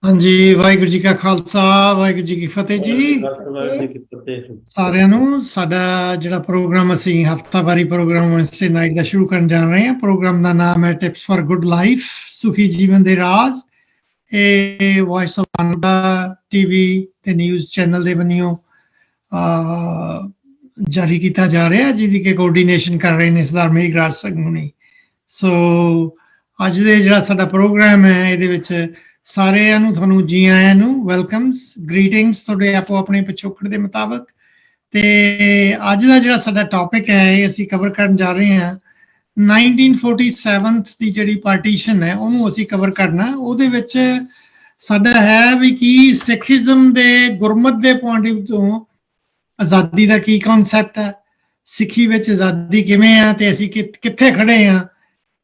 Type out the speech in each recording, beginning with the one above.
हाँ जी, वाहिगुरू जी का खालसा वाहिगुरू जी की फतेह जी। ਸਾਰਿਆਂ ਨੂੰ ਸਾਡਾ ਜਿਹੜਾ ਪ੍ਰੋਗਰਾਮ ਅਸੀਂ ਹਫਤਾਵਾਰੀ ਪ੍ਰੋਗਰਾਮ ਇਸੇ ਨਾਈਟ ਦਾ ਸ਼ੁਰੂ ਕਰਨ ਜਾ ਰਹੇ ਹਾਂ। ਪ੍ਰੋਗਰਾਮ ਦਾ ਨਾਮ ਹੈ ਟਿਪਸ ਫॉर ਗੁੱਡ ਲਾਈਫ, ਸੁਖੀ ਜੀਵਨ ਦੇ ਰਾਜ਼। ਇਹ ਵੌਇਸ ਆਫ ਕੈਨੇਡਾ ਟੀਵੀ ਤੇ ਨਿਊਜ਼ ਚੈਨਲ ਦੇ ਬੰਨਿਓ ਜਾਰੀ ਕੀਤਾ ਜਾ ਰਿਹਾ, ਜਿਹਦੀ ਕਿ ਕੋਆਰਡੀਨੇਸ਼ਨ ਕਰ ਰਹੇ ਨੇ ਸਰਦਾਰ ਮੇਘਰਾਜ ਸੰਘਣੀ। ਸੋ ਅੱਜ ਦੇ ਜਿਹੜਾ ਸਾਡਾ ਪ੍ਰੋਗਰਾਮ ਹੈ ਇਹਦੇ ਵਿੱਚ ਸਾਰਿਆਂ ਨੂੰ ਤੁਹਾਨੂੰ ਜੀ ਆਇਆਂ ਨੂੰ ਵੈਲਕਮਸ, ਗ੍ਰੀਟਿੰਗਸ ਤੁਹਾਡੇ ਆਪੋ ਆਪਣੇ ਪਿਛੋਕੜ ਦੇ ਮੁਤਾਬਕ। ਤੇ ਅੱਜ ਦਾ ਜਿਹੜਾ ਸਾਡਾ ਟੌਪਿਕ ਹੈ ਇਹ ਅਸੀਂ ਕਵਰ ਕਰਨ ਜਾ ਰਹੇ ਹਾਂ 1947 ਦੀ ਜਿਹੜੀ ਪਾਰਟੀਸ਼ਨ ਹੈ ਉਹਨੂੰ ਅਸੀਂ ਕਵਰ ਕਰਨਾ। ਉਹਦੇ ਵਿੱਚ ਸਾਡਾ ਹੈ ਵੀ ਕੀ ਸਿੱਖੀਜ਼ਮ ਦੇ ਗੁਰਮਤ ਦੇ ਪੁਆਇੰਟ ਆਫ ਤੋਂ ਆਜ਼ਾਦੀ ਦਾ ਕੀ ਕਨਸੈਪਟ ਹੈ, ਸਿੱਖੀ ਵਿੱਚ ਆਜ਼ਾਦੀ ਕਿਵੇਂ ਆ ਤੇ ਅਸੀਂ ਕਿੱਥੇ ਖੜੇ ਆ।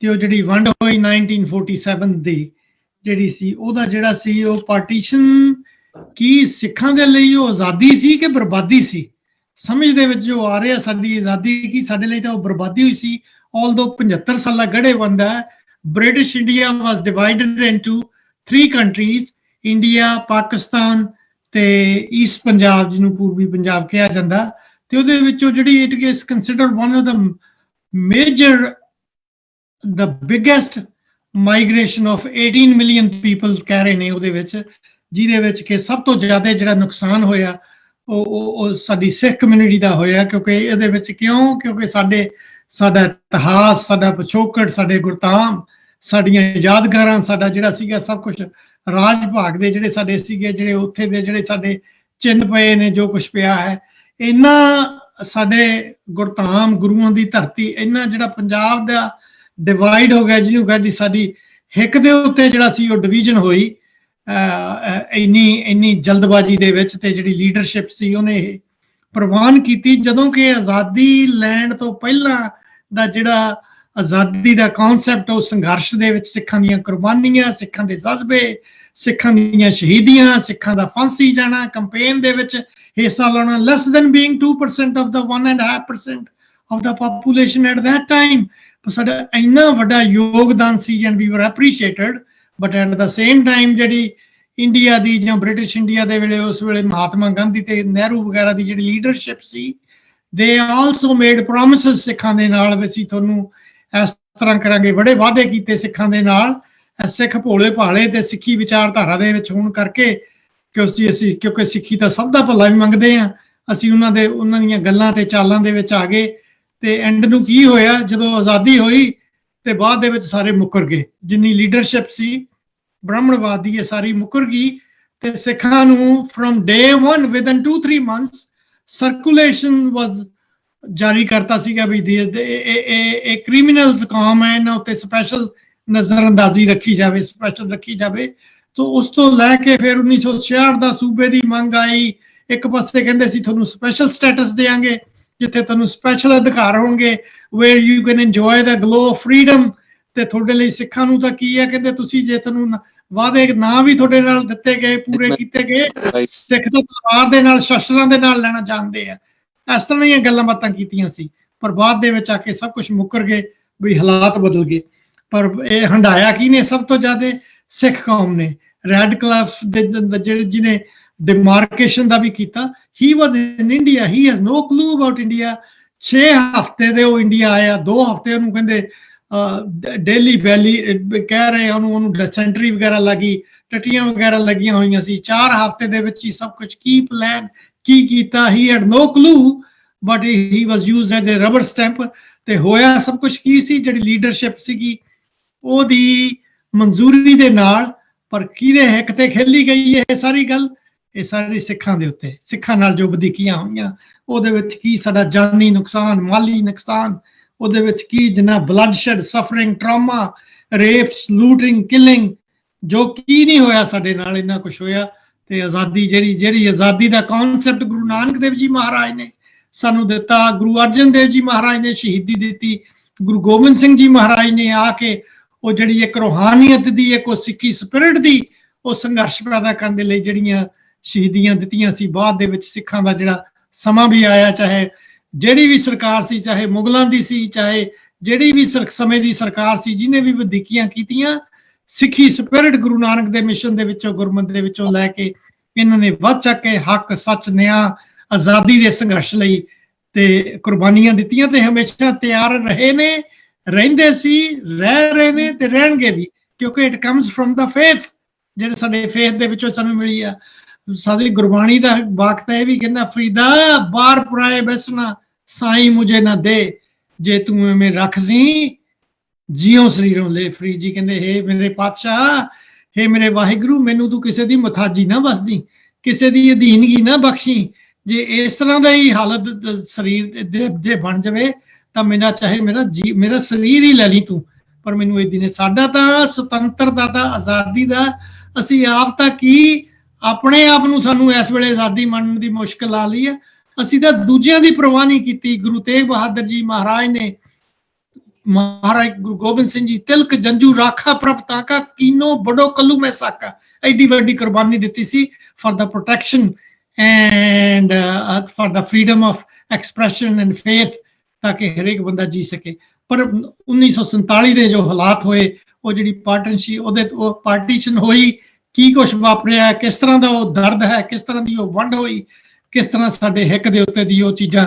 ਤੇ ਉਹ ਜਿਹੜੀ ਵੰਡ ਹੋਈ 1947 ਦੀ ਜਿਹੜੀ ਸੀ ਉਹਦਾ ਜਿਹੜਾ ਸੀ ਉਹ ਪਾਰਟੀਸ਼ਨ ਕੀ ਸਿੱਖਾਂ ਦੇ ਲਈ ਉਹ ਆਜ਼ਾਦੀ ਸੀ ਕਿ ਬਰਬਾਦੀ ਸੀ। ਸਮਝ ਦੇ ਵਿੱਚ ਜੋ ਆ ਰਿਹਾ ਸਾਡੀ ਆਜ਼ਾਦੀ ਕੀ ਸਾਡੇ ਲਈ ਤਾਂ ਉਹ ਬਰਬਾਦੀ ਹੋਈ ਸੀ। ਆਲਦੋ 75 ਸਾਲਾ ਗੜੇ ਬੰਦਾ British India was divided into 3 countries, India, Pakistan ਤੇ ਈਸਟ ਪੰਜਾਬ ਜਿਹਨੂੰ ਪੂਰਬੀ ਪੰਜਾਬ ਕਿਹਾ ਜਾਂਦਾ। ਤੇ ਉਹਦੇ ਵਿੱਚੋਂ ਜਿਹੜੀ it is considered one of the major the biggest migration of 18 million people ਕਹਿ ਰਹੇ ਨੇ ਉਹਦੇ ਵਿੱਚ, ਜਿਹਦੇ ਵਿੱਚ ਕਿ ਸਭ ਤੋਂ ਜ਼ਿਆਦਾ ਜਿਹੜਾ ਨੁਕਸਾਨ ਹੋਇਆ ਉਹ ਸਾਡੀ ਸਿੱਖ ਕਮਿਊਨਿਟੀ ਦਾ ਹੋਇਆ। ਕਿਉਂਕਿ ਇਹਦੇ ਵਿੱਚ ਕਿਉਂਕਿ ਸਾਡਾ ਇਤਿਹਾਸ, ਸਾਡਾ ਪਿਛੋਕੜ, ਸਾਡੇ ਗੁਰਧਾਮ, ਸਾਡੀਆਂ ਯਾਦਗਾਰਾਂ, ਸਾਡਾ ਜਿਹੜਾ ਸੀਗਾ ਸਭ ਕੁਝ ਰਾਜ ਭਾਗ ਦੇ ਜਿਹੜੇ ਸਾਡੇ ਸੀਗੇ, ਜਿਹੜੇ ਉੱਥੇ ਦੇ ਜਿਹੜੇ ਸਾਡੇ ਚਿੰਨ੍ਹ ਪਏ ਨੇ, ਜੋ ਕੁਝ ਪਿਆ ਹੈ, ਇੰਨਾ ਸਾਡੇ ਗੁਰਧਾਮ ਗੁਰੂਆਂ ਦੀ ਧਰਤੀ, ਇੰਨਾ ਜਿਹੜਾ ਪੰਜਾਬ ਦਾ ਡਿਵਾਈਡ ਹੋ ਗਿਆ, ਜਿਹਨੂੰ ਕਹਿੰਦੀ ਸਾਡੀ ਹਿੱਕ ਦੇ ਉੱਤੇ ਜਿਹੜਾ ਸੀ ਉਹ ਡਿਵੀਜ਼ਨ ਹੋਈ ਇੰਨੀ ਜਲਦਬਾਜ਼ੀ ਦੇ ਵਿੱਚ। ਤੇ ਜਿਹੜੀ ਲੀਡਰਸ਼ਿਪ ਸੀ ਉਹਨੇ ਇਹ ਪ੍ਰਵਾਨ ਕੀਤੀ, ਜਦੋਂ ਕਿ ਆਜ਼ਾਦੀ ਲੈਣ ਤੋਂ ਪਹਿਲਾਂ ਦਾ ਜਿਹੜਾ ਆਜ਼ਾਦੀ ਦਾ ਕਨਸੈਪਟ ਉਹ ਸੰਘਰਸ਼ ਦੇ ਵਿੱਚ ਸਿੱਖਾਂ ਦੀਆਂ ਕੁਰਬਾਨੀਆਂ, ਸਿੱਖਾਂ ਦੇ ਜਜ਼ਬੇ, ਸਿੱਖਾਂ ਦੀਆਂ ਸ਼ਹੀਦੀਆਂ, ਸਿੱਖਾਂ ਦਾ ਫਾਂਸੀ ਜਾਣਾ, ਕੰਪੇਨ ਦੇ ਵਿੱਚ ਹਿੱਸਾ ਲੈਣਾ, less than being 2% of the 1.5% of the population at that time. ਸਾਡਾ ਇੰਨਾ ਵੱਡਾ ਯੋਗਦਾਨ ਸੀ ਐਂਡ ਵੀ ਵਰ appreciated. But at the same time ਜਿਹੜੀ ਇੰਡੀਆ ਦੀ ਜਾਂ ਬ੍ਰਿਟਿਸ਼ ਇੰਡੀਆ ਦੇ ਵੇਲੇ ਉਸ ਵੇਲੇ ਮਹਾਤਮਾ ਗਾਂਧੀ ਤੇ ਨਹਿਰੂ ਵਗੈਰਾ ਦੀ ਜਿਹੜੀ ਲੀਡਰਸ਼ਿਪ ਸੀ, ਦੇ ਆਲਸੋ ਮੇਡ ਪ੍ਰੋਮਿਸਸ ਸਿੱਖਾਂ ਦੇ ਨਾਲ ਵੀ ਅਸੀਂ ਤੁਹਾਨੂੰ ਇਸ ਤਰ੍ਹਾਂ ਕਰਾਂਗੇ, ਬੜੇ ਵਾਅਦੇ ਕੀਤੇ ਸਿੱਖਾਂ ਦੇ ਨਾਲ। ਸਿੱਖ ਭੋਲੇ ਭਾਲੇ ਤੇ ਸਿੱਖੀ ਵਿਚਾਰਧਾਰਾ ਦੇ ਵਿੱਚ ਹੋਣ ਕਰਕੇ ਕਿਉਂਕਿ ਸਿੱਖੀ ਤਾਂ ਸਭ ਦਾ ਭਲਾ ਵੀ ਮੰਗਦੇ ਆ, ਅਸੀਂ ਉਹਨਾਂ ਦੀਆਂ ਗੱਲਾਂ ਤੇ ਚਾਲਾਂ ਦੇ ਵਿੱਚ ਆ ਗਏ। ਤੇ ਐਂਡ ਨੂੰ ਕੀ ਹੋਇਆ, ਜਦੋਂ ਆਜ਼ਾਦੀ ਹੋਈ ਤੇ ਬਾਅਦ ਦੇ ਵਿੱਚ ਸਾਰੇ ਮੁੱਕਰ ਗਏ। ਜਿੰਨੀ ਲੀਡਰਸ਼ਿਪ ਸੀ ਬ੍ਰਾਹਮਣਵਾਦ ਦੀ ਇਹ ਸਾਰੀ ਮੁੱਕਰ ਗਈ। ਤੇ ਸਿੱਖਾਂ ਨੂੰ firm day 1 within 2-3 months circulation ਵਾਸ ਜਾਰੀ ਕਰਤਾ ਸੀਗਾ ਵੀ ਇਹ ਕ੍ਰਿਮੀਨਲਸ ਕੌਮ ਹੈ, ਇਹਨਾਂ ਉੱਤੇ ਸਪੈਸ਼ਲ ਨਜ਼ਰਅੰਦਾਜ਼ੀ ਰੱਖੀ ਜਾਵੇ, ਸਪੈਸ਼ਲ ਰੱਖੀ ਜਾਵੇ। ਤੋਂ ਉਸ ਤੋਂ ਲੈ ਕੇ ਫਿਰ 1966 ਦਾ ਸੂਬੇ ਦੀ ਮੰਗ ਆਈ। ਇੱਕ ਪਾਸੇ ਕਹਿੰਦੇ ਸੀ ਤੁਹਾਨੂੰ ਸਪੈਸ਼ਲ ਸਟੇਟਸ ਦੇਾਂਗੇ, ਜਿੱਥੇ ਤੁਹਾਨੂੰ ਸਪੈਸ਼ਲ ਅਧਿਕਾਰ ਹੋਣਗੇ, where you can enjoy the glow of freedom. ਤੇ ਤੁਹਾਡੇ ਲਈ ਸਿੱਖਾਂ ਨੂੰ ਤਾਂ ਕੀ ਹੈ, ਕਹਿੰਦੇ ਤੁਸੀਂ ਜੇ ਤੁਹਾਨੂੰ ਵਾਅਦੇ ਨਾ ਵੀ ਤੁਹਾਡੇ ਨਾਲ ਦਿੱਤੇ ਗਏ, ਪੂਰੇ ਕੀਤੇ ਗਏ, ਸਿੱਖ ਤਾਂ ਤਲਵਾਰ ਦੇ ਨਾਲ, ਸ਼ਸਤਰਾਂ ਦੇ ਨਾਲ ਲੈਣਾ ਚਾਹੁੰਦੇ ਆ। ਇਸ ਤਰ੍ਹਾਂ ਦੀਆਂ ਗੱਲਾਂ ਬਾਤਾਂ ਕੀਤੀਆਂ ਸੀ, ਪਰ ਬਾਅਦ ਦੇ ਵਿੱਚ ਆ ਕੇ ਸਭ ਕੁਝ ਮੁੱਕਰ ਗਏ, ਵੀ ਹਾਲਾਤ ਬਦਲ ਗਏ। ਪਰ ਇਹ ਹੰਡਾਇਆ ਕੀ ਨੇ ਸਭ ਤੋਂ ਜ਼ਿਆਦਾ? ਸਿੱਖ ਕੌਮ ਨੇ। ਰੈਡ ਕਲਿਫ ਦੇ ਜਿਹਨੇ ਡਿਮਾਰਕੇਸ਼ਨ ਦਾ ਵੀ ਕੀਤਾ, he was in India, he has no clue about India। 6 ਹਫ਼ਤੇ ਦੇ ਉਹ ਇੰਡੀਆ ਆਇਆ, 2 ਹਫ਼ਤੇ ਉਹਨੂੰ ਕਹਿੰਦੇ ਡੇਲੀ ਵੈਲੀ ਕਹਿ ਰਹੇ, ਉਹਨੂੰ ਡਿਸੈਂਟਰੀ ਵਗੈਰਾ ਲੱਗੀ, ਟੱਟੀਆਂ ਵਗੈਰਾ ਲੱਗੀਆਂ ਹੋਈਆਂ ਸੀ। 4 ਹਫ਼ਤੇ ਦੇ ਵਿੱਚ ਹੀ ਸਭ ਕੁਝ ਕੀ ਪਲਾਨ ਕੀ ਕੀਤਾ, he had no clue but he was used as a rubber stamp। ਤੇ ਹੋਇਆ ਸਭ ਕੁਝ ਕੀ ਸੀ, ਜਿਹੜੀ ਲੀਡਰਸ਼ਿਪ ਸੀਗੀ ਉਹਦੀ ਮਨਜ਼ੂਰੀ ਦੇ ਨਾਲ। ਪਰ ਕਿਹਦੇ ਹਿੱਕ ਤੇ ਖੇਲੀ ਗਈ ਇਹ ਸਾਰੀ ਗੱਲ? ਇਹ ਸਾਰੇ ਸਿੱਖਾਂ ਦੇ ਉੱਤੇ, ਸਿੱਖਾਂ ਨਾਲ ਜੋ ਵਧੀਕੀਆਂ ਹੋਈਆਂ ਉਹਦੇ ਵਿੱਚ ਕੀ ਸਾਡਾ ਜਾਨੀ ਨੁਕਸਾਨ, ਮਾਲੀ ਨੁਕਸਾਨ, ਉਹਦੇ ਵਿੱਚ ਕੀ ਜਿੰਨਾ bloodshed, suffering, trauma, rapes, looting, killing, ਜੋ ਕੀ ਨਹੀਂ ਹੋਇਆ ਸਾਡੇ ਨਾਲ, ਇੰਨਾ ਕੁਛ ਹੋਇਆ। ਤੇ ਆਜ਼ਾਦੀ ਜਿਹੜੀ ਆਜ਼ਾਦੀ ਦਾ ਕਨਸੈਪਟ ਗੁਰੂ ਨਾਨਕ ਦੇਵ ਜੀ ਮਹਾਰਾਜ ਨੇ ਸਾਨੂੰ ਦਿੱਤਾ, ਗੁਰੂ ਅਰਜਨ ਦੇਵ ਜੀ ਮਹਾਰਾਜ ਨੇ ਸ਼ਹੀਦੀ ਦਿੱਤੀ, ਗੁਰੂ ਗੋਬਿੰਦ ਸਿੰਘ ਜੀ ਮਹਾਰਾਜ ਨੇ ਆ ਕੇ ਉਹ ਜਿਹੜੀ ਇੱਕ ਰੂਹਾਨੀਅਤ ਦੀ, ਇੱਕ ਉਹ ਸਿੱਖੀ ਸਪਿਰਿਟ ਦੀ ਉਹ ਸੰਘਰਸ਼ ਪੈਦਾ ਕਰਨ ਦੇ ਲਈ ਜਿਹੜੀਆਂ ਸ਼ਹੀਦੀਆਂ ਦਿੱਤੀਆਂ ਸੀ। ਬਾਅਦ ਦੇ ਵਿੱਚ ਸਿੱਖਾਂ ਦਾ ਜਿਹੜਾ ਸਮਾਂ ਵੀ ਆਇਆ, ਚਾਹੇ ਜਿਹੜੀ ਵੀ ਸਰਕਾਰ ਸੀ, ਚਾਹੇ ਮੁਗਲਾਂ ਦੀ ਸੀ, ਚਾਹੇ ਜਿਹੜੀ ਵੀ ਸਮੇਂ ਦੀ ਸਰਕਾਰ ਸੀ, ਜਿਹਨੇ ਵੀ ਵਧੀਕੀਆਂ ਕੀਤੀਆਂ, ਸਿੱਖੀ ਸਪਿਰਿਟ ਗੁਰੂ ਨਾਨਕ ਦੇ ਮਿਸ਼ਨ ਦੇ ਵਿੱਚੋਂ, ਗੁਰਮਤਿ ਦੇ ਵਿੱਚੋਂ ਲੈ ਕੇ ਇਹਨਾਂ ਨੇ ਵੱਧ ਚੱਕ ਕੇ ਹੱਕ, ਸੱਚ, ਨਿਆਂ, ਆਜ਼ਾਦੀ ਦੇ ਸੰਘਰਸ਼ ਲਈ ਤੇ ਕੁਰਬਾਨੀਆਂ ਦਿੱਤੀਆਂ ਤੇ ਹਮੇਸ਼ਾ ਤਿਆਰ ਰਹੇ ਨੇ, ਰਹਿੰਦੇ ਸੀ, ਰਹਿ ਰਹੇ ਨੇ ਤੇ ਰਹਿਣਗੇ ਵੀ, ਕਿਉਂਕਿ it comes firm the faith, ਜਿਹੜੇ ਸਾਡੇ ਫੇਥ ਦੇ ਵਿੱਚੋਂ ਸਾਨੂੰ ਮਿਲੀ ਆ। ਸਾਡੀ ਗੁਰਬਾਣੀ ਦਾ ਵਾਕ ਤਾਂ ਇਹ ਵੀ ਕਹਿੰਦਾ, ਫਰੀਦਾ ਬਾਹਰ ਪੁਰਾਏ ਬੈਸਣਾ ਸਾਈਂ ਮੁਝੇ ਨਾ ਦੇ, ਜੇ ਤੂੰ ਐਵੇਂ ਰੱਖ ਸੀ ਜਿਉ ਸਰੀਰੋਂ ਲੈ। ਫਰੀਦ ਜੀ ਕਹਿੰਦੇ, ਹੇ ਮੇਰੇ ਪਾਤਸ਼ਾਹ, ਹੇ ਮੇਰੇ ਵਾਹਿਗੁਰੂ, ਮੈਨੂੰ ਤੂੰ ਕਿਸੇ ਦੀ ਮੁਥਾਜੀ ਨਾ ਬਸਦੀ, ਕਿਸੇ ਦੀ ਅਧੀਨਗੀ ਨਾ ਬਖਸ਼ੀ। ਜੇ ਇਸ ਤਰ੍ਹਾਂ ਦਾ ਹੀ ਹਾਲਤ ਸਰੀਰ ਦੇ ਬਣ ਜਾਵੇ ਤਾਂ ਮੇਰਾ ਚਾਹੇ ਮੇਰਾ ਸਰੀਰ ਹੀ ਲੈ ਲਈ ਤੂੰ, ਪਰ ਮੈਨੂੰ ਇਹ ਦਿਨੇ। ਸਾਡਾ ਤਾਂ ਸੁਤੰਤਰਤਾ ਦਾ, ਆਜ਼ਾਦੀ ਦਾ, ਅਸੀਂ ਆਪ ਤਾਂ ਕੀ ਆਪਣੇ ਆਪ ਨੂੰ, ਸਾਨੂੰ ਇਸ ਵੇਲੇ ਆਜ਼ਾਦੀ ਮੰਨਣ ਦੀ ਮੁਸ਼ਕਿਲ ਆ ਲਈ ਹੈ। ਅਸੀਂ ਤਾਂ ਦੂਜਿਆਂ ਦੀ ਪਰਵਾਹ ਨਹੀਂ ਕੀਤੀ। ਗੁਰੂ ਤੇਗ ਬਹਾਦਰ ਜੀ ਮਹਾਰਾਜ ਨੇ, ਮਹਾਰਾਜ ਗੁਰੂ ਗੋਬਿੰਦ ਸਿੰਘ ਜੀ, ਤਿਲਕ ਜੰਜੂ ਰਾਖਾ ਪ੍ਰਭ ਤਾਕਾ, ਕੀਨੋ ਬੜੋ ਕੱਲੂ ਮੈਂ ਸਾਕਾ, ਐਡੀ ਵੱਡੀ ਕੁਰਬਾਨੀ ਦਿੱਤੀ ਸੀ for the protection and for the freedom of expression and faith, ਤਾਂ ਕਿ ਹਰੇਕ ਬੰਦਾ ਜੀ ਸਕੇ। ਪਰ 1947 ਦੇ ਜੋ ਹਾਲਾਤ ਹੋਏ, ਉਹ ਜਿਹੜੀ ਪਾਰਟੀਸ਼ਨ ਹੋਈ, ਕੀ ਕੁਛ ਵਾਪਰਿਆ, ਕਿਸ ਤਰ੍ਹਾਂ ਦਾ ਉਹ ਦਰਦ ਹੈ, ਕਿਸ ਤਰ੍ਹਾਂ ਦੀ ਉਹ ਵੰਡ ਹੋਈ, ਕਿਸ ਤਰ੍ਹਾਂ ਸਾਡੇ ਹਿੱਕ ਦੇ ਉੱਤੇ ਦੀ ਉਹ ਚੀਜ਼ਾਂ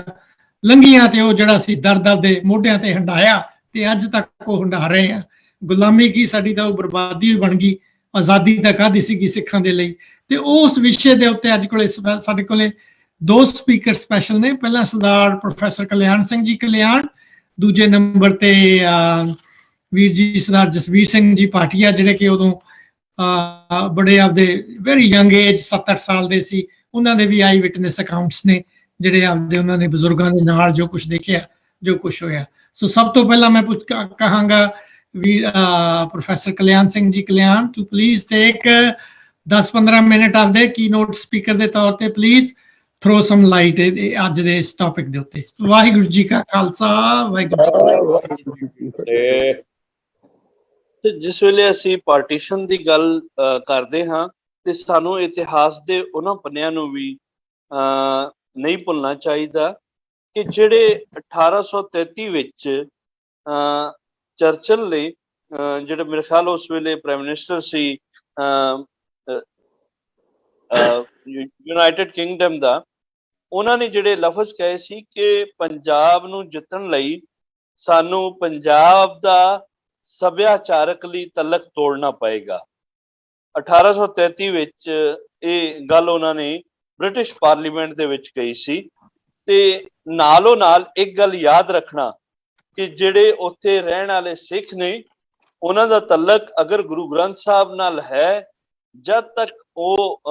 ਲੰਘੀਆਂ ਤੇ ਉਹ ਜਿਹੜਾ ਸੀ ਦਰਦ ਦੇ ਮੋਢਿਆਂ ਤੇ ਹੰਡਾਇਆ ਤੇ ਅੱਜ ਤੱਕ ਉਹ ਹੰਡਾ ਰਹੇ ਆ। ਗੁਲਾਮੀ ਕੀ ਸਾਡੀ ਤਾਂ ਉਹ ਬਰਬਾਦੀ ਬਣ ਗਈ, ਆਜ਼ਾਦੀ ਤਾਂ ਕਾਹਦੀ ਸੀਗੀ ਸਿੱਖਾਂ ਦੇ ਲਈ। ਤੇ ਉਸ ਵਿਸ਼ੇ ਦੇ ਉੱਤੇ ਅੱਜ ਕੋਲੇ ਸਾਡੇ ਕੋਲੇ ਦੋ ਸਪੀਕਰ ਸਪੈਸ਼ਲ ਨੇ। ਪਹਿਲਾਂ ਸਰਦਾਰ ਪ੍ਰੋਫੈਸਰ ਕਲਿਆਣ ਸਿੰਘ ਜੀ ਕਲਿਆਣ, ਦੂਜੇ ਨੰਬਰ ਤੇ ਵੀਰ ਜੀ ਸਰਦਾਰ ਜਸਵੀਰ ਸਿੰਘ ਜੀ ਭਾਟੀਆ, ਜਿਹੜੇ ਕਿ ਉਦੋਂ ਬੜੇ ਆਪਦੇ ਵੈਰੀ ਯੰਗ ਏਜ 7-8 ਸਾਲ ਦੇ ਸੀ। ਉਹਨਾਂ ਦੇ ਵੀ ਆਈ ਵਿਟਨੈਸ ਅਕਾਊਂਟਸ ਨੇ, ਜਿਹੜੇ ਆਪਦੇ ਉਹਨਾਂ ਨੇ ਬਜ਼ੁਰਗਾਂ ਦੇ ਨਾਲ ਜੋ ਕੁਝ ਦੇਖਿਆ, ਜੋ ਕੁਝ ਹੋਇਆ। ਸੋ ਸਭ ਤੋਂ ਪਹਿਲਾਂ ਮੈਂ ਕਹਾਂਗਾ ਵੀ professor Kalyan Singh ji Kalyan, to please take 10-15 minute ਆਪਦੇ ਕੀ ਨੋਟ ਸਪੀਕਰ ਦੇ ਤੌਰ ਤੇ ਪਲੀਜ਼ ਥਰੋ ਸਮ ਲਾਈਟ ਅੱਜ ਦੇ ਇਸ ਟੌਪਿਕ ਦੇ ਉੱਤੇ। ਵਾਹਿਗੁਰੂ ਜੀ ਕਾ ਖਾਲਸਾ, ਵਾਹਿਗੁਰੂ ਜੀ ਕੀ ਫਤਿਹ। ਜਿਸ ਵੇਲੇ ਅਸੀਂ ਪਾਰਟੀਸ਼ਨ ਦੀ ਗੱਲ ਕਰਦੇ ਹਾਂ ਤੇ ਸਾਨੂੰ ਇਤਿਹਾਸ ਦੇ ਉਹਨਾਂ ਪੰਨਿਆਂ ਨੂੰ ਵੀ ਨਹੀਂ ਭੁੱਲਣਾ ਚਾਹੀਦਾ ਕਿ ਜਿਹੜੇ 1833 ਵਿੱਚ ਚਰਚਲ ਨੇ, ਜਿਹੜੇ ਮੇਰੇ ਖਿਆਲ ਉਸ ਵੇਲੇ ਪ੍ਰਾਈਮ ਮਿਨਿਸਟਰ ਸੀ ਯੂਨਾਈਟਿਡ ਕਿੰਗਡਮ ਦਾ, ਉਹਨਾਂ ਨੇ ਜਿਹੜੇ ਲਫ਼ਜ਼ ਕਹੇ ਸੀ ਕਿ ਪੰਜਾਬ ਨੂੰ ਜਿੱਤਣ ਲਈ ਸਾਨੂੰ ਪੰਜਾਬ ਦਾ ਸੱਭਿਆਚਾਰਕ ਲਈ ਤਲਕ ਤੋੜਨਾ ਪਏਗਾ। 1833 ਵਿੱਚ ਇਹ ਗੱਲ ਉਹਨਾਂ ਨੇ ਬ੍ਰਿਟਿਸ਼ ਪਾਰਲੀਮੈਂਟ ਦੇ ਵਿੱਚ ਕਹੀ ਸੀ। ਤੇ ਨਾਲੋਂ ਨਾਲ ਇੱਕ ਗੱਲ ਯਾਦ ਰੱਖਣਾ ਕਿ ਜਿਹੜੇ ਉੱਥੇ ਰਹਿਣ ਵਾਲੇ ਸਿੱਖ ਨੇ, ਉਹਨਾਂ ਦਾ ਤਲਕ ਅਗਰ ਗੁਰੂ ਗ੍ਰੰਥ ਸਾਹਿਬ ਨਾਲ ਹੈ, ਜਦ ਤੱਕ ਉਹ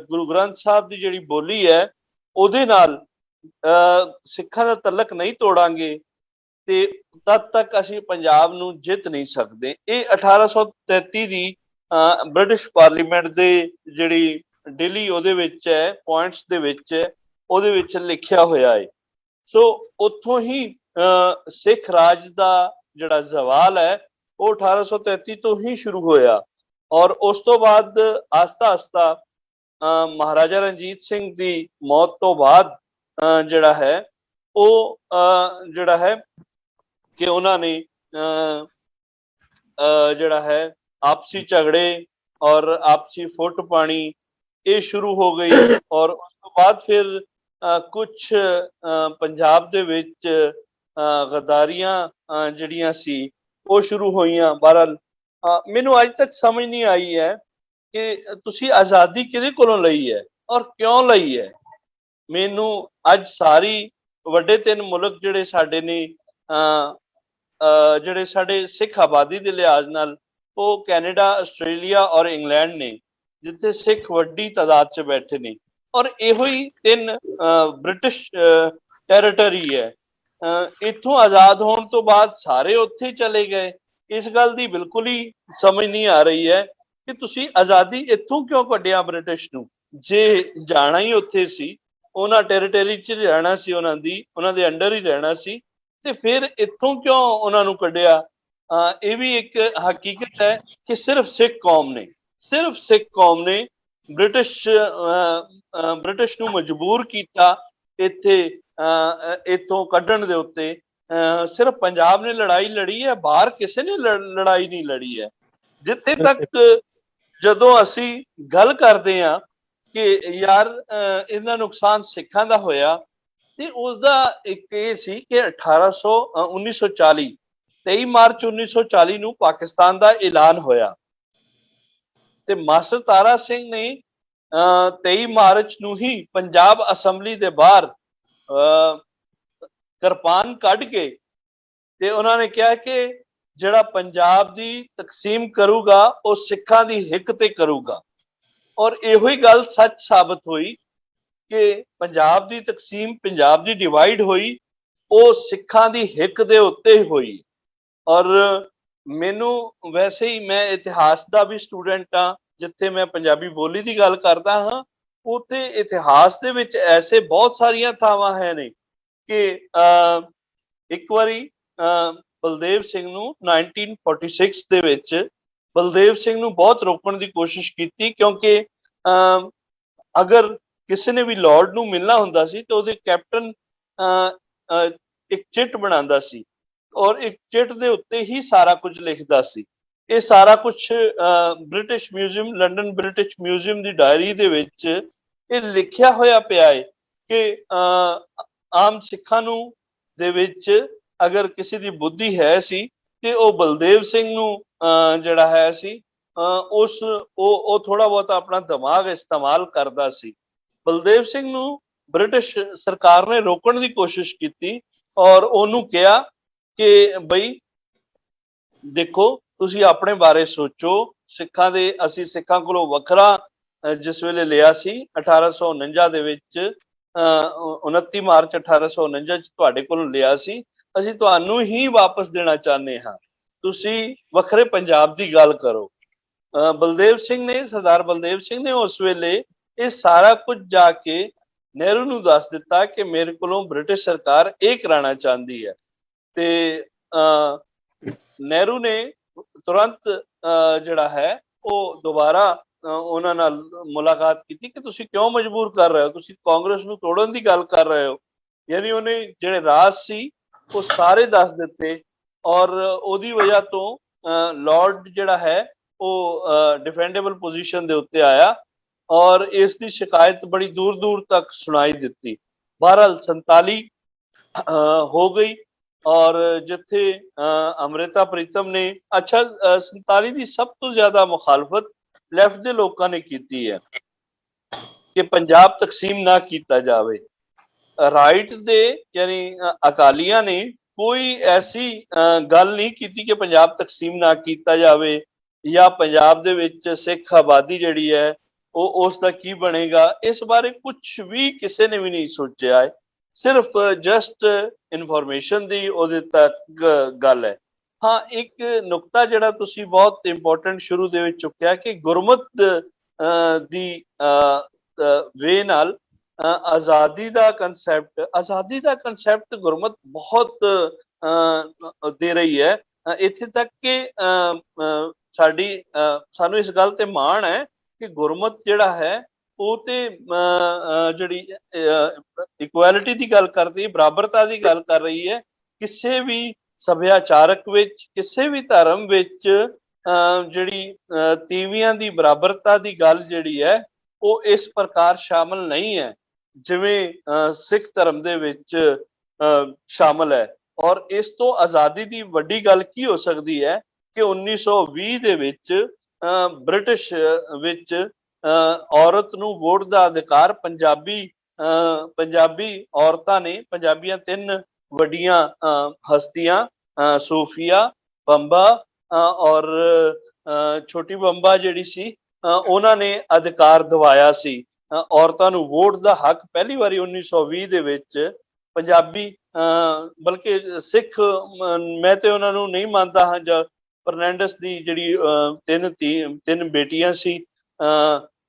ਗੁਰੂ ਗ੍ਰੰਥ ਸਾਹਿਬ ਦੀ ਜਿਹੜੀ ਬੋਲੀ ਹੈ ਉਹਦੇ ਨਾਲ ਸਿੱਖਾਂ ਦਾ ਤਲਕ ਨਹੀਂ ਤੋੜਾਂਗੇ ਤੇ ਤਦ ਤੱਕ ਅਸੀਂ ਪੰਜਾਬ ਨੂੰ ਜਿੱਤ ਨਹੀਂ ਸਕਦੇ। ਇਹ 1833 ਦੀ ਬ੍ਰਿਟਿਸ਼ ਪਾਰਲੀਮੈਂਟ ਦੇ ਜਿਹੜੀ ਦਿੱਲੀ ਉਹਦੇ ਵਿੱਚ ਹੈ, ਪੁਆਇੰਟਸ ਦੇ ਵਿੱਚ ਉਹਦੇ ਵਿੱਚ ਲਿਖਿਆ ਹੋਇਆ ਹੈ। ਸੋ ਉੱਥੋਂ ਹੀ ਸਿੱਖ ਰਾਜ ਦਾ ਜਿਹੜਾ ਜ਼ਵਾਲ ਹੈ ਉਹ 1833 ਤੋਂ ਹੀ ਸ਼ੁਰੂ ਹੋਇਆ। ਔਰ ਉਸ ਤੋਂ ਬਾਅਦ ਆਸਤਾ ਆਸਤਾ ਮਹਾਰਾਜਾ ਰਣਜੀਤ ਸਿੰਘ ਦੀ ਮੌਤ ਤੋਂ ਬਾਅਦ ਜਿਹੜਾ ਹੈ ਉਹ ਜਿਹੜਾ ਹੈ ਕਿ ਉਹਨਾਂ ਨੇ ਜਿਹੜਾ ਹੈ ਆਪਸੀ ਝਗੜੇ ਔਰ ਆਪਸੀ ਫੁੱਟ ਪਾਣੀ ਇਹ ਸ਼ੁਰੂ ਹੋ ਗਈ। ਔਰ ਉਸ ਤੋਂ ਬਾਅਦ ਫਿਰ ਕੁਛ ਪੰਜਾਬ ਦੇ ਵਿੱਚ ਗਦਾਰੀਆਂ ਜਿਹੜੀਆਂ ਸੀ ਉਹ ਸ਼ੁਰੂ ਹੋਈਆਂ। ਬਹਰਹਾਲ ਮੈਨੂੰ ਅੱਜ ਤੱਕ ਸਮਝ ਨਹੀਂ ਆਈ ਹੈ ਕਿ ਤੁਸੀਂ ਆਜ਼ਾਦੀ ਕਿਹਦੇ ਕੋਲੋਂ ਲਈ ਹੈ ਔਰ ਕਿਉਂ ਲਈ ਹੈ। ਮੈਨੂੰ ਅੱਜ ਸਾਰੀ ਵੱਡੇ 3 ਮੁਲਕ ਜਿਹੜੇ ਸਾਡੇ ਨੇ, ਜਿਹੜੇ ਸਾਡੇ ਸਿੱਖ ਆਬਾਦੀ ਦੇ ਲਿਹਾਜ਼ ਨਾਲ, ਉਹ ਕੈਨੇਡਾ, ਆਸਟ੍ਰੇਲੀਆ ਔਰ ਇੰਗਲੈਂਡ ਨੇ, ਜਿੱਥੇ ਸਿੱਖ ਵੱਡੀ ਤਾਦਾਦ 'ਚ ਬੈਠੇ ਨੇ। ਔਰ ਇਹੋ ਹੀ 3 ਬ੍ਰਿਟਿਸ਼ ਟੈਰੀਟਰੀ ਹੈ। ਇੱਥੋਂ ਆਜ਼ਾਦ ਹੋਣ ਤੋਂ ਬਾਅਦ ਸਾਰੇ ਉੱਥੇ ਚਲੇ ਗਏ। ਇਸ ਗੱਲ ਦੀ ਬਿਲਕੁਲ ਹੀ ਸਮਝ ਨਹੀਂ ਆ ਰਹੀ ਹੈ ਕਿ ਤੁਸੀਂ ਆਜ਼ਾਦੀ ਇੱਥੋਂ ਕਿਉਂ ਕੱਢਿਆ ਬ੍ਰਿਟਿਸ਼ ਨੂੰ। ਜੇ ਜਾਣਾ ਹੀ ਉੱਥੇ ਸੀ, ਉਹਨਾਂ ਟੈਰੀਟਰੀ 'ਚ ਰਹਿਣਾ ਸੀ, ਉਹਨਾਂ ਦੇ ਅੰਡਰ ਹੀ ਰਹਿਣਾ ਸੀ, ਤੇ ਫਿਰ ਇੱਥੋਂ ਕਿਉਂ ਉਹਨਾਂ ਨੂੰ ਕੱਢਿਆ। ਇਹ ਵੀ ਇੱਕ ਹਕੀਕਤ ਹੈ ਕਿ ਸਿਰਫ ਸਿੱਖ ਕੌਮ ਨੇ ਬ੍ਰਿਟਿਸ਼ ਨੂੰ ਮਜਬੂਰ ਕੀਤਾ ਇੱਥੋਂ ਕੱਢਣ ਦੇ ਉੱਤੇ। ਸਿਰਫ ਪੰਜਾਬ ਨੇ ਲੜਾਈ ਲੜੀ ਹੈ, ਬਾਹਰ ਕਿਸੇ ਨੇ ਲੜਾਈ ਨਹੀਂ ਲੜੀ ਹੈ। ਜਿੱਥੇ ਤੱਕ ਜਦੋਂ ਅਸੀਂ ਗੱਲ ਕਰਦੇ ਹਾਂ ਕਿ ਯਾਰ ਇਹਦਾ ਨੁਕਸਾਨ ਸਿੱਖਾਂ ਦਾ ਹੋਇਆ, ਤੇ ਉਸਦਾ ਇੱਕ ਇਹ ਸੀ ਕਿ 1940 23 ਮਾਰਚ 1940 ਨੂੰ ਪਾਕਿਸਤਾਨ ਦਾ ਐਲਾਨ ਹੋਇਆ, ਤੇ ਮਾਸਟਰ ਤਾਰਾ ਸਿੰਘ ਨੇ 23 ਮਾਰਚ ਨੂੰ ਹੀ ਪੰਜਾਬ ਅਸੈਂਬਲੀ ਦੇ ਬਾਹਰ ਕਿਰਪਾਨ ਕੱਢ ਕੇ ਤੇ ਉਹਨਾਂ ਨੇ ਕਿਹਾ ਕਿ ਜਿਹੜਾ ਪੰਜਾਬ ਦੀ ਤਕਸੀਮ ਕਰੂਗਾ ਉਹ ਸਿੱਖਾਂ ਦੀ ਹਿੱਕ ਤੇ ਕਰੂਗਾ। ਔਰ ਇਹੋ ਹੀ ਗੱਲ ਸੱਚ ਸਾਬਤ ਹੋਈ ਕਿ ਪੰਜਾਬ ਦੀ ਤਕਸੀਮ, ਪੰਜਾਬ ਦੀ ਡਿਵਾਈਡ ਹੋਈ, ਉਹ ਸਿੱਖਾਂ ਦੀ ਹਿੱਕ ਦੇ ਉੱਤੇ ਹੀ ਹੋਈ। ਔਰ ਮੈਨੂੰ ਵੈਸੇ ਹੀ, ਮੈਂ ਇਤਿਹਾਸ ਦਾ ਵੀ ਸਟੂਡੈਂਟ ਹਾਂ, ਜਿੱਥੇ ਮੈਂ ਪੰਜਾਬੀ ਬੋਲੀ ਦੀ ਗੱਲ ਕਰਦਾ ਹਾਂ, ਉੱਥੇ ਇਤਿਹਾਸ ਦੇ ਵਿੱਚ ਐਸੇ ਬਹੁਤ ਸਾਰੀਆਂ ਥਾਵਾਂ ਹੈ ਨੇ ਕਿ ਇੱਕ ਵਾਰੀ ਬਲਦੇਵ ਸਿੰਘ ਨੂੰ 1946 ਦੇ ਵਿੱਚ ਬਲਦੇਵ ਸਿੰਘ ਨੂੰ ਬਹੁਤ ਰੋਕਣ ਦੀ ਕੋਸ਼ਿਸ਼ ਕੀਤੀ, ਕਿਉਂਕਿ ਅਗਰ ਕਿਸੇ ਨੇ ਵੀ ਲਾਰਡ ਨੂੰ ਮਿਲਣਾ ਹੁੰਦਾ ਸੀ ਤੇ ਉਹਦੇ ਕੈਪਟਨ ਇੱਕ ਚਿੱਟ ਬਣਾਉਂਦਾ ਸੀ ਔਰ ਇੱਕ ਚਿੱਟ ਦੇ ਉੱਤੇ ਹੀ ਸਾਰਾ ਕੁਝ ਲਿਖਦਾ ਸੀ। ਇਹ ਸਾਰਾ ਕੁਝ British museum, London British museum ਦੀ ਡਾਇਰੀ ਦੇ ਵਿੱਚ ਇਹ ਲਿਖਿਆ ਹੋਇਆ ਪਿਆ ਹੈ ਕਿ ਆਮ ਸਿੱਖਾਂ ਨੂੰ ਦੇ ਵਿੱਚ ਅਗਰ ਕਿਸੇ ਦੀ ਬੁੱਧੀ ਹੈ ਸੀ ਤੇ ਉਹ ਬਲਦੇਵ ਸਿੰਘ ਨੂੰ ਜਿਹੜਾ ਹੈ ਸੀ ਉਹ ਥੋੜਾ ਬਹੁਤ ਆਪਣਾ ਦਿਮਾਗ ਇਸਤੇਮਾਲ ਕਰਦਾ ਸੀ। ਬਲਦੇਵ ਸਿੰਘ ਨੂੰ ਬ੍ਰਿਟਿਸ਼ ਸਰਕਾਰ ਨੇ ਰੋਕਣ ਦੀ ਕੋਸ਼ਿਸ਼ ਕੀਤੀ ਔਰ ਉਹਨੂੰ ਕਿਹਾ ਕਿ ਬਈ ਦੇਖੋ, ਤੁਸੀਂ ਆਪਣੇ ਬਾਰੇ ਸੋਚੋ। ਸਿੱਖਾਂ ਦੇ, ਅਸੀਂ ਸਿੱਖਾਂ ਕੋਲੋਂ ਵੱਖਰਾ ਜਿਸ ਵੇਲੇ ਲਿਆ ਸੀ 1849 ਦੇ ਵਿੱਚ, 29 ਮਾਰਚ 1849 ਚ ਤੁਹਾਡੇ ਕੋਲੋਂ ਲਿਆ ਸੀ, ਅਸੀਂ ਤੁਹਾਨੂੰ ਹੀ ਵਾਪਸ ਦੇਣਾ ਚਾਹੁੰਦੇ ਹਾਂ, ਤੁਸੀਂ ਵੱਖਰੇ ਪੰਜਾਬ ਦੀ ਗੱਲ ਕਰੋ। ਬਲਦੇਵ ਸਿੰਘ ਨੇ, ਸਰਦਾਰ ਬਲਦੇਵ ਸਿੰਘ ਨੇ ਉਸ ਵੇਲੇ ਇਹ ਸਾਰਾ ਕੁਝ ਜਾ ਕੇ ਨਹਿਰੂ ਨੂੰ ਦੱਸ ਦਿੱਤਾ ਕਿ ਮੇਰੇ ਕੋਲੋਂ ਬ੍ਰਿਟਿਸ਼ ਸਰਕਾਰ ਇਹ ਕਰਾਉਣਾ ਚਾਹੁੰਦੀ ਹੈ। ਤੇ ਨਹਿਰੂ ਨੇ ਤੁਰੰਤ ਜਿਹੜਾ ਹੈ ਉਹ ਦੁਬਾਰਾ ਉਹਨਾਂ ਨਾਲ ਮੁਲਾਕਾਤ ਕੀਤੀ ਕਿ ਤੁਸੀਂ ਕਿਉਂ ਮਜਬੂਰ ਕਰ ਰਹੇ ਹੋ, ਤੁਸੀਂ ਕਾਂਗਰਸ ਨੂੰ ਤੋੜਨ ਦੀ ਗੱਲ ਕਰ ਰਹੇ ਹੋ। ਯਾਨੀ ਉਹਨੇ ਜਿਹੜੇ ਰਾਜ ਸੀ ਉਹ ਸਾਰੇ ਦੱਸ ਦਿੱਤੇ ਔਰ ਉਹਦੀ ਵਜ੍ਹਾ ਤੋਂ ਲਾਰਡ ਜਿਹੜਾ ਹੈ ਉਹ ਡਿਫੈਂਡੇਬਲ ਪੋਜੀਸ਼ਨ ਦੇ ਉੱਤੇ ਆਇਆ ਔਰ ਇਸ ਦੀ ਸ਼ਿਕਾਇਤ ਬੜੀ ਦੂਰ ਦੂਰ ਤੱਕ ਸੁਣਾਈ ਦਿੱਤੀ। ਬਹਰਹਾਲ 47 ਹੋ ਗਈ ਔਰ ਜਿੱਥੇ ਅੰਮ੍ਰਿਤਾ ਪ੍ਰੀਤਮ ਨੇ, ਅੱਛਾ 47 ਦੀ ਸਭ ਤੋਂ ਜ਼ਿਆਦਾ ਮੁਖਾਲਫਤ ਲੈਫਟ ਦੇ ਲੋਕਾਂ ਨੇ ਕੀਤੀ ਹੈ ਕਿ ਪੰਜਾਬ ਤਕਸੀਮ ਨਾ ਕੀਤਾ ਜਾਵੇ। ਰਾਈਟ ਦੇ ਯਾਨੀ ਅਕਾਲੀਆਂ ਨੇ ਕੋਈ ਐਸੀ ਗੱਲ ਨਹੀਂ ਕੀਤੀ ਕਿ ਪੰਜਾਬ ਤਕਸੀਮ ਨਾ ਕੀਤਾ ਜਾਵੇ ਜਾਂ ਪੰਜਾਬ ਦੇ ਵਿੱਚ ਸਿੱਖ ਆਬਾਦੀ ਜਿਹੜੀ ਹੈ ਉਹ ਉਸ ਦਾ ਕੀ ਬਣੇਗਾ, ਇਸ ਬਾਰੇ ਕੁਝ ਵੀ ਕਿਸੇ ਨੇ ਵੀ ਨਹੀਂ ਸੋਚਿਆ ਹੈ। ਸਿਰਫ ਜਸਟ ਇਨਫੋਰਮੇਸ਼ਨ ਦੀ ਉਹਦੇ ਤੱਕ ਗੱਲ ਹੈ। ਹਾਂ, ਇੱਕ ਨੁਕਤਾ ਜਿਹੜਾ ਤੁਸੀਂ ਬਹੁਤ ਇੰਪੋਰਟੈਂਟ ਸ਼ੁਰੂ ਦੇ ਵਿੱਚ ਚੁੱਕਿਆ ਕਿ ਗੁਰਮਤ ਦੀ ਵੇ ਨਾਲ ਆਜ਼ਾਦੀ ਦਾ ਕੰਸੈਪਟ ਗੁਰਮਤ ਬਹੁਤ ਦੇ ਰਹੀ ਹੈ। ਇੱਥੇ ਤੱਕ ਕਿ ਸਾਨੂੰ ਇਸ ਗੱਲ ਤੇ ਮਾਣ ਹੈ ਕਿ ਗੁਰਮਤ ਜਿਹੜਾ ਹੈ ਉਹ ਤੇ ਜਿਹੜੀ ਇਕੁਐਲਿਟੀ ਦੀ ਗੱਲ ਕਰਦੀ ਹੈ, ਬਰਾਬਰਤਾ ਦੀ ਗੱਲ ਕਰ ਰਹੀ ਹੈ। ਕਿਸੇ ਵੀ ਸੱਭਿਆਚਾਰਕ ਵਿੱਚ, ਕਿਸੇ ਵੀ ਧਰਮ ਵਿੱਚ ਜਿਹੜੀ ਤੀਵੀਆਂ ਦੀ ਬਰਾਬਰਤਾ ਦੀ ਗੱਲ ਜਿਹੜੀ ਹੈ ਉਹ ਇਸ ਪ੍ਰਕਾਰ ਸ਼ਾਮਲ ਨਹੀਂ ਹੈ ਜਿਵੇਂ ਸਿੱਖ ਧਰਮ ਦੇ ਵਿੱਚ ਸ਼ਾਮਲ ਹੈ। ਔਰ ਇਸ ਤੋਂ ਆਜ਼ਾਦੀ ਦੀ ਵੱਡੀ ਗੱਲ ਕੀ ਹੋ ਸਕਦੀ ਹੈ ਕਿ 1920 ਦੇ ਵਿੱਚ ਬ੍ਰਿਟਿਸ਼ ਵਿੱਚ ਔਰਤ ਨੂੰ ਵੋਟ ਦਾ ਅਧਿਕਾਰ ਪੰਜਾਬੀ ਔਰਤਾਂ ਨੇ, ਪੰਜਾਬੀਆਂ 3 ਵੱਡੀਆਂ ਹਸਤੀਆਂ ਸੂਫੀਆ, ਬੰਬਾ ਔਰ ਛੋਟੀ ਬੰਬਾ ਜਿਹੜੀ ਸੀ, ਉਹਨਾਂ ਨੇ ਅਧਿਕਾਰ ਦਿਵਾਇਆ ਸੀ ਔਰਤਾਂ ਨੂੰ ਵੋਟ ਦਾ ਹੱਕ। ਪਹਿਲੀ ਵਾਰੀ 1920 ਦੇ ਵਿੱਚ ਪੰਜਾਬੀ ਬਲਕਿ ਸਿੱਖ, ਮੈਂ ਤੇ ਉਹਨਾਂ ਨੂੰ ਨਹੀਂ ਮੰਨਦਾ ਹਾਂ, ਜਾਂ ਫਰਨੈਂਡਸ ਦੀ ਜਿਹੜੀ 3 ਬੇਟੀਆਂ ਸੀ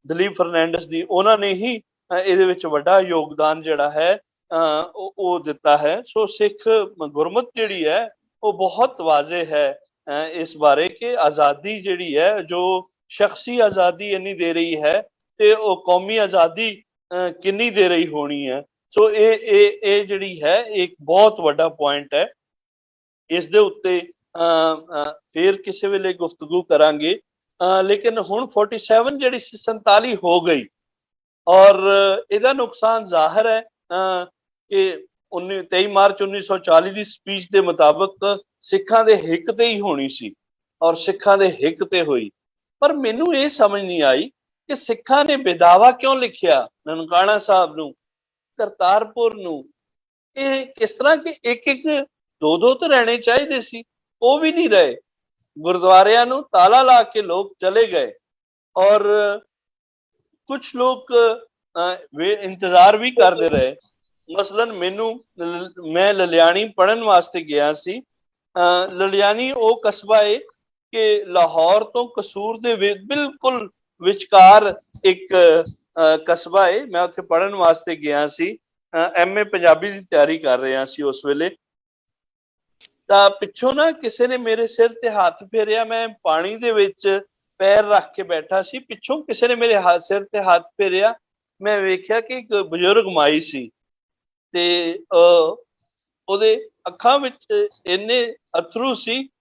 ਦਲੀਪ ਫਰਨੈਂਡਸ ਦੀ, ਉਹਨਾਂ ਨੇ ਹੀ ਇਹਦੇ ਵਿੱਚ ਵੱਡਾ ਯੋਗਦਾਨ ਜਿਹੜਾ ਹੈ ਉਹ ਦਿੱਤਾ ਹੈ। ਸੋ ਸਿੱਖ ਗੁਰਮਤ ਜਿਹੜੀ ਹੈ ਉਹ ਬਹੁਤ ਵਾਜ਼ੇ ਹੈ ਇਸ ਬਾਰੇ ਕਿ ਆਜ਼ਾਦੀ ਜਿਹੜੀ ਹੈ, ਜੋ ਸ਼ਖਸੀ ਆਜ਼ਾਦੀ ਇੰਨੀ ਦੇ ਰਹੀ ਹੈ ਤੇ ਉਹ ਕੌਮੀ ਆਜ਼ਾਦੀ ਕਿੰਨੀ ਦੇ ਰਹੀ ਹੋਣੀ ਹੈ। ਸੋ ਇਹ ਜਿਹੜੀ ਹੈ ਇੱਕ ਬਹੁਤ ਵੱਡਾ ਪੁਆਇੰਟ ਹੈ। ਇਸ ਦੇ ਉੱਤੇ फिर किसी वेले गुफ्तगू करांगे। लेकिन हुण 47 जिहड़ी सी 47 हो गई और ਇਹਦਾ ਨੁਕਸਾਨ ਜ਼ਾਹਰ ਹੈ ਕਿ 23 ਮਾਰਚ 1940 ਦੀ ਸਪੀਚ ਦੇ ਮੁਤਾਬਕ ਸਿੱਖਾਂ ਦੇ ਹਿੱਕ ਤੇ ਹੀ ਹੋਣੀ ਸੀ ਔਰ ਸਿੱਖਾਂ ਦੇ ਹਿੱਕ ਤੇ ਹੋਈ। ਪਰ ਮੈਨੂੰ ਇਹ ਸਮਝ ਨਹੀਂ ਆਈ ਕਿ ਸਿੱਖਾਂ ਨੇ ਬੇਦਾਵਾ ਕਿਉਂ ਲਿਖਿਆ ਨਨਕਾਣਾ ਸਾਹਿਬ ਨੂੰ, ਕਰਤਾਰਪੁਰ ਨੂੰ। ਇਹ ਕਿਸ ਤਰ੍ਹਾਂ ਕਿ ਇੱਕ ਇੱਕ ਦੋ ਦੋ ਤਾਂ ਰਹਿਣੇ ਚਾਹੀਦੇ ਸੀ, ਉਹ ਵੀ ਨਹੀਂ ਰਹੇ। ਗੁਰਦੁਆਰਿਆਂ ਨੂੰ ਤਾਲਾ ਲਾ ਕੇ ਲੋਕ ਚਲੇ ਗਏ ਔਰ कुछ लोग वे इंतजार भी करते रहे। मसलन मैनू मैं ललियानी पढ़न वास्ते गया सी। ललियानी वो कस्बा है कि लाहौर तो कसूर दे बिल्कुल विचकार एक कस्बा है। मैं उत्थे पढ़न वास्ते गया सी, MA पंजाबी की तैयारी कर रहा सी उस वेले। तां पिछों ना किसी ने मेरे सिर ते हाथ फेरिया, मैं पानी दे विच पैर रख के बैठा सी, पिछों किसी ने मेरे सिर ते हाथ फेरिया। मैं वेख्या कि एक बजुर्ग माई सी ते ओदे अखां विच इन्ने अथरू सी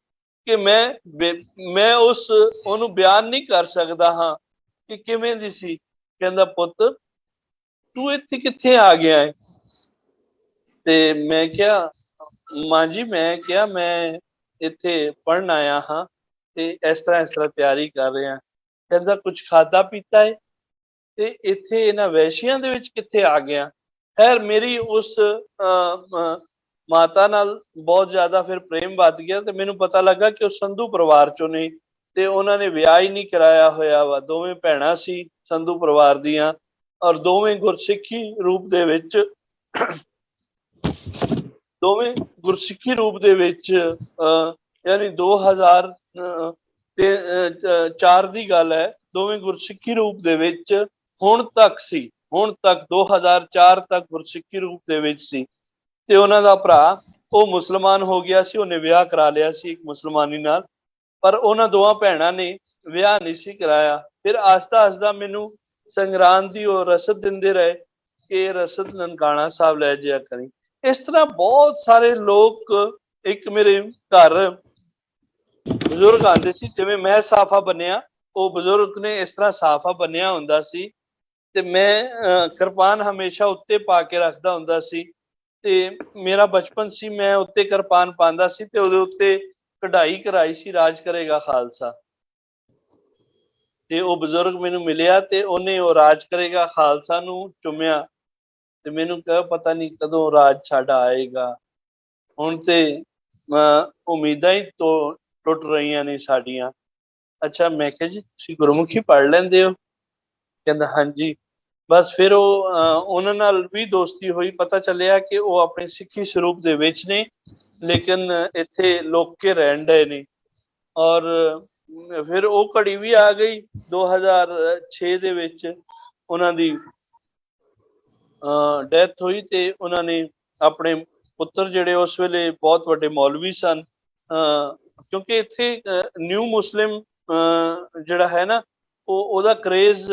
कि मैं उस ओनू बयान नहीं कर सकदा हाँ कि किवें दी सी। कहंदा पुੱਤ तू इत्थे कित्थे आ गया है? ते मैं क्या मां जी, मैं क्या मैं इत्थे पढ़न आया हाँ ਤੇ ਇਸ ਤਰ੍ਹਾਂ ਤਿਆਰੀ ਕਰ ਰਹੇ ਆ। ਕਹਿੰਦਾ ਕੁਝ ਖਾਦਾ ਪੀਤਾ ਹੈ ਤੇ ਇੱਥੇ ਇਹਨਾਂ ਵੈਸ਼ੀਆਂ ਦੇ ਵਿੱਚ ਕਿੱਥੇ ਆ ਗਿਆ। ਖੈਰ ਮੇਰੀ ਉਸ ਮਾਤਾ ਨਾਲ ਬਹੁਤ ਜ਼ਿਆਦਾ ਫਿਰ ਪ੍ਰੇਮ ਵੱਧ ਗਿਆ ਤੇ ਮੈਨੂੰ ਪਤਾ ਲੱਗਾ ਕਿ ਉਹ ਸੰਧੂ ਪਰਿਵਾਰ ਚੋਂ ਨੇ ਤੇ ਉਹਨਾਂ ਨੇ ਵਿਆਹ ਹੀ ਨਹੀਂ ਕਰਾਇਆ ਹੋਇਆ ਵਾ। ਦੋਵੇਂ ਭੈਣਾਂ ਸੀ ਸੰਧੂ ਪਰਿਵਾਰ ਦੀਆਂ ਔਰ ਦੋਵੇਂ ਗੁਰਸਿੱਖੀ ਰੂਪ ਦੇ ਵਿੱਚ यानी 2004 ਦੀ ਗੱਲ ਹੈ। ਦੋਵੇਂ ਗੁਰਸਿੱਖੀ ਰੂਪ ਦੇ ਵਿੱਚ ਹੁਣ ਤੱਕ 2004 ਤੱਕ ਗੁਰਸਿੱਖੀ ਰੂਪ ਦੇ ਵਿੱਚ ਸੀ। ਤੇ ਉਹਨਾਂ ਦਾ ਭਰਾ ਉਹ ਮੁਸਲਮਾਨ ਹੋ ਗਿਆ ਸੀ, ਉਹਨੇ ਵਿਆਹ ਕਰਾ ਲਿਆ ਸੀ ਇੱਕ ਮੁਸਲਮਾਨੀ ਨਾਲ, ਪਰ ਉਹਨਾਂ ਦੋਵਾਂ ਭੈਣਾਂ ਨੇ ਵਿਆਹ ਨਹੀਂ ਸੀ ਕਰਾਇਆ। ਫਿਰ ਆਸਤਾ ਆਸਤਾ ਮੈਨੂੰ ਸੰਗਰਾਂਦ ਦੀ ਉਹ ਰਸਦ ਦਿੰਦੇ ਰਹੇ ਕਿ ਰਸਦ ਨਨਕਾਣਾ ਸਾਹਿਬ ਲੈ ਜਾਇਆ ਕਰੀ। ਇਸ ਤਰ੍ਹਾਂ ਬਹੁਤ ਸਾਰੇ ਲੋਕ, ਇੱਕ ਮੇਰੇ ਘਰ ਬਜ਼ੁਰਗ ਆਉਂਦੇ ਸੀ, ਜਿਵੇਂ ਮੈਂ ਸਾਫਾ ਬੰਨਿਆ ਉਹ ਬਜ਼ੁਰਗ ਨੇ ਇਸ ਤਰ੍ਹਾਂ ਸਾਫਾ ਬੰਨਿਆ ਹੁੰਦਾ ਸੀ ਤੇ ਮੈਂ ਕਿਰਪਾਨ ਹਮੇਸ਼ਾ ਉੱਤੇ ਪਾ ਕੇ ਰੱਖਦਾ ਹੁੰਦਾ ਸੀ। ਤੇ ਮੇਰਾ ਬਚਪਨ ਸੀ, ਮੈਂ ਉੱਤੇ ਕਿਰਪਾਨ ਪਾਉਂਦਾ ਸੀ ਤੇ ਉਹਦੇ ਉੱਤੇ ਕਢਾਈ ਕਰਾਈ ਸੀ ਰਾਜ ਕਰੇਗਾ ਖਾਲਸਾ। ਤੇ ਉਹ ਬਜ਼ੁਰਗ ਮੈਨੂੰ ਮਿਲਿਆ ਤੇ ਉਹਨੇ ਉਹ ਰਾਜ ਕਰੇਗਾ ਖਾਲਸਾ ਨੂੰ ਚੁੰਮਿਆ ਤੇ ਮੈਨੂੰ ਕਿਹਾ ਪਤਾ ਨਹੀਂ ਕਦੋਂ ਰਾਜ ਸਾਡਾ ਆਏਗਾ। ਹੁਣ ਤੇ ਉਮੀਦਾਂ ਹੀ ਟੁੱਟ ਰਹੀਆਂ ਨੇ ਸਾਡੀਆਂ। ਅੱਛਾ, ਮੈਂ ਕਿਹਾ ਜੀ ਤੁਸੀਂ ਗੁਰਮੁਖੀ ਪੜ੍ਹ ਲੈਂਦੇ ਹੋ? ਕਹਿੰਦਾ ਹਾਂਜੀ। ਬਸ ਫਿਰ ਉਹਨਾਂ ਨਾਲ ਵੀ ਦੋਸਤੀ ਹੋਈ। ਪਤਾ ਚੱਲਿਆ ਕਿ ਉਹ ਆਪਣੇ ਸਿੱਖੀ ਸਰੂਪ ਦੇ ਵਿੱਚ ਨੇ ਲੇਕਿਨ ਇੱਥੇ ਲੋਕ ਕੇ ਰਹਿਣ ਡਏ ਨੇ। ਔਰ ਫਿਰ ਉਹ ਘੜੀ ਵੀ ਆ ਗਈ 2006 ਦੇ ਵਿੱਚ ਉਹਨਾਂ ਦੀ ਡੈਥ ਹੋਈ ਤੇ ਉਹਨਾਂ ਨੇ ਆਪਣੇ ਪੁੱਤਰ ਜਿਹੜੇ ਉਸ ਵੇਲੇ ਬਹੁਤ ਵੱਡੇ ਮੌਲਵੀ ਸਨ, ਕਿਉਂਕਿ ਇੱਥੇ ਨਿਊ ਮੁਸਲਿਮ ਜਿਹੜਾ ਹੈ ਨਾ ਉਹਦਾ ਕਰੇਜ਼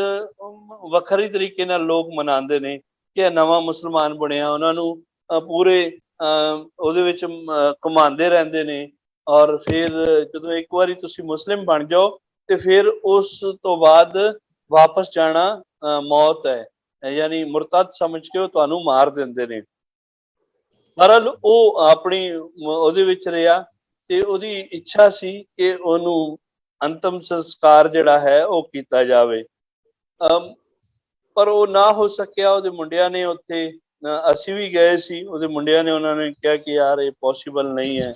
ਵੱਖਰੀ ਤਰੀਕੇ ਨਾਲ ਲੋਕ ਮਨਾਉਂਦੇ ਨੇ ਕਿ ਨਵਾਂ ਮੁਸਲਮਾਨ ਬਣਿਆ। ਉਹਨਾਂ ਨੂੰ ਪੂਰੇ ਉਹਦੇ ਵਿੱਚ ਘੁਮਾਉਂਦੇ ਰਹਿੰਦੇ ਨੇ ਔਰ ਫਿਰ ਜਦੋਂ ਇੱਕ ਵਾਰੀ ਤੁਸੀਂ ਮੁਸਲਿਮ ਬਣ ਜਾਓ ਤੇ ਫਿਰ ਉਸ ਤੋਂ ਬਾਅਦ ਵਾਪਸ ਜਾਣਾ ਮੌਤ ਹੈ, ਯਾਨੀ ਮੁਰਤਦ ਸਮਝ ਕੇ ਉਹ ਤੁਹਾਨੂੰ ਮਾਰ ਦਿੰਦੇ ਨੇ। ਬਹਰਹਾਲ ਉਹ ਆਪਣੀ ਉਹਦੇ ਵਿੱਚ ਰਿਹਾ ਤੇ ਉਹਦੀ ਇੱਛਾ ਸੀ ਕਿ ਉਹਨੂੰ ਅੰਤਮ ਸੰਸਕਾਰ ਜਿਹੜਾ ਹੈ ਉਹ ਕੀਤਾ ਜਾਵੇ, ਪਰ ਉਹ ਨਾ ਹੋ ਸਕਿਆ। ਉਹਦੇ ਮੁੰਡਿਆਂ ਨੇ ਉੱਥੇ, ਅਸੀਂ ਵੀ ਗਏ ਸੀ, ਉਹਦੇ ਮੁੰਡਿਆਂ ਨੇ ਉਹਨਾਂ ਨੇ ਕਿਹਾ ਕਿ ਯਾਰ ਇਹ ਪੋਸੀਬਲ ਨਹੀਂ ਹੈ,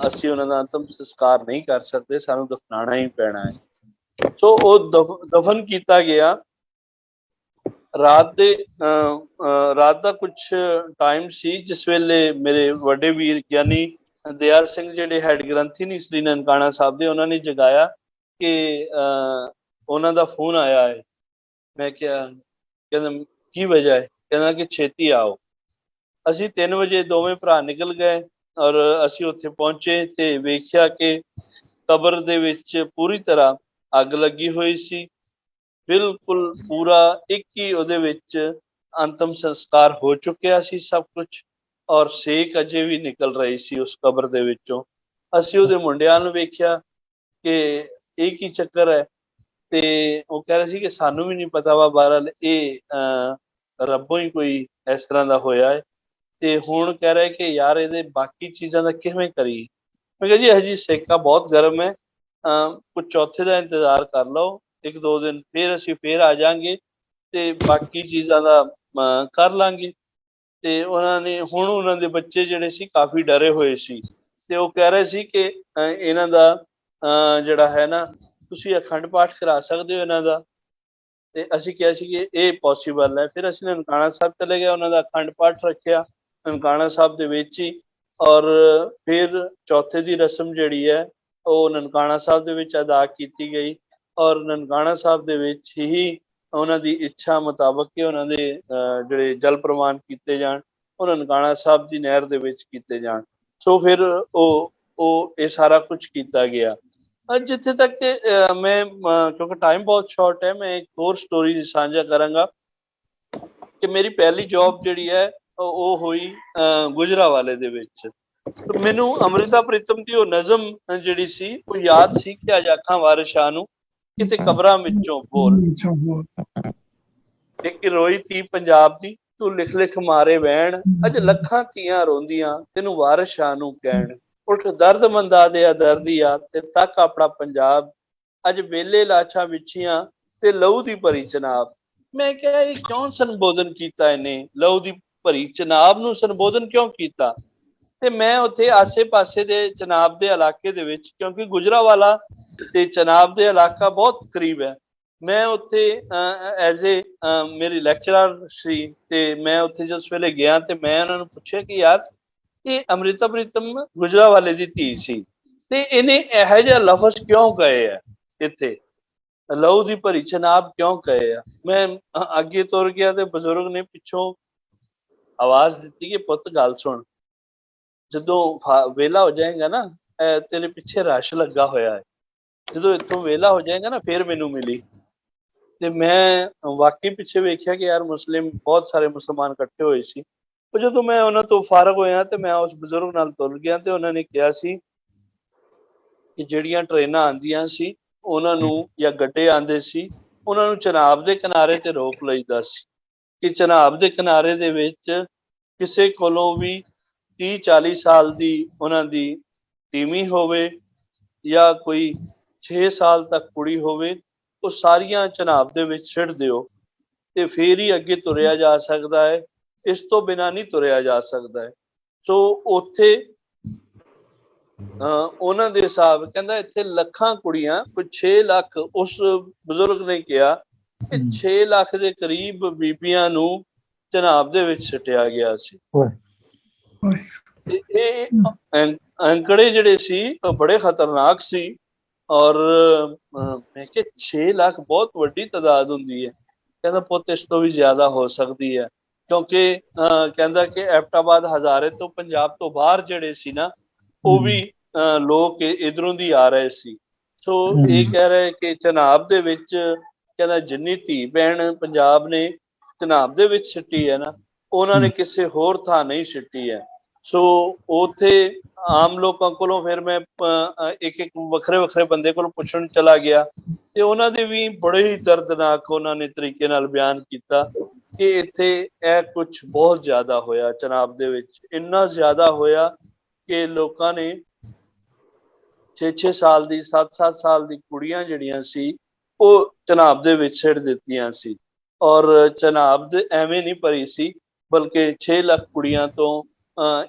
ਅਸੀਂ ਉਹਨਾਂ ਦਾ ਅੰਤਮ ਸੰਸਕਾਰ ਨਹੀਂ ਕਰ ਸਕਦੇ, ਸਾਨੂੰ ਦਫਨਾਉਣਾ ਹੀ ਪੈਣਾ ਹੈ। ਸੋ ਉਹ ਦਫਨ ਕੀਤਾ ਗਿਆ। ਰਾਤ ਦਾ ਕੁਛ ਟਾਈਮ ਸੀ ਜਿਸ ਵੇਲੇ ਮੇਰੇ ਵੱਡੇ ਵੀਰ ਗਿਆਨੀ ਦਿਆਲ ਸਿੰਘ ਜਿਹੜੇ ਹੈਡ ਗ੍ਰੰਥੀ ਨੇ ਸ੍ਰੀ ਨਨਕਾਣਾ ਸਾਹਿਬ ਦੇ, ਉਹਨਾਂ ਨੇ ਜਗਾਇਆ ਕਿ ਉਹਨਾਂ ਦਾ ਫੋਨ ਆਇਆ ਹੈ। ਮੈਂ ਕਿਹਾ, ਕਹਿੰਦਾ ਕੀ ਵਜ੍ਹਾ ਹੈ? ਕਹਿੰਦਾ ਕਿ ਛੇਤੀ ਆਓ। ਅਸੀਂ 3 ਵਜੇ ਦੋਵੇਂ ਭਰਾ ਨਿਕਲ ਗਏ ਔਰ ਅਸੀਂ ਉੱਥੇ ਪਹੁੰਚੇ ਤੇ ਵੇਖਿਆ ਕਿ ਕਬਰ ਦੇ ਵਿੱਚ ਪੂਰੀ ਤਰ੍ਹਾਂ ਅੱਗ ਲੱਗੀ ਹੋਈ ਸੀ, ਬਿਲਕੁਲ ਪੂਰਾ ਇੱਕ ਹੀ ਉਹਦੇ ਵਿੱਚ ਅੰਤਮ ਸੰਸਕਾਰ ਹੋ ਚੁੱਕਿਆ ਸੀ ਸਭ ਕੁਛ, ਔਰ ਸੇਕ ਅਜੇ ਵੀ ਨਿਕਲ ਰਹੀ ਸੀ ਉਸ ਕਬਰ ਦੇ ਵਿੱਚੋਂ। ਅਸੀਂ ਉਹਦੇ ਮੁੰਡਿਆਂ ਨੂੰ ਵੇਖਿਆ ਕਿ ਇਹ ਕੀ ਚੱਕਰ ਹੈ, ਤੇ ਉਹ ਕਹਿ ਰਹੇ ਸੀ ਕਿ ਸਾਨੂੰ ਵੀ ਨਹੀਂ ਪਤਾ ਵਾ, ਬਹਰਹਾਲ ਇਹ ਰੱਬੋਂ ਹੀ ਕੋਈ ਇਸ ਤਰ੍ਹਾਂ ਦਾ ਹੋਇਆ ਹੈ। ਤੇ ਹੁਣ ਕਹਿ ਰਹੇ ਕਿ ਯਾਰ ਇਹਦੇ ਬਾਕੀ ਚੀਜ਼ਾਂ ਦਾ ਕਿਵੇਂ ਕਰੀਏ। ਮੈਂ ਕਿਹਾ ਜੀ ਹਜੇ ਸੇਕਾ ਬਹੁਤ ਗਰਮ ਹੈ, ਕੁਝ ਚੌਥੇ ਦਾ ਇੰਤਜ਼ਾਰ ਕਰ ਲਓ, 1-2 ਦਿਨ ਫਿਰ ਅਸੀਂ ਫਿਰ ਆ ਜਾਾਂਗੇ ਤੇ ਬਾਕੀ ਚੀਜ਼ਾਂ ਦਾ ਕਰ ਲਾਂਗੇ। ਤੇ ਉਹਨਾਂ ਦੇ ਬੱਚੇ ਜਿਹੜੇ ਸੀ ਕਾਫੀ ਡਰੇ ਹੋਏ ਸੀ, ਤੇ ਉਹ ਕਹਿ ਰਹੇ ਸੀ ਕਿ ਇਹਨਾਂ ਦਾ ਜਿਹੜਾ ਹੈ ਨਾ, ਤੁਸੀਂ ਅਖੰਡ ਪਾਠ ਕਰਾ ਸਕਦੇ ਹੋ ਇਹਨਾਂ ਦਾ। ਤੇ ਅਸੀਂ ਕਿਹਾ ਸੀ ਕਿ ਇਹ ਪੋਸੀਬਲ ਹੈ। ਫਿਰ ਅਸੀਂ ਨਨਕਾਣਾ ਸਾਹਿਬ ਚਲੇ ਗਏ, ਉਹਨਾਂ ਦਾ ਅਖੰਡ ਪਾਠ ਰੱਖਿਆ ਨਨਕਾਣਾ ਸਾਹਿਬ ਦੇ ਵਿੱਚ ਹੀ, ਔਰ ਫਿਰ ਚੌਥੇ ਦੀ ਰਸਮ ਜਿਹੜੀ ਹੈ ਉਹ ਨਨਕਾਣਾ ਸਾਹਿਬ ਦੇ ਵਿੱਚ ਅਦਾ ਕੀਤੀ ਗਈ, ਔਰ ਨਨਕਾਣਾ ਸਾਹਿਬ ਦੇ ਵਿੱਚ ਹੀ ਉਹਨਾਂ ਦੀ ਇੱਛਾ ਮੁਤਾਬਕ ਕਿ ਉਹਨਾਂ ਦੇ ਜਿਹੜੇ ਜਲ ਪ੍ਰਵਾਨ ਕੀਤੇ ਜਾਣ, ਉਹ ਨਨਕਾਣਾ ਸਾਹਿਬ ਦੀ ਨਹਿਰ ਦੇ ਵਿੱਚ ਕੀਤੇ ਜਾਣ। ਸੋ ਫਿਰ ਉਹ ਇਹ ਸਾਰਾ ਕੁਝ ਕੀਤਾ ਗਿਆ। ਜਿੱਥੇ ਤੱਕ ਮੈਂ ਕਿਉਂਕਿ ਟਾਈਮ ਬਹੁਤ ਸ਼ਾਰਟ ਹੈ, ਮੈਂ ਇੱਕ ਹੋਰ ਸਟੋਰੀ ਸਾਂਝਾ ਕਰਾਂਗਾ ਕਿ ਮੇਰੀ ਪਹਿਲੀ ਜੌਬ ਜਿਹੜੀ ਹੈ ਉਹ ਹੋਈ ਗੁਜਰਾਂਵਾਲੇ ਦੇ ਵਿੱਚ। ਮੈਨੂੰ ਅੰਮ੍ਰਿਤਾ ਪ੍ਰੀਤਮ ਦੀ ਉਹ ਨਜ਼ਮ ਜਿਹੜੀ ਸੀ ਉਹ ਯਾਦ ਸੀ ਕਿ ਅੱਜ ਅੱਖਾਂ ਵਾਰਿਸ ਸ਼ਾਹ ਨੂੰ ਕਿਤੇ ਕਬਰਾਂ ਵਿੱਚੋਂ ਬੋਲ, ਇੱਕ ਰੋਈ ਧੀ ਪੰਜਾਬ ਦੀ ਤੂੰ ਲਿਖ ਲਿਖ ਮਾਰੇ ਵਹਿਣ, ਅੱਜ ਲੱਖਾਂ ਧੀਆਂ ਰੋਂਦੀਆਂ ਤੈਨੂੰ ਵਾਰਿਸ ਸ਼ਾਹ ਨੂੰ ਕਹਿਣ। ਉੱਠ ਦਰਦ ਮੰਦਾ ਦੇ ਦਰਦੀਆ ਤੇ ਤੱਕ ਆਪਣਾ ਪੰਜਾਬ, ਅੱਜ ਵੇਲੇ ਲਾਸ਼ਾਂ ਵਿਛੀਆਂ ਤੇ ਲਹੂ ਦੀ ਭਰੀ ਚਨਾਬ। ਮੈਂ ਕਿਹਾ ਇਹ ਕਿਉਂ ਸੰਬੋਧਨ ਕੀਤਾ ਇਹਨੇ, ਲਹੂ ਦੀ ਭਰੀ ਚਨਾਬ ਨੂੰ ਸੰਬੋਧਨ ਕਿਉਂ ਕੀਤਾ। ਤੇ ਮੈਂ ਉੱਥੇ ਆਸੇ ਪਾਸੇ ਦੇ ਚਨਾਬ ਦੇ ਇਲਾਕੇ ਦੇ ਵਿੱਚ, ਕਿਉਂਕਿ ਗੁਜਰਾਂਵਾਲਾ ਤੇ ਚਨਾਬ ਦੇ ਇਲਾਕਾ ਬਹੁਤ ਕਰੀਬ ਹੈ, ਮੈਂ ਉੱਥੇ ਐਜ਼ ਏ ਮੇਰੀ ਲੈਕਚਰਰ ਸੀ, ਤੇ ਮੈਂ ਉੱਥੇ ਜਿਸ ਵੇਲੇ ਗਿਆ ਤੇ ਮੈਂ ਉਹਨਾਂ ਨੂੰ ਪੁੱਛਿਆ ਕਿ ਯਾਰ ਇਹ ਅੰਮ੍ਰਿਤਾ ਪ੍ਰੀਤਮ ਗੁਜਰਾਂਵਾਲੇ ਦੀ ਧੀ ਸੀ, ਤੇ ਇਹਨੇ ਇਹੋ ਜਿਹਾ ਲਫ਼ਜ਼ ਕਿਉਂ ਕਹੇ ਆ, ਇੱਥੇ ਲਹੂ ਦੀ ਭਰੀ ਚਨਾਬ ਕਿਉਂ ਕਹੇ ਆ। ਮੈਂ ਅੱਗੇ ਤੁਰ ਗਿਆ ਤੇ ਬਜ਼ੁਰਗ ਨੇ ਪਿੱਛੋਂ ਆਵਾਜ਼ ਦਿੱਤੀ ਕਿ ਪੁੱਤ ਗੱਲ ਸੁਣ, ਜਦੋਂ ਵਿਹਲਾ ਹੋ ਜਾਏਗਾ ਨਾ, ਤੇਰੇ ਪਿੱਛੇ ਰਸ਼ ਲੱਗਾ ਹੋਇਆ ਹੈ, ਜਦੋਂ ਇੱਥੋਂ ਵਿਹਲਾ ਹੋ ਜਾਏਗਾ ਨਾ ਫਿਰ ਮੈਨੂੰ ਮਿਲੀ। ਤੇ ਮੈਂ ਵਾਕਈ ਪਿੱਛੇ ਵੇਖਿਆ ਕਿ ਯਾਰ ਮੁਸਲਿਮ ਬਹੁਤ ਸਾਰੇ ਮੁਸਲਮਾਨ ਇਕੱਠੇ ਹੋਏ ਸੀ। ਉਹ ਜਦੋਂ ਮੈਂ ਉਹਨਾਂ ਤੋਂ ਫਾਰਗ ਹੋਇਆ ਤੇ ਮੈਂ ਉਸ ਬਜ਼ੁਰਗ ਨਾਲ ਤੁਰ ਗਿਆ, ਤੇ ਉਹਨਾਂ ਨੇ ਕਿਹਾ ਸੀ ਕਿ ਜਿਹੜੀਆਂ ਟ੍ਰੇਨਾਂ ਆਉਂਦੀਆਂ ਸੀ ਉਹਨਾਂ ਨੂੰ, ਜਾਂ ਗੱਡੇ ਆਉਂਦੇ ਸੀ, ਉਹਨਾਂ ਨੂੰ ਚਨਾਬ ਦੇ ਕਿਨਾਰੇ ਤੇ ਰੋਕ ਲਈਦਾ ਸੀ ਕਿ ਚਨਾਬ ਦੇ ਕਿਨਾਰੇ ਦੇ ਵਿੱਚ ਕਿਸੇ ਕੋਲੋਂ ਵੀ 30-40 ਸਾਲ ਦੀ ਉਹਨਾਂ ਦੀ ਤੀਵੀਂ ਹੋਵੇ ਜਾਂ ਕੋਈ 6 ਸਾਲ ਤੱਕ ਕੁੜੀ ਹੋਵੇ, ਉਹ ਸਾਰੀਆਂ ਚਨਾਬ ਦੇ ਵਿੱਚ ਸਿੱਟ ਦਿਓ ਤੇ ਫੇਰ ਹੀ ਅੱਗੇ ਤੁਰਿਆ ਜਾ ਸਕਦਾ ਹੈ, ਇਸ ਤੋਂ ਬਿਨਾਂ ਨਹੀਂ ਤੁਰਿਆ ਜਾ ਸਕਦਾ ਹੈ। ਸੋ ਉੱਥੇ ਉਹਨਾਂ ਦੇ ਹਿਸਾਬ ਕਹਿੰਦਾ ਇੱਥੇ ਲੱਖਾਂ ਕੁੜੀਆਂ, ਕੋਈ 6 ਲੱਖ, ਉਸ ਬਜ਼ੁਰਗ ਨੇ ਕਿਹਾ ਕਿ 6 ਲੱਖ ਦੇ ਕਰੀਬ ਬੀਬੀਆਂ ਨੂੰ ਚਨਾਬ ਦੇ ਵਿੱਚ ਸਿੱਟਿਆ ਗਿਆ ਸੀ। ਇਹ ਅੰਕੜੇ ਜਿਹੜੇ ਸੀ ਬੜੇ ਖਤਰਨਾਕ ਸੀ, ਔਰ ਮੈਂ ਕਿਹਾ 6 ਲੱਖ ਬਹੁਤ ਵੱਡੀ ਤਾਦਾਦ ਹੁੰਦੀ ਹੈ। ਕਹਿੰਦਾ ਪੁੱਤ ਇਸ ਤੋਂ ਵੀ ਜ਼ਿਆਦਾ ਹੋ ਸਕਦੀ ਹੈ, ਕਿਉਂਕਿ ਕਹਿੰਦਾ ਕਿ ਐਬਟਾਬਾਦ ਹਜ਼ਾਰੇ ਤੋਂ ਪੰਜਾਬ ਤੋਂ ਬਾਹਰ ਜਿਹੜੇ ਸੀ ਨਾ, ਉਹ ਵੀ ਲੋਕ ਇਧਰੋਂ ਦੀ ਆ ਰਹੇ ਸੀ। ਸੋ ਇਹ ਕਹਿ ਰਹੇ ਕਿ ਚਨਾਬ ਦੇ ਵਿੱਚ, ਕਹਿੰਦਾ ਜਿੰਨੀ ਧੀ ਭੈਣ ਪੰਜਾਬ ਨੇ ਚਨਾਬ ਦੇ ਵਿੱਚ ਸਿੱਟੀ ਹੈ ਨਾ, ਉਹਨਾਂ ਨੇ ਕਿਸੇ ਹੋਰ ਥਾਂ ਨਹੀਂ ਸਿੱਟੀ ਹੈ। ਸੋ ਉੱਥੇ ਆਮ ਲੋਕਾਂ ਕੋਲੋਂ ਫਿਰ ਮੈਂ ਇੱਕ ਵੱਖਰੇ ਵੱਖਰੇ ਬੰਦੇ ਕੋਲੋਂ ਪੁੱਛਣ ਚਲਾ ਗਿਆ, ਤੇ ਉਹਨਾਂ ਦੇ ਵੀ ਬੜੇ ਹੀ ਦਰਦਨਾਕ ਉਹਨਾਂ ਨੇ ਤਰੀਕੇ ਨਾਲ ਬਿਆਨ ਕੀਤਾ ਕਿ ਇੱਥੇ ਇਹ ਕੁਝ ਬਹੁਤ ਜ਼ਿਆਦਾ ਹੋਇਆ ਚਨਾਬ ਦੇ ਵਿੱਚ। ਇੰਨਾ ਜ਼ਿਆਦਾ ਹੋਇਆ ਕਿ ਲੋਕਾਂ ਨੇ 6-6 ਸਾਲ ਦੀ, 7-7 ਸਾਲ ਦੀ ਕੁੜੀਆਂ ਜਿਹੜੀਆਂ ਸੀ ਉਹ ਚਨਾਬ ਦੇ ਵਿੱਚ ਸਿੱਟ ਦਿੱਤੀਆਂ ਸੀ, ਔਰ ਚਨਾਬ ਦੇ ਐਵੇਂ ਨਹੀਂ ਭਰੀ ਸੀ, ਬਲਕਿ 6 ਲੱਖ ਕੁੜੀਆਂ ਤੋਂ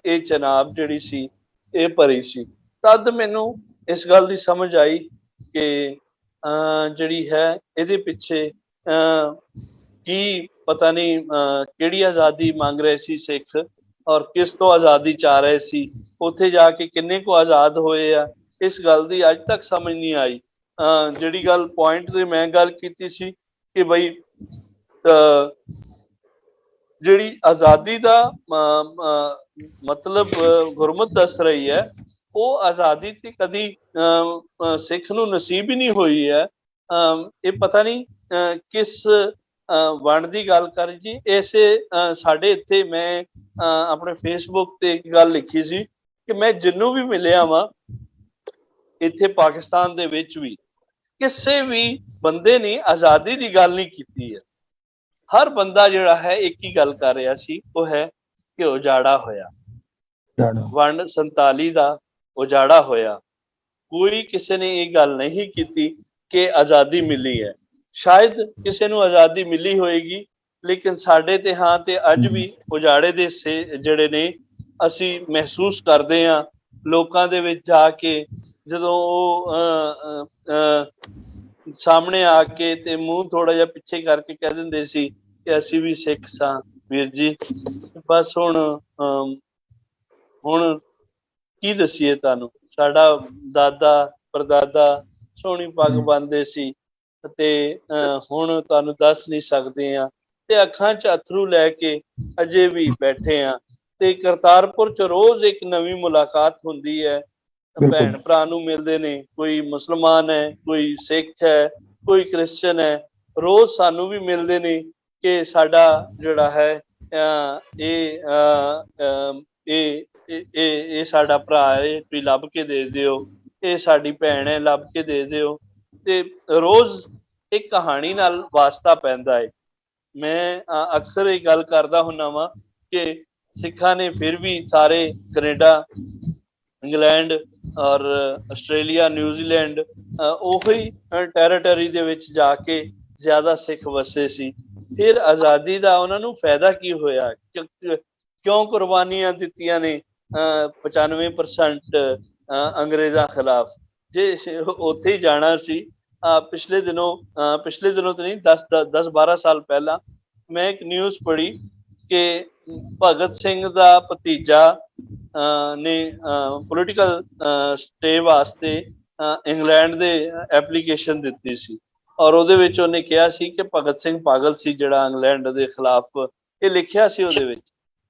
ਇਹ ਚਨਾਬ ਜਿਹੜੀ ਸੀ ਇਹ ਭਰੀ ਸੀ। ਤਦ ਮੈਨੂੰ ਇਸ ਗੱਲ ਦੀ ਸਮਝ ਆਈ ਕਿ ਜਿਹੜੀ ਹੈ ਇਹਦੇ ਪਿੱਛੇ ਕੀ ਪਤਾ ਨਹੀਂ ਕਿਹੜੀ ਆਜ਼ਾਦੀ ਮੰਗ ਰਹੇ ਸੀ ਸਿੱਖ, ਔਰ ਕਿਸ ਤੋਂ ਆਜ਼ਾਦੀ ਚਾਹ ਰਹੇ ਸੀ, ਉੱਥੇ ਜਾ ਕੇ ਕਿੰਨੇ ਕੁ ਆਜ਼ਾਦ ਹੋਏ ਆ, ਇਸ ਗੱਲ ਦੀ ਅੱਜ ਤੱਕ ਸਮਝ ਨਹੀਂ ਆਈ। ਜਿਹੜੀ ਗੱਲ ਪੁਆਇੰਟ ਤੇ ਮੈਂ ਗੱਲ ਕੀਤੀ ਸੀ ਕਿ ਬਈ ਜਿਹੜੀ ਆਜ਼ਾਦੀ ਦਾ ਮਤਲਬ ਗੁਰਮਤ ਦੱਸ ਰਹੀ ਹੈ, ਉਹ ਆਜ਼ਾਦੀ ਤੇ ਕਦੀ ਸਿੱਖ ਨੂੰ ਨਸੀਬ ਹੀ ਨਹੀਂ ਹੋਈ ਹੈ। ਇਹ ਪਤਾ ਨਹੀਂ ਕਿਸ ਵੰਡ ਦੀ ਗੱਲ ਕਰ ਜੀ। ਇਸੇ ਸਾਡੇ ਇੱਥੇ ਮੈਂ ਆਪਣੇ ਫੇਸਬੁੱਕ ਤੇ ਇੱਕ ਗੱਲ ਲਿਖੀ ਸੀ ਕਿ ਮੈਂ ਜਿਹਨੂੰ ਵੀ ਮਿਲਿਆ ਵਾਂ ਇੱਥੇ ਪਾਕਿਸਤਾਨ ਦੇ ਵਿੱਚ ਵੀ ਕਿਸੇ ਵੀ ਬੰਦੇ ਨੇ ਆਜ਼ਾਦੀ ਦੀ ਗੱਲ ਨਹੀਂ ਕੀਤੀ ਹੈ। ਹਰ ਬੰਦਾ ਜਿਹੜਾ ਹੈ ਇੱਕ ਹੀ ਗੱਲ ਕਰ ਰਿਹਾ ਸੀ, ਉਹ ਹੈ ਕਿ ਉਜਾੜਾ ਹੋਇਆ, ਵੰਡ 47 ਦਾ ਉਜਾੜਾ ਹੋਇਆ। ਕੋਈ ਕਿਸੇ ਨੇ ਇਹ ਗੱਲ ਨਹੀਂ ਕੀਤੀ ਕਿ ਆਜ਼ਾਦੀ ਮਿਲੀ ਹੈ। ਸ਼ਾਇਦ ਕਿਸੇ ਨੂੰ ਆਜ਼ਾਦੀ ਮਿਲੀ ਹੋਏਗੀ, ਲੇਕਿਨ ਸਾਡੇ ਤੇ ਹਾਂ ਤੇ ਅੱਜ ਵੀ ਉਜਾੜੇ ਦੇ ਜਿਹੜੇ ਨੇ ਅਸੀਂ ਮਹਿਸੂਸ ਕਰਦੇ ਹਾਂ। ਲੋਕਾਂ ਦੇ ਵਿੱਚ ਜਾ ਕੇ ਜਦੋਂ ਉਹ ਸਾਹਮਣੇ ਆ ਕੇ ਤੇ ਮੂੰਹ ਥੋੜਾ ਜਿਹਾ ਪਿੱਛੇ ਕਰਕੇ ਕਹਿ ਦਿੰਦੇ ਸੀ ਕਿ ਅਸੀਂ ਵੀ ਸਿੱਖ ਸਾਂ ਵੀਰ ਜੀ। ਬਸ ਹੁਣ ਕੀ ਦਸੀਏ ਤੁਹਾਨੂੰ, ਸਾਡਾ ਦਾਦਾ ਪਰਦਾਦਾ ਸੋਹਣੀ ਪੱਗ ਬੰਨਦੇ ਸੀ ਤੇ ਹੁਣ ਤੁਹਾਨੂੰ ਦੱਸ ਨਹੀਂ ਸਕਦੇ ਆ, ਤੇ ਅੱਖਾਂ 'ਚ ਅਥਰੂ ਲੈ ਕੇ ਅਜੇ ਵੀ ਬੈਠੇ ਆ। ਤੇ ਕਰਤਾਰਪੁਰ 'ਚ ਰੋਜ਼ ਇੱਕ ਨਵੀਂ ਮੁਲਾਕਾਤ ਹੁੰਦੀ ਹੈ, ਭੈਣ ਭਰਾ ਨੂੰ ਮਿਲਦੇ ਨੇ, ਕੋਈ ਮੁਸਲਮਾਨ ਹੈ, ਕੋਈ ਸਿੱਖ ਹੈ, ਕੋਈ ਕ੍ਰਿਸਚਨ ਹੈ। ਰੋਜ਼ ਸਾਨੂੰ ਵੀ ਮਿਲਦੇ ਨੇ ਕਿ ਸਾਡਾ ਜਿਹੜਾ ਹੈ ਇਹ ਸਾਡਾ ਭਰਾ ਹੈ, ਤੁਸੀਂ ਲੱਭ ਕੇ ਦੇ ਦਿਓ, ਇਹ ਸਾਡੀ ਭੈਣ ਹੈ, ਲੱਭ ਕੇ ਦੇ ਦਿਓ। ਤੇ ਰੋਜ਼ ਇੱਕ ਕਹਾਣੀ ਨਾਲ ਵਾਸਤਾ ਪੈਂਦਾ ਹੈ। ਮੈਂ ਅਕਸਰ ਇਹ ਗੱਲ ਕਰਦਾ ਹੁੰਦਾ ਵਾਂ ਕਿ ਸਿੱਖਾਂ ਨੇ ਫਿਰ ਵੀ ਸਾਰੇ ਕੈਨੇਡਾ, ਇੰਗਲੈਂਡ ਔਰ ਆਸਟ੍ਰੇਲੀਆ, ਨਿਊਜ਼ੀਲੈਂਡ ਉਹੀ ਟੈਰੀਟਰੀ ਦੇ ਵਿੱਚ ਜਾ ਕੇ ਜ਼ਿਆਦਾ ਸਿੱਖ ਵਸੇ ਸੀ। ਫਿਰ ਆਜ਼ਾਦੀ ਦਾ ਉਹਨਾਂ ਨੂੰ ਫਾਇਦਾ ਕੀ ਹੋਇਆ? ਕਿਉਂ ਕੁਰਬਾਨੀਆਂ ਦਿੱਤੀਆਂ ਨੇ 95% ਅੰਗਰੇਜ਼ਾਂ ਖਿਲਾਫ? ਜੇ ਉੱਥੇ ਹੀ ਜਾਣਾ ਸੀ। ਪਿਛਲੇ ਦਿਨੋਂ ਤਾਂ ਨਹੀਂ, 10-12 ਸਾਲ ਪਹਿਲਾਂ ਮੈਂ ਇੱਕ ਨਿਊਜ਼ ਪੜ੍ਹੀ ਕਿ ਭਗਤ ਸਿੰਘ ਦਾ ਭਤੀਜਾ ਨੇ ਪੋਲੀਟੀਕਲ ਸਟੇ ਵਾਸਤੇ ਇੰਗਲੈਂਡ ਦੇ ਐਪਲੀਕੇਸ਼ਨ ਦਿੱਤੀ ਸੀ, ਔਰ ਉਹਦੇ ਵਿੱਚ ਉਹਨੇ ਕਿਹਾ ਸੀ ਕਿ ਭਗਤ ਸਿੰਘ ਪਾਗਲ ਸੀ ਜਿਹੜਾ ਇੰਗਲੈਂਡ ਦੇ ਖਿਲਾਫ, ਇਹ ਲਿਖਿਆ ਸੀ ਉਹਦੇ ਵਿੱਚ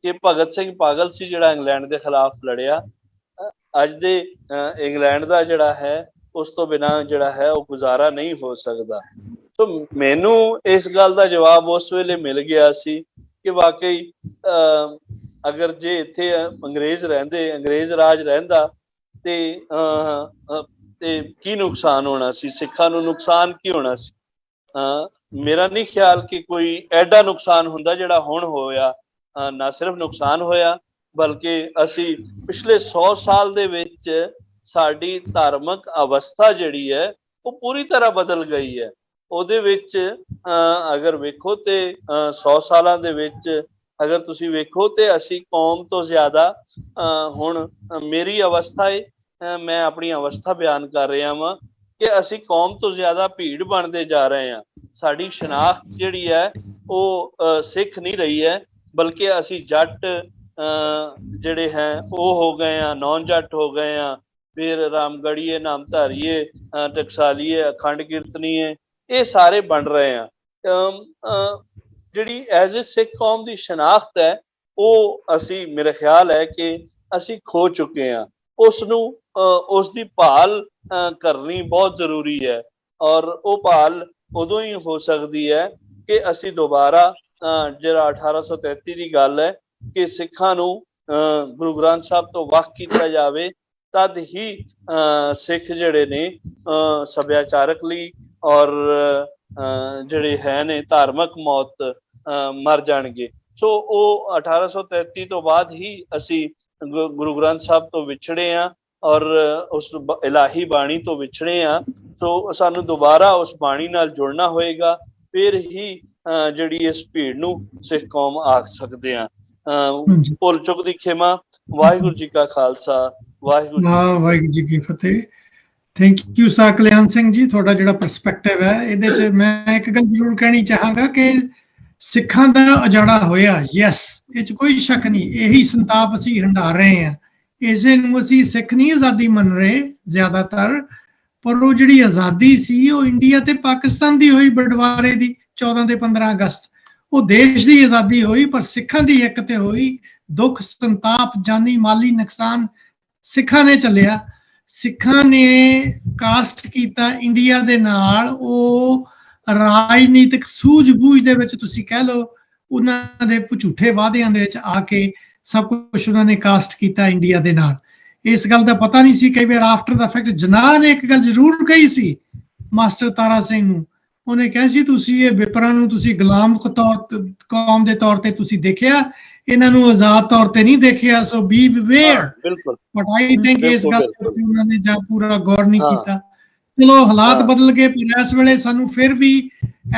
ਕਿ ਭਗਤ ਸਿੰਘ ਪਾਗਲ ਸੀ ਜਿਹੜਾ ਇੰਗਲੈਂਡ ਦੇ ਖਿਲਾਫ ਲੜਿਆ। ਅੱਜ ਦੇ ਇੰਗਲੈਂਡ ਦਾ ਜਿਹੜਾ ਹੈ ਉਸ ਤੋਂ ਬਿਨਾਂ ਜਿਹੜਾ ਹੈ ਉਹ ਗੁਜ਼ਾਰਾ ਨਹੀਂ ਹੋ ਸਕਦਾ। ਸੋ ਮੈਨੂੰ ਇਸ ਗੱਲ ਦਾ ਜਵਾਬ ਉਸ ਵੇਲੇ ਮਿਲ ਗਿਆ ਸੀ ਕਿ ਵਾਕਈ ਅਗਰ ਜੇ ਇੱਥੇ ਅੰਗਰੇਜ਼ ਰਾਜ ਰਹਿੰਦਾ ਤੇ ਕੀ ਨੁਕਸਾਨ ਹੋਣਾ ਸੀ? ਸਿੱਖਾਂ ਨੂੰ ਨੁਕਸਾਨ ਕੀ ਹੋਣਾ ਸੀ? ਮੇਰਾ ਨਹੀਂ ਖਿਆਲ ਕਿ ਕੋਈ ਐਡਾ ਨੁਕਸਾਨ ਹੁੰਦਾ ਜਿਹੜਾ ਹੁਣ ਹੋਇਆ। ਨਾ ਸਿਰਫ ਨੁਕਸਾਨ ਹੋਇਆ, ਬਲਕਿ ਅਸੀਂ ਪਿਛਲੇ 100 ਸਾਲ ਦੇ ਵਿੱਚ ਸਾਡੀ ਧਾਰਮਿਕ ਅਵਸਥਾ ਜਿਹੜੀ ਹੈ ਉਹ ਪੂਰੀ ਤਰ੍ਹਾਂ ਬਦਲ ਗਈ ਹੈ। ਉਹਦੇ ਵਿੱਚ ਅਗਰ ਵੇਖੋ ਤੇ 100 ਸਾਲਾਂ ਦੇ ਵਿੱਚ ਅਗਰ ਤੁਸੀਂ ਵੇਖੋ ਤੇ ਅਸੀਂ ਕੌਮ ਤੋਂ ਜ਼ਿਆਦਾ ਹੁਣ ਮੇਰੀ ਅਵਸਥਾ ਹੈ, ਮੈਂ ਆਪਣੀ ਅਵਸਥਾ ਬਿਆਨ ਕਰ ਰਿਹਾ ਵਾਂ ਕਿ ਅਸੀਂ ਕੌਮ ਤੋਂ ਜ਼ਿਆਦਾ ਭੀੜ ਬਣਦੇ ਜਾ ਰਹੇ ਹਾਂ। ਸਾਡੀ ਸ਼ਨਾਖਤ ਜਿਹੜੀ ਹੈ ਉਹ ਸਿੱਖ ਨਹੀਂ ਰਹੀ ਹੈ, ਬਲਕਿ ਅਸੀਂ ਜੱਟ ਜਿਹੜੇ ਹੈ ਉਹ ਹੋ ਗਏ ਆ, ਨੌਨ ਜੱਟ ਹੋ ਗਏ ਆ। ਫਿਰ ਰਾਮਗੜੀਏ, ਨਾਮਧਾਰੀਏ, ਟਕਸਾਲੀਏ, ਅਖੰਡ ਕੀਰਤਨੀਏ, ਇਹ ਸਾਰੇ ਬਣ ਰਹੇ ਆ। ਜਿਹੜੀ ਐਜ਼ ਏ ਸਿੱਖ ਕੌਮ ਦੀ ਸ਼ਨਾਖਤ ਹੈ ਉਹ ਅਸੀਂ, ਮੇਰਾ ਖਿਆਲ ਹੈ ਕਿ ਅਸੀਂ ਖੋ ਚੁੱਕੇ ਹਾਂ। ਉਸ ਦੀ ਭਾਲ ਕਰਨੀ ਬਹੁਤ ਜ਼ਰੂਰੀ ਹੈ, ਔਰ ਉਹ ਭਾਲ ਉਦੋਂ ਹੀ ਹੋ ਸਕਦੀ ਹੈ ਕਿ ਅਸੀਂ ਦੁਬਾਰਾ ਜਿਹੜਾ 1833 ਦੀ ਗੱਲ ਹੈ ਕਿ ਸਿੱਖਾਂ ਨੂੰ ਗੁਰੂ ਗ੍ਰੰਥ ਸਾਹਿਬ ਤੋਂ ਵੱਖ ਕੀਤਾ ਜਾਵੇ, ਤਦ ਹੀ ਸਿੱਖ ਜਿਹੜੇ ਨੇ ਸੱਭਿਆਚਾਰਕ ਲਈ ਔਰ ਜਿਹੜੇ ਹੈ ਨੇ ਧਾਰਮਿਕ ਮੌਤ ਮਰ ਜਾਣਗੇ। ਸੋ ਉਹ 1833 ਤੋਂ ਬਾਅਦ ਹੀ ਅਸੀਂ ਗੁਰੂ ਗ੍ਰੰਥ ਸਾਹਿਬ ਤੋਂ ਵਿਛੜੇ ਹਾਂ ਔਰ ਉਸ ਇਲਾਹੀ ਬਾਣੀ ਤੋਂ ਵਿਛੜੇ ਹਾਂ। ਸੋ ਸਾਨੂੰ ਦੁਬਾਰਾ ਉਸ ਬਾਣੀ ਨਾਲ ਜੁੜਨਾ ਹੋਏਗਾ, ਫਿਰ ਹੀ ਜਿਹੜੀ ਇਸ ਭੀੜ ਨੂੰ ਸਿੱਖ ਕੌਮ ਆਖ ਸਕਦੇ ਹਾਂ। ਭੁੱਲ ਚੁੱਕ ਦੀ ਖਿਮਾ। ਵਾਹਿਗੁਰੂ ਜੀ ਕਾ ਖਾਲਸਾ, ਵਾਹਿਗੁਰੂ ਜੀ ਕੀ ਫਤਿਹ। ਥੈਂਕ ਯੂ ਸਾਹ ਕਲਿਆਣ ਸਿੰਘ ਜੀ, ਤੁਹਾਡਾ ਜਿਹੜਾ ਪਰਸਪੈਕਟਿਵ ਹੈ ਇਹਦੇ 'ਚ ਮੈਂ ਇੱਕ ਗੱਲ ਜ਼ਰੂਰ ਕਹਿਣੀ ਚਾਹਾਂਗਾ ਕਿ ਸਿੱਖਾਂ ਦਾ ਉਜਾੜਾ ਹੋਇਆ, ਯੈਸ, ਇਹ 'ਚ ਕੋਈ ਸ਼ੱਕ ਨਹੀਂ। ਇਹੀ ਸੰਤਾਪ ਅਸੀਂ ਹੰਢਾ ਰਹੇ ਹਾਂ, ਇਸੇ ਨੂੰ ਅਸੀਂ ਸਿੱਖ ਨਹੀਂ ਆਜ਼ਾਦੀ ਮੰਨ ਰਹੇ ਜ਼ਿਆਦਾਤਰ, ਪਰ ਉਹ ਜਿਹੜੀ ਆਜ਼ਾਦੀ ਸੀ ਉਹ ਇੰਡੀਆ ਤੇ ਪਾਕਿਸਤਾਨ ਦੀ ਹੋਈ ਬਟਵਾਰੇ ਦੀ 14 ਤੇ 15 ਅਗਸਤ। ਉਹ ਦੇਸ਼ ਦੀ ਆਜ਼ਾਦੀ ਹੋਈ, ਪਰ ਸਿੱਖਾਂ ਦੀ ਇੱਕ ਤੇ ਹੋਈ। ਦੁੱਖ, ਸੰਤਾਪ, ਜਾਨੀ ਮਾਲੀ ਨੁਕਸਾਨ ਸਿੱਖਾਂ ਨੇ ਚੱਲਿਆ। ਸਿੱਖਾਂ ਨੇ ਕਾਸਟ ਕੀਤਾ ਇੰਡੀਆ ਦੇ ਨਾਲ, ਉਹ ਰਾਜਨੀਤਿਕ ਸੂਝ-ਬੂਝ ਦੇ ਵਿੱਚ ਤੁਸੀਂ ਕਹਿ ਲਓ, ਉਹਨਾਂ ਦੇ ਝੂਠੇ ਵਾਅਦਿਆਂ ਦੇ ਵਿੱਚ ਆ ਕੇ ਸਭ ਕੁਝ ਉਹਨਾਂ ਨੇ ਕਾਸਟ ਕੀਤਾ ਇੰਡੀਆ ਦੇ ਨਾਲ। ਇਸ ਗੱਲ ਦਾ ਪਤਾ ਨਹੀਂ ਸੀ। ਕਈ ਵਾਰ ਆਫਟਰ ਦਾ ਫੈਕਟ ਜਨਾਹ ਨੇ ਇੱਕ ਗੱਲ ਜ਼ਰੂਰ ਕਹੀ ਸੀ ਮਾਸਟਰ ਤਾਰਾ ਸਿੰਘ ਨੂੰ, ਉਹਨੇ ਕਿਹਾ ਸੀ ਤੁਸੀਂ ਇਹ ਵਿਪਰਾਂ ਨੂੰ ਤੁਸੀਂ ਗੁਲਾਮ ਕੌਮ ਦੇ ਤੌਰ ਤੇ ਤੁਸੀਂ ਦੇਖਿਆ, ਇਹਨਾਂ ਨੂੰ ਆਜ਼ਾਦ ਤੌਰ ਤੇ ਨਹੀਂ ਦੇਖਿਆ, ਸੋ ਬੀ ਅਵੇਅਰ। ਬਿਲਕੁਲ ਬਟ ਆਈ ਥਿੰਕ ਇਸ ਗੱਲ ਤੇ ਉਹਨਾਂ ਨੇ ਜਾਂ ਪੂਰਾ ਗੌਰ ਨਹੀਂ ਕੀਤਾ। ਚਲੋ ਹਾਲਾਤ ਬਦਲ ਗਏ, ਪਰ ਇਸ ਵੇਲੇ ਸਾਨੂੰ ਫਿਰ ਵੀ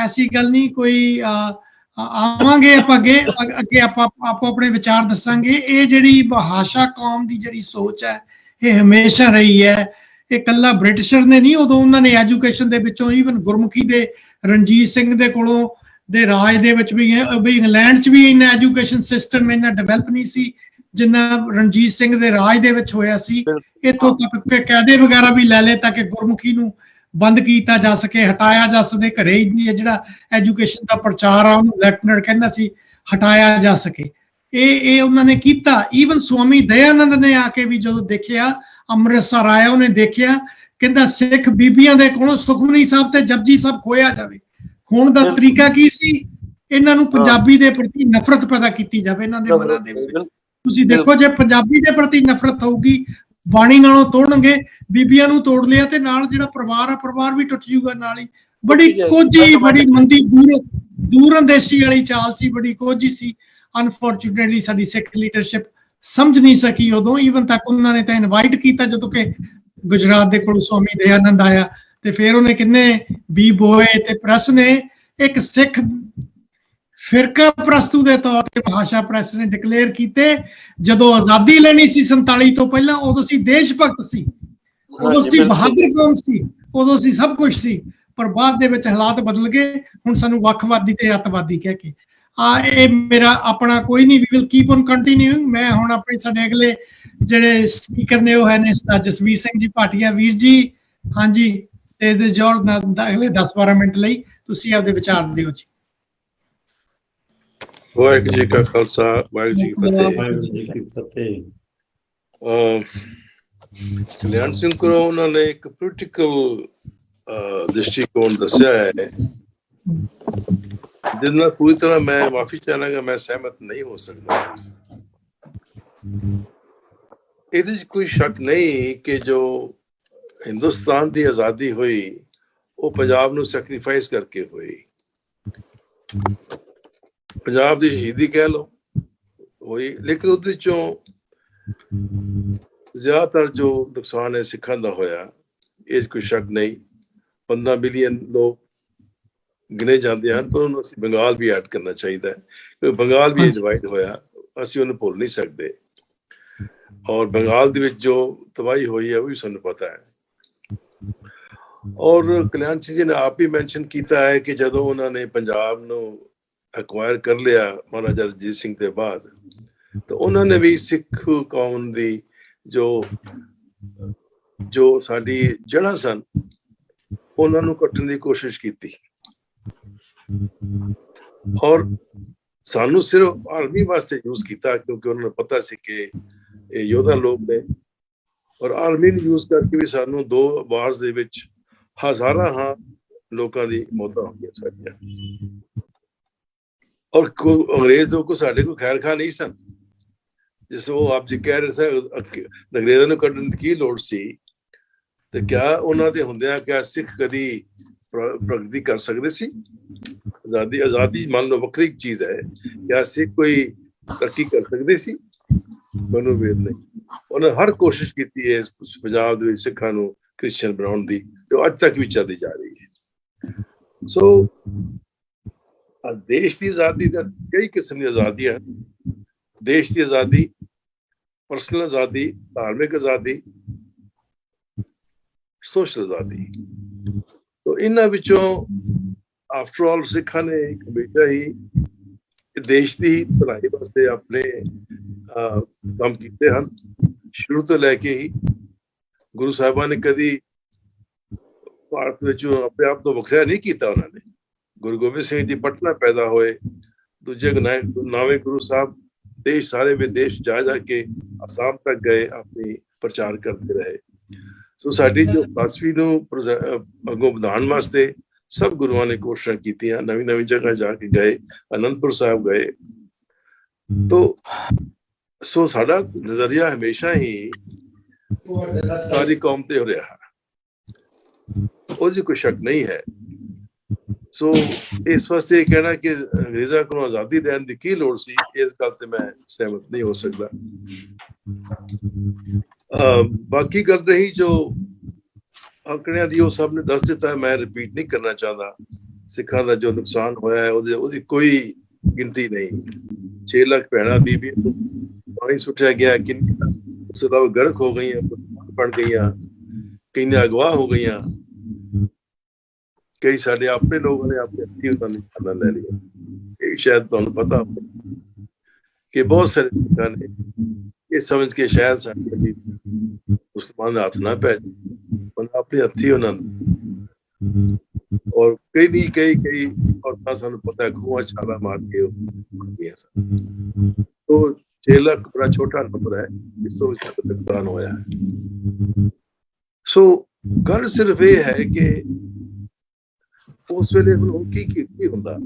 ਐਸੀ ਗੱਲ ਨਹੀਂ ਕੋਈ ਆਵਾਂਗੇ ਆਪਾਂ ਅੱਗੇ ਆਪਾਂ ਆਪੋ ਆਪਣੇ ਵਿਚਾਰ ਦੱਸਾਂਗੇ। ਇਹ ਜਿਹੜੀ ਭਾਸ਼ਾ ਕੌਮ ਦੀ ਜਿਹੜੀ ਸੋਚ ਹੈ ਇਹ ਹਮੇਸ਼ਾ ਰਹੀ ਹੈ। ਇਹ ਕੱਲਾ ਬ੍ਰਿਟਿਸ਼ਰ ਨੇ ਨਹੀਂ, ਉਦੋਂ ਉਹਨਾਂ ਨੇ ਐਜੂਕੇਸ਼ਨ ਦੇ ਵਿੱਚੋਂ ਈਵਨ ਗੁਰਮੁਖੀ ਦੇ ਰਣਜੀਤ ਸਿੰਘ ਦੇ ਕੋਲੋਂ ਦੇ ਰਾਜ ਦੇ ਵਿੱਚ ਵੀ ਇੰਗਲੈਂਡ 'ਚ ਵੀ ਇੰਨਾ ਐਜੂਕੇਸ਼ਨ ਸਿਸਟਮ ਇੰਨਾ ਡਿਵੈਲਪ ਨਹੀਂ ਸੀ ਜਿੰਨਾ ਰਣਜੀਤ ਸਿੰਘ ਦੇ ਰਾਜ ਦੇ ਵਿੱਚ ਹੋਇਆ ਸੀ। ਇੱਥੋਂ ਤੱਕ ਕਿ ਕਾਇਦੇ ਵਗੈਰਾ ਵੀ ਲੈ ਲਏ ਤਾਂ ਕਿ ਗੁਰਮੁਖੀ ਨੂੰ ਬੰਦ ਕੀਤਾ ਜਾ ਸਕੇ, ਹਟਾਇਆ ਜਾ ਸਕੇ। ਘਰੇ ਜਿਹੜਾ ਐਜੂਕੇਸ਼ਨ ਦਾ ਪ੍ਰਚਾਰ ਆ ਉਹਨੂੰ ਲੈਫਟੀਨੈਂਟ ਕਹਿੰਦਾ ਸੀ, ਹਟਾਇਆ ਜਾ ਸਕੇ। ਇਹ ਉਹਨਾਂ ਨੇ ਕੀਤਾ। ਈਵਨ ਸਵਾਮੀ ਦਇਆਨੰਦ ਨੇ ਆ ਕੇ ਵੀ ਜਦੋਂ ਦੇਖਿਆ, ਅੰਮ੍ਰਿਤਸਰ ਆਇਆ, ਉਹਨੇ ਦੇਖਿਆ, ਕਹਿੰਦਾ ਸਿੱਖ ਬੀਬੀਆਂ ਦੇ ਕੋਲੋਂ ਸੁਖਮਨੀ ਸਾਹਿਬ ਤੇ ਜਪਜੀ ਸਾਹਿਬ ਖੋਇਆ ਜਾਵੇ। ਖੋਣ ਦਾ ਤਰੀਕਾ ਕੀ ਸੀ? ਇਹਨਾਂ ਨੂੰ ਪੰਜਾਬੀ ਦੇ ਪ੍ਰਤੀ ਨਫ਼ਰਤ ਪੈਦਾ ਕੀਤੀ ਜਾਵੇ ਇਹਨਾਂ ਦੇ ਮਨਾਂ ਦੇ ਵਿੱਚ। ਤੁਸੀਂ ਦੇਖੋ ਜੇ ਪੰਜਾਬੀ ਦੇ ਪ੍ਰਤੀ ਨਫ਼ਰਤ ਹੋਊਗੀ, ਬਾਣੀ ਨਾਲੋਂ ਤੋੜਨਗੇ, ਬੀਬੀਆਂ ਨੂੰ ਤੋੜ ਲਿਆ ਤੇ ਨਾਲ ਜਿਹੜਾ ਪਰਿਵਾਰ ਆ, ਪਰਿਵਾਰ ਵੀ ਟੁੱਟ ਜੂਗਾ ਨਾਲ ਹੀ। ਬੜੀ ਕੋਝੀ, ਬੜੀ ਮੰਦੀ, ਦੂਰ ਅੰਦੇਸ਼ੀ ਵਾਲੀ ਚਾਲ ਸੀ, ਬੜੀ ਕੋਝੀ ਸੀ। ਅਨਫੋਰਚੂਨੇਟਲੀ ਸਾਡੀ ਸਿੱਖ ਲੀਡਰਸ਼ਿਪ ਸਮਝ ਨਹੀਂ ਸਕੀ ਉਦੋਂ। ਈਵਨ ਤੱਕ ਉਹਨਾਂ ਨੇ ਤਾਂ ਇਨਵਾਈਟ ਕੀਤਾ ਜਦੋਂ ਕਿ ਗੁਜਰਾਤ ਦੇ ਕੋਲ ਸਵਾਮੀ ਦਇਆਨੰਦ ਆਇਆ, ਤੇ ਫਿਰ ਉਹਨੇ ਕਿੰਨੇ ਬੀ ਬੋਏ ਤੇ ਪ੍ਰੈਸ ਨੇ ਇੱਕ ਸਿੱਖ ਫਿਰਕਾ ਪ੍ਰਸਤੂ ਦੇ ਤੌਰ ਤੇ ਭਾਸ਼ਾ ਪ੍ਰੈਸ ਨੇ ਡਿਕਲੇਅਰ ਕੀਤੇ। ਜਦੋਂ ਆਜ਼ਾਦੀ ਲੈਣੀ ਸੀ 47 ਤੋਂ ਪਹਿਲਾਂ, ਉਦੋਂ ਸੀ ਦੇਸ਼ ਭਗਤ ਸੀ, ਉਦੋਂ ਸੀ ਬਹਾਦਰ ਕੌਮ ਸੀ, ਉਦੋਂ ਸੀ ਸਭ ਕੁਝ ਸੀ। ਪਰ ਬਾਅਦ ਦੇ ਵਿੱਚ ਹਾਲਾਤ ਬਦਲ ਗਏ, ਹੁਣ ਸਾਨੂੰ ਵੱਖਵਾਦੀ ਤੇ ਅੱਤਵਾਦੀ ਕਹਿ ਕੇ ਇਹ ਮੇਰਾ ਆਪਣਾ ਕੋਈ ਨਹੀਂ। We will keep on continuing. ਮੈਂ ਹੁਣ ਆਪਣੇ ਸਾਡੇ ਅਗਲੇ ਜਿਹੜੇ ਸਪੀਕਰ ਨੇ ਉਹ ਹੈ ਨੇ ਜਸਵੀਰ ਸਿੰਘ ਜੀ ਭਾਟੀਆ ਵੀਰ ਜੀ। ਹਾਂਜੀ, ਤੇ ਜੋਰ ਅਗਲੇ 10-12 ਮਿੰਟ ਲਈ ਤੁਸੀਂ ਆਪਦੇ ਵਿਚਾਰ ਦਿਓ ਜੀ। ਵਾਹਿਗੁਰੂ ਜੀ ਕਾ ਖਾਲਸਾ, ਵਾਹਿਗੁਰੂ ਜੀ ਕੀ ਫਤਿਹ। ਕਲਿਆਣ ਸਿੰਘ ਕੋਲ ਉਹਨਾਂ ਨੇ ਇੱਕ ਪੋਲੀਟੀਕਲ ਦ੍ਰਿਸ਼ਟੀਕੋਣ ਦੱਸਿਆ ਹੈ ਜਿਸ ਨਾਲ ਪੂਰੀ ਤਰ੍ਹਾਂ ਮੈਂ ਮਾਫੀ ਚਾਹਾਂਗਾ, ਮੈਂ ਸਹਿਮਤ ਨਹੀਂ ਹੋ ਸਕਦਾ। ਇਹਦੇ 'ਚ ਕੋਈ ਸ਼ੱਕ ਨਹੀਂ ਕਿ ਜੋ ਹਿੰਦੁਸਤਾਨ ਦੀ ਆਜ਼ਾਦੀ ਹੋਈ ਉਹ ਪੰਜਾਬ ਨੂੰ ਸੈਕਰੀਫਾਈਸ ਕਰਕੇ ਹੋਈ। ਪੰਜਾਬ ਦੀ ਸ਼ਹੀਦੀ ਕਹਿ ਲਓ ਹੋਈ, ਲੇਕਿਨ ਉਹਦੇ ਚੋਂ ਜ਼ਿਆਦਾਤਰ ਜੋ ਨੁਕਸਾਨ ਹੈ ਸਿੱਖਾਂ ਦਾ ਹੋਇਆ, ਇਹ 'ਚ ਕੋਈ ਸ਼ੱਕ ਨਹੀਂ। 15 ਮਿਲੀਅਨ ਲੋਕ ਗਿਣੇ ਜਾਂਦੇ ਹਨ, ਪਰ ਉਹਨੂੰ ਅਸੀਂ ਬੰਗਾਲ ਵੀ ਐਡ ਕਰਨਾ ਚਾਹੀਦਾ ਹੈ, ਕਿਉਂਕਿ ਬੰਗਾਲ ਵੀ ਡਿਵਾਈਡ ਹੋਇਆ, ਅਸੀਂ ਉਹਨੂੰ ਭੁੱਲ ਨਹੀਂ ਸਕਦੇ। ਔਰ ਬੰਗਾਲ ਦੇ ਵਿੱਚ ਜੋ ਤਬਾਹੀ ਹੋਈ ਹੈ ਉਹ ਵੀ ਸਾਨੂੰ ਪਤਾ ਹੈ। ਔਰ ਕਲਿਆਣ ਸਿੰਘ ਜੀ ਨੇ ਆਪ ਹੀ ਮੈਂਸ਼ਨ ਕੀਤਾ ਹੈ ਕਿ ਜਦੋਂ ਉਹਨਾਂ ਨੇ ਪੰਜਾਬ ਨੂੰ ਐਕਵਾਇਰ ਕਰ ਲਿਆ ਮਹਾਰਾਜਾ ਰਣਜੀਤ ਸਿੰਘ ਦੇ ਬਾਅਦ, ਤਾਂ ਉਹਨਾਂ ਨੇ ਵੀ ਸਿੱਖ ਕੌਮ ਦੀ ਜੋ ਸਾਡੀ ਜੜ੍ਹਾਂ ਸਨ ਉਹਨਾਂ ਨੂੰ ਕੱਟਣ ਦੀ ਕੋਸ਼ਿਸ਼ ਕੀਤੀ। ਔਰ ਸਾਨੂੰ ਸਿਰਫ ਆਰਮੀ ਵਾਸਤੇ ਯੂਜ਼ ਕੀਤਾ, ਕਿਉਂਕਿ ਉਹਨਾਂ ਨੂੰ ਪਤਾ ਸੀ ਕਿ ਇਹ ਯੋਧਾ ਲੋਕ ਨੇ। ਔਰ ਆਰਮੀ ਨੂੰ ਯੂਜ਼ ਕਰਕੇ ਵੀ ਸਾਨੂੰ 2 ਵਾਰਸ ਦੇ ਵਿੱਚ ਹਜ਼ਾਰਾਂ ਲੋਕਾਂ ਦੀ ਮੌਤਾਂ ਹੋਈਆਂ ਸਾਡੀਆਂ। ਔਰ ਅੰਗਰੇਜ਼ ਲੋਕ ਸਾਡੇ ਕੋਲ ਖੈਰ ਖਾ ਨਹੀਂ ਸਨ। ਜਿਸ ਉਹ ਆਪ ਜੀ ਕਹਿ ਰਹੇ ਸੀ ਅੰਗਰੇਜ਼ਾਂ ਨੂੰ ਕੱਢਣ ਦੀ ਕੀ ਲੋੜ ਸੀ, ਤੇ ਕਿਆ ਉਹਨਾਂ ਦੇ ਹੁੰਦਿਆਂ ਕਿਆ ਸਿੱਖ ਕਦੀ ਪ੍ਰਗਤੀ ਕਰ ਸਕਦੇ ਸੀ? ਆਜ਼ਾਦੀ ਮੰਨ ਲਓ ਵੱਖਰੀ ਚੀਜ਼ ਹੈ, ਕਿਆ ਸਿੱਖ ਕੋਈ ਤਰੱਕੀ ਕਰ ਸਕਦੇ ਸੀ? ਮੈਨੂੰ ਵੇਦ ਨਹੀਂ। ਉਹਨੇ ਹਰ ਕੋਸ਼ਿਸ਼ ਕੀਤੀ ਹੈ ਪੰਜਾਬ ਦੇ ਵਿੱਚ ਸਿੱਖਾਂ ਨੂੰ ਕ੍ਰਿਸਚਨ ਬਣਾਉਣ ਦੀ, ਜੋ ਅੱਜ ਤੱਕ ਵੀ ਚੱਲਦੀ ਜਾ ਰਹੀ ਹੈ। ਸੋ ਦੇਸ਼ ਦੀ ਆਜ਼ਾਦੀ ਦਾ ਕਈ ਕਿਸਮ ਦੀ ਆਜ਼ਾਦੀਆਂ ਹਨ। ਦੇਸ਼ ਦੀ ਆਜ਼ਾਦੀ, ਪਰਸਨਲ ਆਜ਼ਾਦੀ, ਧਾਰਮਿਕ ਆਜ਼ਾਦੀ, ਸੋਸ਼ਲ ਆਜ਼ਾਦੀ। ਤੋ ਇਹਨਾਂ ਵਿੱਚੋਂ ਆਫਟਰ ਆਲ ਸਿੱਖਾਂ ਨੇ ਹਮੇਸ਼ਾ ਹੀ ਦੇਸ਼ ਦੀ ਭਲਾਈ ਵਾਸਤੇ ਆਪਣੇ ਕੰਮ ਕੀਤੇ ਹਨ। ਸ਼ੁਰੂ ਤੋਂ ਲੈ ਕੇ ਹੀ ਗੁਰੂ ਸਾਹਿਬਾਂ ਨੇ ਕਦੀ ਭਾਰਤ ਵਿੱਚ ਆਪਣੇ ਆਪ ਤੋਂ ਵੱਖਰਾ ਨਹੀਂ ਕੀਤਾ। ਉਹਨਾਂ ਨੇ ਗੁਰੂ ਗੋਬਿੰਦ ਸਿੰਘ ਜੀ ਪਟਨਾ ਪੈਦਾ ਹੋਏ, ਦੂਜੇ ਨਾਵੇਂ ਗੁਰੂ ਸਾਹਿਬ ਦੇਸ਼ ਸਾਰੇ ਵਿਦੇਸ਼ ਜਾ ਕੇ ਅਸਾਮ ਤੱਕ ਗਏ, ਆਪਣੀ ਪ੍ਰਚਾਰ ਕਰਦੇ ਰਹੇ। ਸੋ ਸਾਡੀ ਜੋ ਫਲਸਫੀ ਨੂੰ ਅੱਗੋਂ ਵਧਾਉਣ ਵਾਸਤੇ ਸਭ ਗੁਰੂਆਂ ਨੇ ਕੋਸ਼ਿਸ਼ਾਂ ਕੀਤੀਆਂ, ਨਵੀਂ ਜਗ੍ਹਾ ਜਾ ਕੇ ਗਏ, ਅਨੰਦਪੁਰ ਸਾਹਿਬ ਗਏ। ਸੋ ਸਾਡਾ ਨਜ਼ਰੀਆ ਹਮੇਸ਼ਾ ਹੀ ਸਾਰੀ ਕੌਮ ਤੇ ਹੋ ਰਿਹਾ, ਉਹਦੀ ਕੋਈ ਸ਼ੱਕ ਨਹੀਂ ਹੈ। ਸੋ ਇਸ ਵਾਸਤੇ ਇਹ ਕਹਿਣਾ ਕਿ ਅੰਗਰੇਜ਼ਾਂ ਕੋਲੋਂ ਆਜ਼ਾਦੀ ਦੇਣ ਦੀ ਕੀ ਲੋੜ ਸੀ, ਇਸ ਗੱਲ ਤੇ ਮੈਂ ਸਹਿਮਤ ਨਹੀਂ ਹੋ ਸਕਦਾ। ਬਾਕੀ ਗੱਲ ਰਹੀ ਜੋ ਅੰਕੜਿਆਂ ਦੀ, ਉਹ ਸਭ ਨੇ ਦੱਸ ਦਿੱਤਾ, ਮੈਂ ਰਿਪੀਟ ਨਹੀਂ ਕਰਨਾ ਚਾਹੁੰਦਾ। ਸਿੱਖਾਂ ਦਾ ਜੋ ਨੁਕਸਾਨ ਹੋਇਆ ਹੈ ਉਹਦੀ ਕੋਈ ਗਿਣਤੀ ਨਹੀਂ। 6 ਲੱਖ ਭੈਣਾਂ ਬੀਬੀਆਂ ਨੂੰ ਪਾਣੀ ਸੁੱਟਿਆ ਗਿਆ, ਕਿੰਨੀਆਂ ਸਦਾ ਗਰਕ ਹੋ ਗਈਆਂ, ਬਣ ਗਈਆਂ, ਕਈਆਂ ਅਗਵਾ ਹੋ ਗਈਆਂ, ਕਈ ਸਾਡੇ ਆਪਣੇ ਲੋਕਾਂ ਨੇ ਆਪਣੇ ਹੱਥੀਂ ਉਹਨਾਂ ਨੇ ਜਾਨਾਂ ਲੈ ਲਿਆ। ਇਹ ਸ਼ਾਇਦ ਤੁਹਾਨੂੰ ਪਤਾ ਕਿ ਬਹੁਤ ਸਾਰੇ ਸਿੱਖਾਂ ਨੇ ਇਹ ਸਮਝ ਕੇ ਸ਼ਾਇਦ ਸਾਡੇ ਮੁਸਲਮਾਨ ਦੇ ਹੱਥ ਨਾ ਪੈ ਜਾਏ, ਉਹਨਾਂ ਆਪਣੇ ਹੱਥੀਂ ਉਹਨਾਂ ਨੂੰ, ਔਰ ਕਈ ਔਰਤਾਂ ਸਾਨੂੰ ਪਤਾ ਖੂਹਾਂ ਛਾਲਾ ਮਾਰ ਕੇ ਗਈਆਂ ਸਨ। ਤੋ 6 ਲੱਖ ਬੜਾ ਛੋਟਾ ਨੰਬਰ ਹੈ, ਇਸ ਤੋਂ ਜ਼ਿਆਦਾ ਨੁਕਸਾਨ ਹੋਇਆ ਹੈ। ਸੋ ਗੱਲ ਸਿਰਫ ਇਹ ਹੈ ਕਿ ਉਸ ਵੇਲੇ ਹੁਣ ਕੀ ਹੁੰਦਾ।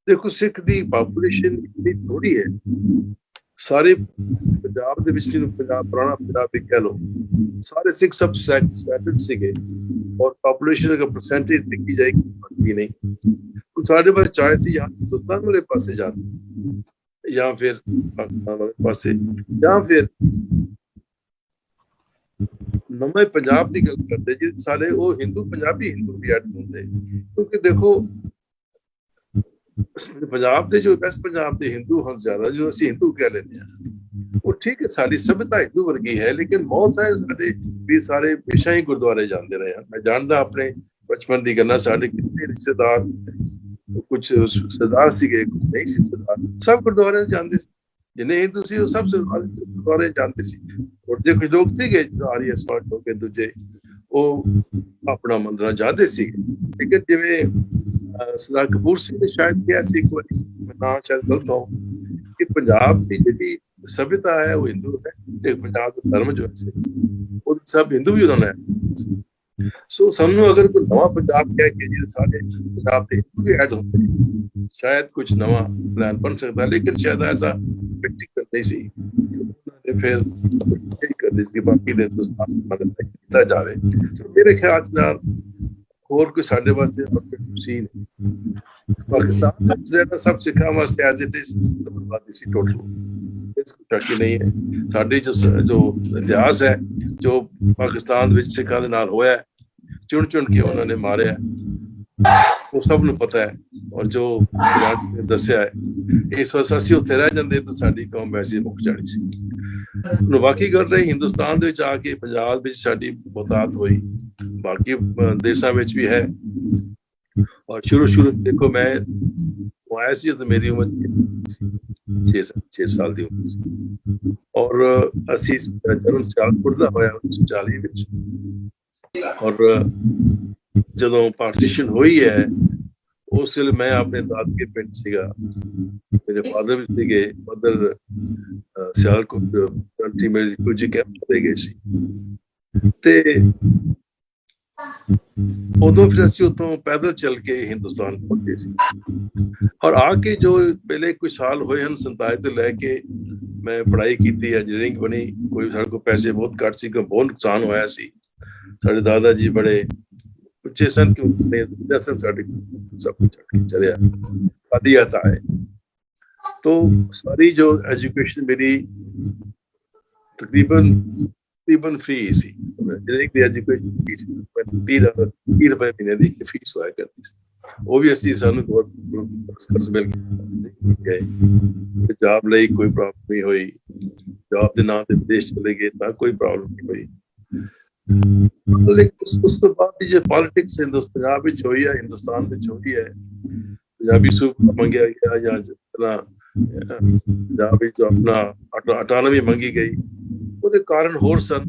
ਦੇਖੋ, ਸਿੱਖ ਦੀ ਪਾਪੂਲੇਸ਼ਨ ਇਤਨੀ ਥੋੜੀ ਹੈ, ਸਾਰੇ ਪੰਜਾਬ ਦੇ ਵਿੱਚ, ਜਿਹਨੂੰ ਪੰਜਾਬ ਪੁਰਾਣਾ ਪੰਜਾਬ ਵੀ ਕਹਿ ਲਓ, ਸਾਰੇ ਸਿੱਖ ਸਭ ਸੈਟਲਡ ਸੀਗੇ, ਔਰ ਪਾਪੂਲੇਸ਼ਨ ਦਾ ਪਰਸੈਂਟੇਜ ਦੇਖੀ ਜਾਏਗੀ ਬਣਦੀ ਨਹੀਂ। ਹੁਣ ਸਾਡੇ ਪਾਸ ਚਾਹੇ ਸੀ ਜਾਂ ਹਿੰਦੁਸਤਾਨ ਵਾਲੇ ਪਾਸੇ ਜਾਣ, ਜਾਂ ਫਿਰ ਪਾਕਿਸਤਾਨ ਵਾਲੇ ਪਾਸੇ, ਜਾਂ ਫਿਰ ਨਵੇਂ ਪੰਜਾਬ ਦੀ ਗੱਲ ਕਰਦੇ ਜੀ ਸਾਰੇ, ਉਹ ਪੰਜਾਬੀ ਹਿੰਦੂ ਵੀ ਐਡ ਹੁੰਦੇ। ਕਿਉਂਕਿ ਦੇਖੋ, ਪੰਜਾਬ ਦੇ ਜੋ ਵੈਸਟ ਪੰਜਾਬ ਦੇ ਹਿੰਦੂ ਹਨ ਜ਼ਿਆਦਾ, ਜੋ ਅਸੀਂ ਹਿੰਦੂ ਕਹਿ ਲੈਂਦੇ ਹਾਂ, ਉਹ ਠੀਕ ਹੈ, ਸਾਡੀ ਸਭਿਅਤਾ ਹਿੰਦੂ ਵਰਗੀ ਹੈ, ਲੇਕਿਨ ਬਹੁਤ ਸਾਰੇ ਸਾਡੇ ਵੀ ਸਾਰੇ ਹਮੇਸ਼ਾ ਹੀ ਗੁਰਦੁਆਰੇ ਜਾਂਦੇ ਰਹੇ ਹਨ। ਮੈਂ ਜਾਣਦਾ ਆਪਣੇ ਬਚਪਨ ਦੀ ਗੱਲਾਂ, ਸਾਡੇ ਕਿੰਨੇ ਰਿਸ਼ਤੇਦਾਰ, ਕੁਝ ਸਰਦਾਰ ਸੀਗੇ, ਕੁਝ ਨਹੀਂ ਸੀ ਸਰਦਾਰ, ਸਭ ਗੁਰਦੁਆਰੇ ਜਾਂਦੇ ਸੀ। ਜਿੰਨੇ ਹਿੰਦੂ ਸੀ ਉਹ ਸਭ ਗੁਰਦੁਆਰੇ ਜਾਂਦੇ ਸੀ। ਔਰ ਜੇ ਕੁਝ ਲੋਕ ਸੀਗੇ ਆਰੀਆ ਸਮਾਰਟ ਹੋ ਕੇ ਦੂਜੇ, ਉਹ ਆਪਣਾ ਮੰਦਿਰਾਂ ਜਾਂਦੇ ਸੀ। ਲੇਕਿਨ ਜਿਵੇਂ ਸਰਦਾਰ ਕਪੂਰ ਸਿੰਘ ਨੇ ਸ਼ਾਇਦ ਕਿਹਾ ਸੀ ਇੱਕ ਵਾਰੀ, ਮੈਂ ਨਾ ਸ਼ਾਇਦ ਗਲਤ ਹਾਂ, ਕਿ ਪੰਜਾਬ ਦੀ ਜਿਹੜੀ ਸਭਿਅਤਾ ਹੈ ਉਹ ਹਿੰਦੂ ਹੈ, ਤੇ ਪੰਜਾਬ ਦਾ ਧਰਮ ਜੋ ਹੈ ਉਹ ਸਭ ਹਿੰਦੂ ਵੀ ਉਹਨਾਂ ਨੇ। ਸੋ ਸਾਨੂੰ ਅਗਰ ਕੋਈ ਨਵਾਂ ਪੰਜਾਬ ਕਹਿ ਕੇ ਜਿਹੜੇ ਸਾਰੇ ਪੰਜਾਬ ਦੇ ਹਿੰਦੂ ਵੀ ਐਡ ਹੁੰਦੇ, ਸ਼ਾਇਦ ਕੁਝ ਨਵਾਂ ਪਲਾਨ ਬਣ ਸਕਦਾ, ਲੇਕਿਨ ਸ਼ਾਇਦ ਐਸਾ ਪ੍ਰੈਕਟੀਕਲ ਨਹੀਂ ਸੀ। ਫਿਰ ਕਰਦੇ ਸੀ ਬਾਕੀ ਦੇ ਹਿੰਦੁਸਤਾਨ ਮਦਦ ਕੀਤਾ ਜਾਵੇ। ਮੇਰੇ ਖਿਆਲ ਨਾਲ ਹੋਰ ਕੋਈ ਸਾਡੇ ਵਾਸਤੇ ਸੀ ਨਹੀਂ। ਪਾਕਿਸਤਾਨ ਦਾ ਜਿਹੜਾ ਸਭ ਸਿੱਖਾਂ ਵਾਸਤੇ ਐਜ਼ ਇਟ ਇਜ਼ ਬਰਬਾਦੀ ਸੀ ਟੋਟਲ, ਇਸ ਕੋਈ ਸ਼ੱਕ ਨਹੀਂ ਹੈ। ਸਾਡੀ ਜੋ ਇਤਿਹਾਸ ਹੈ, ਜੋ ਪਾਕਿਸਤਾਨ ਵਿੱਚ ਸਿੱਖਾਂ ਦੇ ਨਾਲ ਹੋਇਆ, ਚੁਣ ਕੇ ਉਹਨਾਂ ਨੇ ਮਾਰਿਆ, ਉਹ ਸਭ ਨੂੰ ਪਤਾ ਹੈ। ਔਰ ਜੋ ਦੱਸਿਆ ਹੈ, ਇਸ ਵਾਰ ਅਸੀਂ ਉੱਥੇ ਰਹਿ ਜਾਂਦੇ ਤਾਂ ਸਾਡੀ ਕੌਮ ਵੈਸੇ ਮੁੱਕ ਜਾਣੀ ਸੀ। ਬਾਕੀ ਗੱਲ ਰਹੀ ਹਿੰਦੁਸਤਾਨ ਦੇ ਵਿੱਚ ਆ ਕੇ ਪੰਜਾਬ ਵਿੱਚ ਸਾਡੀ ਬਹੁਤਾਤ ਹੋਈ, ਬਾਕੀ ਦੇਸ਼ਾਂ ਵਿੱਚ ਵੀ ਹੈ। ਔਰ ਸ਼ੁਰੂ ਦੇਖੋ, ਮੈਂ ਆਇਆ ਸੀ ਜਦੋਂ ਮੇਰੀ ਉਮਰ 6 ਸਾਲ ਦੀ ਉਮਰ ਸੀ, ਔਰ ਅਸੀਂ ਜਨਮ ਸਿਆਲਕੋਟ ਦਾ ਹੋਇਆ 1940 ਵਿੱਚ। ਔਰ ਜਦੋਂ ਪਾਰਟੀਸ਼ਨ ਹੋਈ ਹੈ, ਉਸ ਵੇਲੇ ਮੈਂ ਆਪਣੇ ਦਾਦਕੇ ਪਿੰਡ ਸੀਗਾ, ਮੇਰੇ ਫਾਦਰ ਵੀ ਸੀਗੇ, ਮਦਰ ਸਿਆਲਕੋਟ ਕੰਟਰੀ ਮੇਰੇ ਕੁਝ ਕੈਂਪ ਤੇ ਗਏ ਸੀ, ਤੇ ਉਦੋਂ ਫਿਰ ਅਸੀਂ ਉੱਥੋਂ ਪੈਦਲ ਚੱਲ ਕੇ ਹਿੰਦੁਸਤਾਨ ਪਹੁੰਚੇ ਸੀ। ਔਰ ਆ ਕੇ ਜੋ ਪਹਿਲੇ ਕੁਝ ਸਾਲ ਹੋਏ ਹਨ 47 ਤੋਂ ਲੈ ਕੇ ਮੈਂ ਪੜ੍ਹਾਈ ਕੀਤੀ, ਇੰਜੀਨੀਅਰਿੰਗ ਬਣੀ। ਕੋਈ ਸਾਡੇ ਕੋਲ ਪੈਸੇ ਬਹੁਤ ਘੱਟ ਸੀ, ਬਹੁਤ ਨੁਕਸਾਨ ਹੋਇਆ ਸੀ। ਸਾਡੇ ਦਾਦਾ ਜੀ ਬੜੇ ਉੱਚੇ ਸਨ, ਕਿ ਸਾਡੇ सब कुछ चलिया दिया था है। तो सारी जो एजुकेशन मेरी तकरीबन फी सी, एजुकेशन फीस 30 रुपए महीने की फीस हुआ करती सी। वो भी ਅਸੀਂ ਸਾਨੂੰ कर्ज मिल गए, जॉब ਲਈ कोई प्रॉब्लम नहीं हुई, जॉब ਦੇ ਨਾਂ ਤੇ ਵਿਦੇਸ਼ ਚਲੇ ਗਏ ਤਾਂ ਕੋਈ ਪ੍ਰੋਬਲਮ ਨਹੀਂ ਹੋਈ। लेकिन उस तो बाद जो पॉलिटिक्स पंजाब ਵਿੱਚ ਹੋਈ ਹੈ, ਹਿੰਦੁਸਤਾਨ ਵਿੱਚ ਹੋਈ ਹੈ, ਪੰਜਾਬੀ ਸੂਬਾ ਮੰਗਿਆ ਗਿਆ ਜਾਂ ਜਿतना ਪੰਜਾਬ ਵਿੱਚ ਆਪਣਾ ਆਟੋਨੋਮੀ ਮੰਗੀ ਗਈ, ਉਹਦੇ ਕਾਰਨ ਹੋਰ ਸਨ।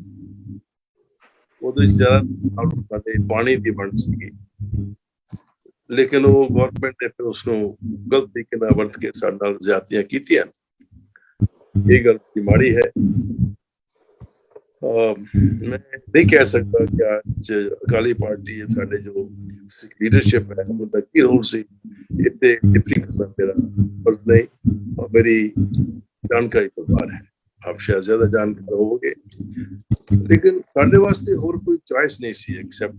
ਉਹਦੇ ਜ਼ਿਆਦਾ ਪ੍ਰੋਬਲਮ ਸਾਡੇ ਪਾਣੀ ਦੀ ਵੰਡ ਸੀਗੀ, ਲੇਕਿਨ ਉਹ ਗਵਰਨਮੈਂਟ ਨੇ ਫਿਰ ਉਸਨੂੰ ਗਲਤ ਤਰੀਕੇ ਨਾਲ ਵਰਤ ਕੇ ਸਾਡੇ ਨਾਲ ਜ਼ਿਆਦਤੀਆਂ ਕੀਤੀਆਂ। ਇਹ ਗੱਲ ਮਾੜੀ ਹੈ। मैं नहीं कह सकता कि आज अकाली पार्टी है, साढ़े जो लीडरशिप है उनका की रोल से इतने टिप्पणी करना मेरा फर्ज नहीं, और मेरी जानकारी तो बाहर है। आप शायद ज्यादा जानकार होगे, लेकिन साढ़े वास्ते होर कोई चॉइस नहीं सी except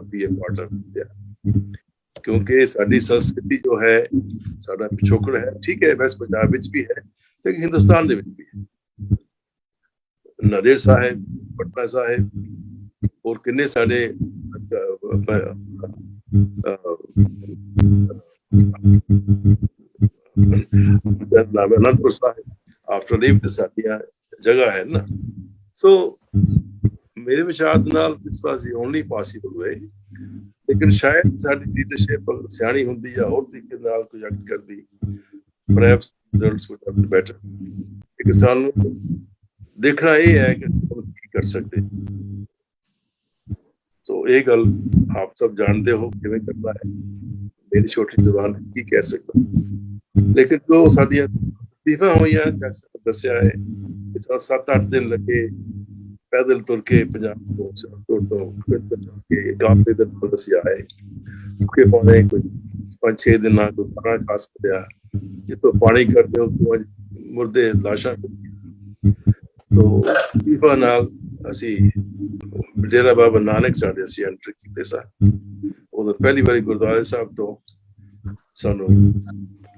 be a part of India, क्योंकि साड़ी संस्कृति जो है साड़ा पिछोकड़ है, ठीक है वैसे पंजाब विच भी है लेकिन हिंदुस्तान दे विच भी है। नादेर साहिब, पटना साहिब और किन्ने साडे Anandpur Sahib after leave the साडियां जगह है ना। सो मेरे विचार नाल this was the only possible way, लेकिन शायद साडी लीडरशिप सियाणी हुंदी या होर तरीके नाल कोई एक्ट करदी, perhaps results would have been better. लेकिन सानू देखना ये है कि हम की कर सकते। तो ये गल आप सब जानते हो किवें करना है, मेरी छोटी जुबान की कह सकता, लेकिन जो साडियां तकलीफां होईयां जैसे दस्या है, 7-8 दिन लगे पैदल तुर के पंजाब के गांव के दिन दसी आए, भुखे पाने कोई 5-6 दिन ना कोई खाना खास पड़िया, जितो पानी करते हो मुर्दे लाशा। तो तकलीफां नाल असी डेरा बाबा नानक साडे असी एंटर कीते सा, उदों पहली बारी गुरुद्वारे साहब तो सानू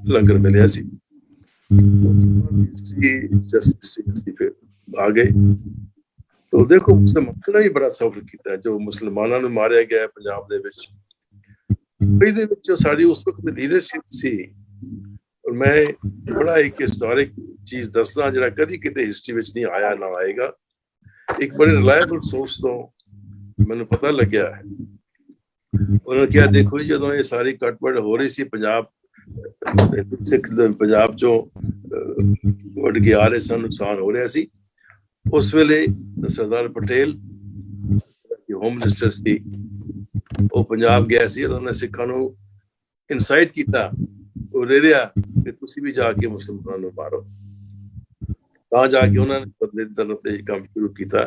लंगर मिलिया सी, फिर आ गए। तो देखो मुसलमाना ने भी बड़ा सफर किया, जो मुसलमाना ने मारिया गया पंजाब दे विच, ਇਹਦੇ ਵਿੱਚ ਸਾਡੀ ਉਸ ਵਕਤ ਲੀਡਰਸ਼ਿਪ ਸੀ। और मैं बड़ा एक हिस्टोरिक चीज दसना ਜਿਹੜਾ ਕਦੀ ਕਿਤੇ ਹਿਸਟਰੀ ਵਿੱਚ ਨਹੀਂ ਆਇਆ ਨਾ ਆਏਗਾ। ਇੱਕ ਬੜੇ ਰਿਲਾਇਬਲ ਸੋਰਸ ਤੋਂ ਮੈਨੂੰ ਪਤਾ ਲੱਗਿਆ ਹੈ, ਉਹਨਾਂ ਨੇ ਕਿਹਾ ਦੇਖੋ ਜਦੋਂ ਇਹ ਸਾਰੀ ਕਟਵਟ ਹੋ ਰਹੀ ਸੀ ਪੰਜਾਬ ਸਿੱਖ ਪੰਜਾਬ ਚੋਂ ਉੱਡ ਕੇ ਆ ਰਹੇ ਸਨ, ਨੁਕਸਾਨ ਹੋ ਰਿਹਾ ਸੀ, ਉਸ ਵੇਲੇ ਸਰਦਾਰ ਪਟੇਲ ਹੋਮ ਮਿਨਿਸਟਰ ਸੀ, ਉਹ ਪੰਜਾਬ ਗਿਆ ਸੀ, ਉਹਨਾਂ ਨੇ ਸਿੱਖਾਂ ਨੂੰ ਇਨਸਾਈਟ ਕੀਤਾ कि तुसी भी जाके मुसलमानों को मारो। जाके उन्होंने बदले की तरफ से काम शुरू किया।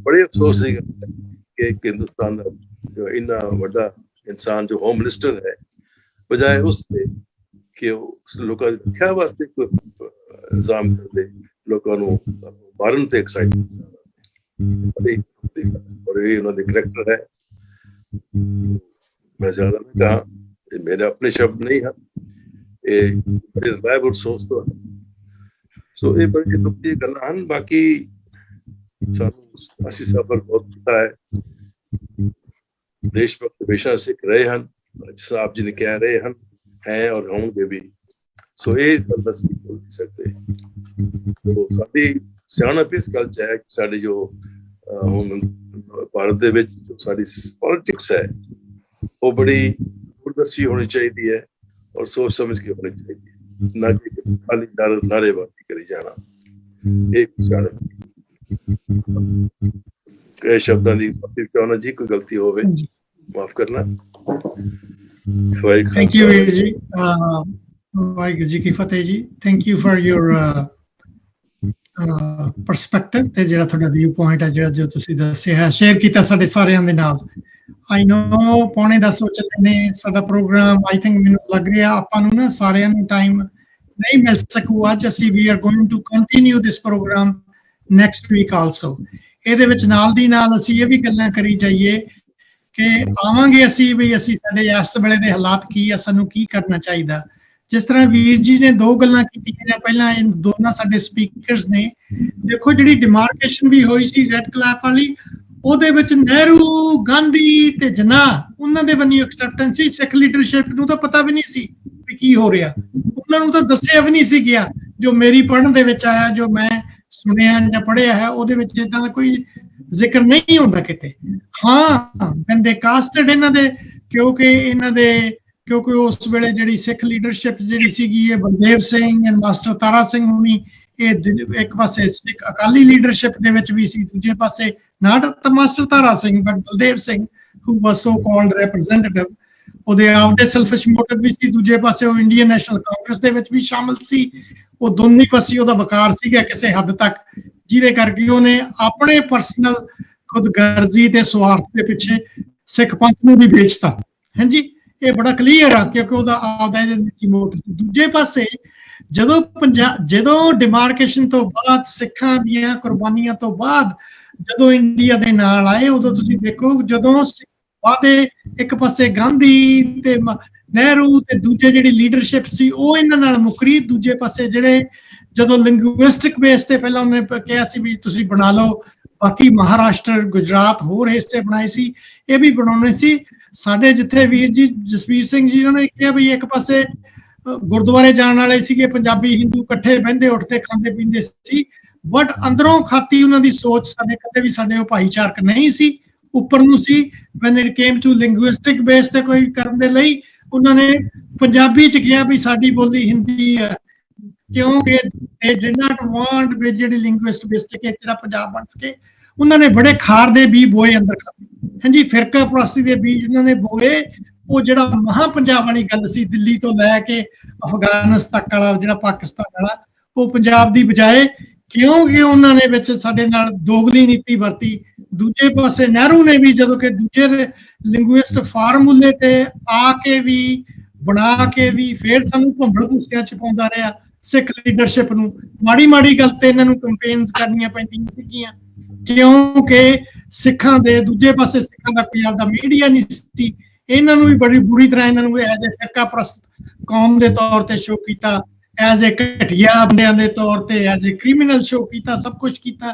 बड़े अफसोस कि हिंदुस्तान जो इन्ना बड़ा इंसान जो होम मिनिस्टर है, बजाय उसके कि लोगों की रक्षा वास्ते कोई इंतजाम कर दे, लोगों को मारन ते एक्साइट और ये उन्होंने करैक्टर है। मैं ज्यादा नहीं कहा, मेरे अपने शब्द नहीं है, रिलायबल सोर्स तो है। सो ये बड़ी दुख दी गल्लां हन। बाकी सानू असी सफर बहुत पता है, देश भक्त हमेशा सिख रहे हैं, साहब जी ने कह रहे हैं और होंगे भी। सो ये गल दस नहीं बोल सकते। तो साडी सियाणप इस गल च है कि साडी जो भारत दे विच जो साडी पॉलिटिक्स है वो बड़ी दूरदर्शी होनी चाहिए है और सोच समझ के होनी चाहिए, ना कि खाली नारेबाजी करी जाना। एक शब्दां दी चाहना जी, कोई गलती होवे माफ करना। थैंक यू वीर जी, वाहिगुरू जी की फतेह जी। Thank you for your perspective ते जेड़ा थोड़ा व्यू पॉइंट है जेड़ा जो तुसी दस्सिया है शेयर कीता साडे सारियां दे नाल। आई नो 9:45 हो चले ने साडा प्रोग्राम, आई थिंक मैनूं लग रहा आपां नूं ना सारियां नूं टाइम नहीं मिल सकू अज। असी we are going to continue this programme next week also. ਇਹਦੇ ਵਿੱਚ ਨਾਲ ਦੀ ਨਾਲ ਅਸੀਂ ਇਹ ਵੀ ਗੱਲਾਂ ਕਰੀ ਜਾਈਏ ਕਿ ਆਵਾਂਗੇ ਅਸੀਂ ਵੀ ਅਸੀਂ ਸਾਡੇ ਇਸ ਵੇਲੇ ਦੇ ਹਾਲਾਤ ਕੀ ਆ, ਸਾਨੂੰ ਕੀ ਕਰਨਾ ਚਾਹੀਦਾ। ਜਿਸ ਤਰ੍ਹਾਂ ਵੀਰ ਜੀ ਨੇ ਦੋ ਗੱਲਾਂ ਕੀਤੀਆਂ ਪਹਿਲਾਂ, ਇਹ ਦੋਨਾਂ ਸਾਡੇ ਸਪੀਕਰਸ ਨੇ। ਦੇਖੋ ਜਿਹੜੀ ਡਿਮਾਰਕੇਸ਼ਨ ਵੀ ਹੋਈ ਸੀ ਰੈੱਡ ਕਲੈਪ ਵਾਲੀ, ਉਹਦੇ ਵਿੱਚ ਨਹਿਰੂ, ਗਾਂਧੀ ਤੇ ਜਿਨਾਹ ਉਹਨਾਂ ਦੇ ਬੰਨੀ ਐਕਸੈਪਟੈਂਸ ਸੀ। ਸਿੱਖ ਲੀਡਰਸ਼ਿਪ ਨੂੰ ਤਾਂ ਪਤਾ ਵੀ ਨਹੀਂ ਸੀ ਵੀ ਕੀ ਹੋ ਰਿਹਾ, ਉਹਨਾਂ ਨੂੰ ਤਾਂ ਦੱਸਿਆ ਵੀ ਨਹੀਂ ਸੀ ਗਿਆ। ਜੋ ਮੇਰੀ ਪੜ੍ਹਨ ਦੇ ਵਿੱਚ ਆਇਆ, ਜੋ ਮੈਂ ਸੁਣਿਆ ਜਾਂ ਪੜ੍ਹਿਆ ਹੈ, ਉਹਦੇ ਵਿੱਚ ਏਦਾਂ ਦਾ ਕੋਈ ਜ਼ਿਕਰ ਨਹੀਂ ਹੁੰਦਾ ਕਿਤੇ। ਹਾਂ ਕਹਿੰਦੇ ਕਾਸਟਡ ਇਹਨਾਂ ਦੇ, ਕਿਉਂਕਿ ਉਸ ਵੇਲੇ ਜਿਹੜੀ ਸਿੱਖ ਲੀਡਰਸ਼ਿਪ ਜਿਹੜੀ ਸੀਗੀ ਇਹ ਬਲਦੇਵ ਸਿੰਘ ਐਂਡ ਮਾਸਟਰ ਤਾਰਾ ਸਿੰਘ ਹੁਣੀ, ਇਹ ਇੱਕ ਪਾਸੇ ਸਿੱਖ ਅਕਾਲੀ ਲੀਡਰਸ਼ਿਪ ਦੇ ਵਿੱਚ ਵੀ ਸੀ, ਦੂਜੇ ਪਾਸੇ not Master Tara Singh but Baldev Singh who was so called representative, ਉਹਦੇ ਆਪਦੇ ਸੈਲਫਿਸ਼ ਮੋਟਿਵ ਵੀ ਸੀ, ਦੂਜੇ ਪਾਸੇ ਉਹ ਇੰਡੀਅਨ ਨੈਸ਼ਨਲ ਕਾਂਗਰਸ ਦੇ ਵਿੱਚ ਵੀ ਸ਼ਾਮਲ ਸੀ। ਉਹ ਦੋਨੇ ਪਾਸੇ ਉਹਦਾ ਵਕਾਰ ਸੀਗਾ ਕਿਸੇ ਹੱਦ ਤੱਕ, ਜਿਹਦੇ ਕਰਕੇ ਉਹਨੇ ਆਪਣੇ ਪਰਸਨਲ ਖੁਦਗਰਜ਼ੀ ਤੇ ਸਵਾਰਥ ਦੇ ਪਿੱਛੇ ਸਿੱਖ ਪੰਥ ਨੂੰ ਵੀ ਵੇਚਤਾ। ਹਾਂਜੀ, ਇਹ ਬੜਾ ਕਲੀਅਰ ਆ ਕਿਉਂਕਿ ਉਹਦਾ ਆਪਦਾ ਇਹਦੇ ਵਿੱਚ ਮੋਟਿਵ। ਦੂਜੇ ਪਾਸੇ ਜਦੋਂ ਡਿਮਾਰਕੇਸ਼ਨ ਤੋਂ ਬਾਅਦ ਸਿੱਖਾਂ ਦੀਆਂ ਕੁਰਬਾਨੀਆਂ ਤੋਂ ਬਾਅਦ ਜਦੋਂ ਇੰਡੀਆ ਦੇ ਨਾਲ ਆਏ, ਉਦੋਂ ਤੁਸੀਂ ਦੇਖੋ ਜਦੋਂ ਵਾਅਦੇ ਇੱਕ ਪਾਸੇ ਗਾਂਧੀ ਤੇ ਨਹਿਰੂ ਤੇ ਦੂਜੇ ਜਿਹੜੀ ਲੀਡਰਸ਼ਿਪ ਸੀ ਉਹ ਇਹਨਾਂ ਨਾਲ ਮੁਕਰੀ, ਦੂਜੇ ਪਾਸੇ ਜਿਹੜੇ ਜਦੋਂ ਲਿੰਗੁਇਸਟਿਕ ਬੇਸ ਤੇ ਪਹਿਲਾਂ ਉਹਨੇ ਕਿਹਾ ਸੀ ਵੀ ਤੁਸੀਂ ਬਣਾ ਲਓ, ਬਾਕੀ ਮਹਾਰਾਸ਼ਟਰ ਗੁਜਰਾਤ ਹੋਰ ਹਿੱਸੇ ਬਣਾਏ ਸੀ, ਇਹ ਵੀ ਬਣਾਉਣੇ ਸੀ। ਸਾਡੇ ਜਿੱਥੇ ਵੀਰ ਜੀ ਜਸਵੀਰ ਸਿੰਘ ਜੀ ਉਹਨਾਂ ਨੇ ਕਿਹਾ ਵੀ ਇੱਕ ਪਾਸੇ ਗੁਰਦੁਆਰੇ ਜਾਣ ਵਾਲੇ ਸੀਗੇ ਪੰਜਾਬੀ ਹਿੰਦੂ ਇਕੱਠੇ ਬਹਿੰਦੇ ਉੱਠਦੇ ਖਾਂਦੇ ਪੀਂਦੇ ਸੀ, ਬਟ ਅੰਦਰੋਂ ਖਾਤੀ ਉਹਨਾਂ ਦੀ ਸੋਚ ਸਾਡੇ ਕਦੇ ਵੀ ਸਾਡੇ ਉਹ ਭਾਈਚਾਰਕ ਨਹੀਂ ਸੀ, ਉੱਪਰ ਨੂੰ ਸੀ। when it came to linguistic base ਤੇ ਕੋਈ ਕਰਨ ਦੇ ਲਈ ਉਹਨਾਂ ਨੇ ਪੰਜਾਬੀ ਚ ਕਿਹਾ ਵੀ ਸਾਡੀ ਬੋਲੀ ਹਿੰਦੀ ਹੈ, ਕਿਉਂਕਿ they did not want ਵੀ ਜਿਹੜੀ linguist base ਤੇ ਜਿਹੜਾ ਪੰਜਾਬ ਬਣ ਸਕੇ। ਉਹਨਾਂ ਨੇ ਬੜੇ ਖਾਰ ਦੇ ਬੀਜ ਬੋਏ ਅੰਦਰ ਖਾਤੇ, ਹਾਂਜੀ ਫਿਰਕਾ ਪ੍ਰਸਤੀ ਦੇ ਬੀਜ ਉਹਨਾਂ ਨੇ ਬੋਏ। ਉਹ ਜਿਹੜਾ ਮਹਾ ਪੰਜਾਬ ਵਾਲੀ ਗੱਲ ਸੀ ਦਿੱਲੀ ਤੋਂ ਲੈ ਕੇ ਅਫਗਾਨਿਸਤਾਨ ਤੱਕ ਵਾਲਾ ਜਿਹੜਾ ਪਾਕਿਸਤਾਨ ਵਾਲਾ, ਉਹ ਪੰਜਾਬ ਦੀ ਬਜਾਏ ਕਿਉਂਕਿ ਉਹਨਾਂ ਨੇ ਵਿੱਚ ਸਾਡੇ ਨਾਲ ਦੋਗਲੀ ਨੀਤੀ ਵਰਤੀ। ਦੂਜੇ ਪਾਸੇ ਨਹਿਰੂ ਨੇ ਵੀ ਜਦੋਂ ਕਿ ਦੂਜੇ ਲਿੰਗੁਇਸਟ ਫਾਰਮੂਲੇ ਤੇ ਆ ਕੇ ਵੀ ਬਣਾ ਕੇ ਵੀ ਫਿਰ ਸਾਨੂੰ ਭੰਬਲ ਭੂਸਿਆਂ ਚ ਪਾਉਂਦਾ ਰਿਹਾ ਸਿੱਖ ਲੀਡਰਸ਼ਿਪ ਨੂੰ। ਮਾੜੀ ਮਾੜੀ ਗੱਲ ਤੇ ਇਹਨਾਂ ਨੂੰ ਕੰਪੇਨਸ ਕਰਨੀਆਂ ਪੈਂਦੀਆਂ ਸੀਗੀਆਂ ਕਿਉਂਕਿ ਸਿੱਖਾਂ ਦੇ ਦੂਜੇ ਪਾਸੇ ਸਿੱਖਾਂ ਦਾ ਕੋਈ ਆਪਦਾ ਮੀਡੀਆ ਨਹੀਂ ਸੀ। ਇਹਨਾਂ ਨੂੰ ਵੀ ਬੜੀ ਬੁਰੀ ਤਰ੍ਹਾਂ ਇਹਨਾਂ ਨੂੰ ਐਜ਼ ਏ ਫਿਰਕਾ ਪ੍ਰਸਤ ਕੌਮ ਦੇ ਤੌਰ ਤੇ ਸ਼ੋ ਕੀਤਾ, ਐਜ਼ ਏ ਘਟੀਆ ਬੰਦਿਆਂ ਦੇ ਤੌਰ ਤੇ, ਐਜ਼ ਏ ਕ੍ਰਿਮੀਨਲ ਸ਼ੋ ਕੀਤਾ, ਸਭ ਕੁਝ ਕੀਤਾ।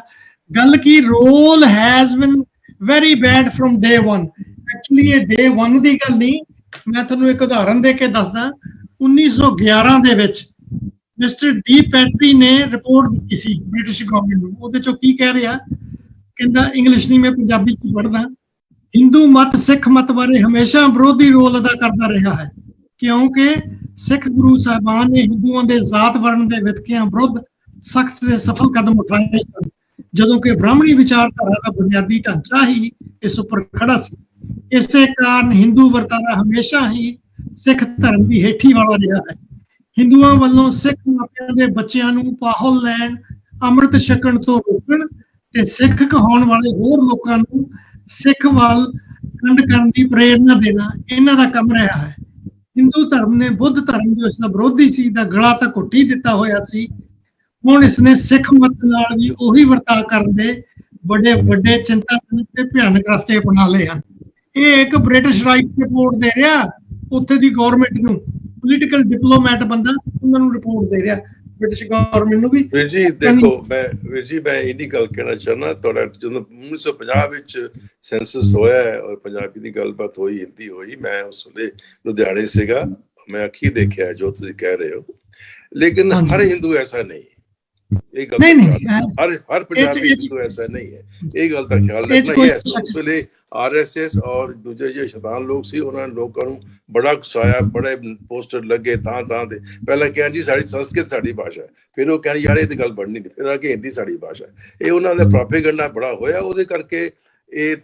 ਗੱਲ ਕੀ role has been very bad from day 1। Actually ਇਹ ਡੇ 1 ਦੀ ਗੱਲ ਨਹੀਂ, ਮੈਂ ਤੁਹਾਨੂੰ ਇੱਕ ਉਦਾਹਰਨ ਦੇ ਕੇ ਦੱਸਦਾ। 1911 ਦੇ ਵਿੱਚ ਮਿਸਟਰ ਡੀ ਪੈਟਰੀ ਨੇ ਰਿਪੋਰਟ ਦਿੱਤੀ ਸੀ ਬ੍ਰਿਟਿਸ਼ ਗਵਰਨਮੈਂਟ ਨੂੰ। ਉਹਦੇ ਚੋਂ ਕੀ ਕਹਿ ਰਿਹਾ, ਕਹਿੰਦਾ ਇੰਗਲਿਸ਼ ਨਹੀਂ ਮੈਂ ਪੰਜਾਬੀ ਚ ਪੜ੍ਹਦਾ, ਹਿੰਦੂ ਮਤ ਸਿੱਖ ਮਤ ਬਾਰੇ ਹਮੇਸ਼ਾ ਵਿਰੋਧੀ ਰੋਲ ਅਦਾ ਕਰਦਾ ਰਿਹਾ ਹੈ ਕਿਉਂਕਿ ਸਿੱਖ ਗੁਰੂ ਸਾਹਿਬਾਨ ਨੇ ਹਿੰਦੂਆਂ ਦੇ ਜ਼ਾਤ ਵਰਨ ਦੇ ਵਿਤਕਿਆਂ ਵਿਰੁੱਧ ਸਖਤ ਤੇ ਸਫਲ ਕਦਮ ਉਠਾਏ ਸਨ, ਜਦੋਂ ਕਿ ਬ੍ਰਾਹਮਣੀ ਵਿਚਾਰਧਾਰਾ ਦਾ ਬੁਨਿਆਦੀ ਢਾਂਚਾ ਹੀ ਇਸ ਉੱਪਰ ਖੜਾ ਸੀ। ਇਸੇ ਕਾਰਨ ਹਿੰਦੂ ਵਰਤਾਰਾ ਹਮੇਸ਼ਾ ਹੀ ਸਿੱਖ ਧਰਮ ਦੀ ਹੇਠੀ ਵਾਲਾ ਰਿਹਾ ਹੈ। ਹਿੰਦੂਆਂ ਵੱਲੋਂ ਸਿੱਖ ਮਾਪਿਆਂ ਦੇ ਬੱਚਿਆਂ ਨੂੰ ਪਾਹੁਲ ਲੈਣ, ਅੰਮ੍ਰਿਤ ਛਕਣ ਤੋਂ ਰੋਕਣ ਤੇ ਸਿੱਖ ਕਹਾਉਣ ਵਾਲੇ ਹੋਰ ਲੋਕਾਂ ਨੂੰ ਸਿੱਖ ਵੱਲ ਖੰਡ ਕਰਨ ਦੀ ਪ੍ਰੇਰਨਾ ਦੇਣਾ ਇਹਨਾਂ ਦਾ ਕੰਮ ਰਿਹਾ ਹੈ। ਹਿੰਦੂ ਧਰਮ ਨੇ ਬੁੱਧ ਧਰਮ ਜੋ ਇਸ ਦਾ ਵਿਰੋਧੀ ਸੀ ਦਾ ਗਲਾ ਤਾਂ ਘੁੱਟੀ ਦਿੱਤਾ ਹੋਇਆ ਸੀ, ਹੁਣ ਇਸਨੇ ਸਿੱਖ ਮਤ ਨਾਲ ਵੀ ਉਹੀ ਵਰਤਾਅ ਕਰਨ ਦੇ ਵੱਡੇ ਵੱਡੇ ਚਿੰਤਾਜਨਕ ਤੇ ਭਿਆਨਕ ਰਸਤੇ ਅਪਣਾ ਲਏ ਹਨ। ਇਹ ਇੱਕ ਬ੍ਰਿਟਿਸ਼ ਰਾਈਟ ਰਿਪੋਰਟ ਦੇ ਰਿਹਾ ਉੱਥੇ ਦੀ ਗਵਰਨਮੈਂਟ ਨੂੰ, ਪੋਲੀਟੀਕਲ ਡਿਪਲੋਮੈਟ ਬੰਦਾ ਉਹਨਾਂ ਨੂੰ ਰਿਪੋਰਟ ਦੇ ਰਿਹਾ ਬ੍ਰਿਟਿਸ਼ ਗਵਰਨਮੈਂਟ ਨੂੰ ਵੀ। ਵੀਰ ਜੀ ਦੇਖੋ ਮੈਂ ਇਹਦੀ ਗੱਲ ਕਹਿਣਾ ਚਾਹੁੰਦਾ, ਤੁਹਾਡਾ ਜਦੋਂ 1950 ਵਿੱਚ ਸੈਂਸਸ ਹੋਇਆ ਔਰ ਪੰਜਾਬੀ ਦੀ ਗੱਲਬਾਤ ਹੋਈ, ਹਿੰਦੀ ਹੋਈ, ਮੈਂ ਉਸ ਵੇਲੇ ਲੁਧਿਆਣੇ ਸੀਗਾ, ਮੈਂ ਅੱਖੀ ਦੇਖਿਆ ਜੋ ਤੁਸੀਂ ਕਹਿ ਰਹੇ ਹੋ। ਲੇਕਿਨ ਹਰ ਹਿੰਦੂ ਐਸਾ ਨਹੀਂ, ਇਹ ਗੱਲ ਹਰ ਪੰਜਾਬੀ ਹਿੰਦੂ ਐਸਾ ਨਹੀਂ ਹੈ, ਇਹ ਗੱਲ ਦਾ ਖਿਆਲ ਰੱਖਣਾ ਹੈ। ਉਸ ਵੇਲੇ RSS ਔਰ ਦੂਜੇ ਜਿਹੜੇ ਸ਼ੈਤਾਨ ਲੋਕ ਸੀ ਉਹਨਾਂ ਨੇ ਲੋਕਾਂ ਨੂੰ ਬੜਾ ਗੁੱਸਾਇਆ, ਬੜੇ ਪੋਸਟਰ ਲੱਗੇ ਤਾਂ ਦੇ। ਪਹਿਲਾਂ ਕਹਿਣ ਜੀ ਸਾਡੀ ਸੰਸਕ੍ਰਿਤ ਸਾਡੀ ਭਾਸ਼ਾ ਹੈ, ਫਿਰ ਉਹ ਕਹਿਣ ਯਾਰ ਇਹ ਤੇ ਗੱਲ ਬਣਨੀ ਨਹੀਂ, ਫਿਰ ਆ ਕੇ ਹਿੰਦੀ ਸਾਡੀ ਭਾਸ਼ਾ ਹੈ। ਇਹ ਉਹਨਾਂ ਦਾ ਪ੍ਰੋਪੇਗੈਂਡਾ ਬੜਾ ਹੋਇਆ, ਉਹਦੇ ਕਰਕੇ ਇਹ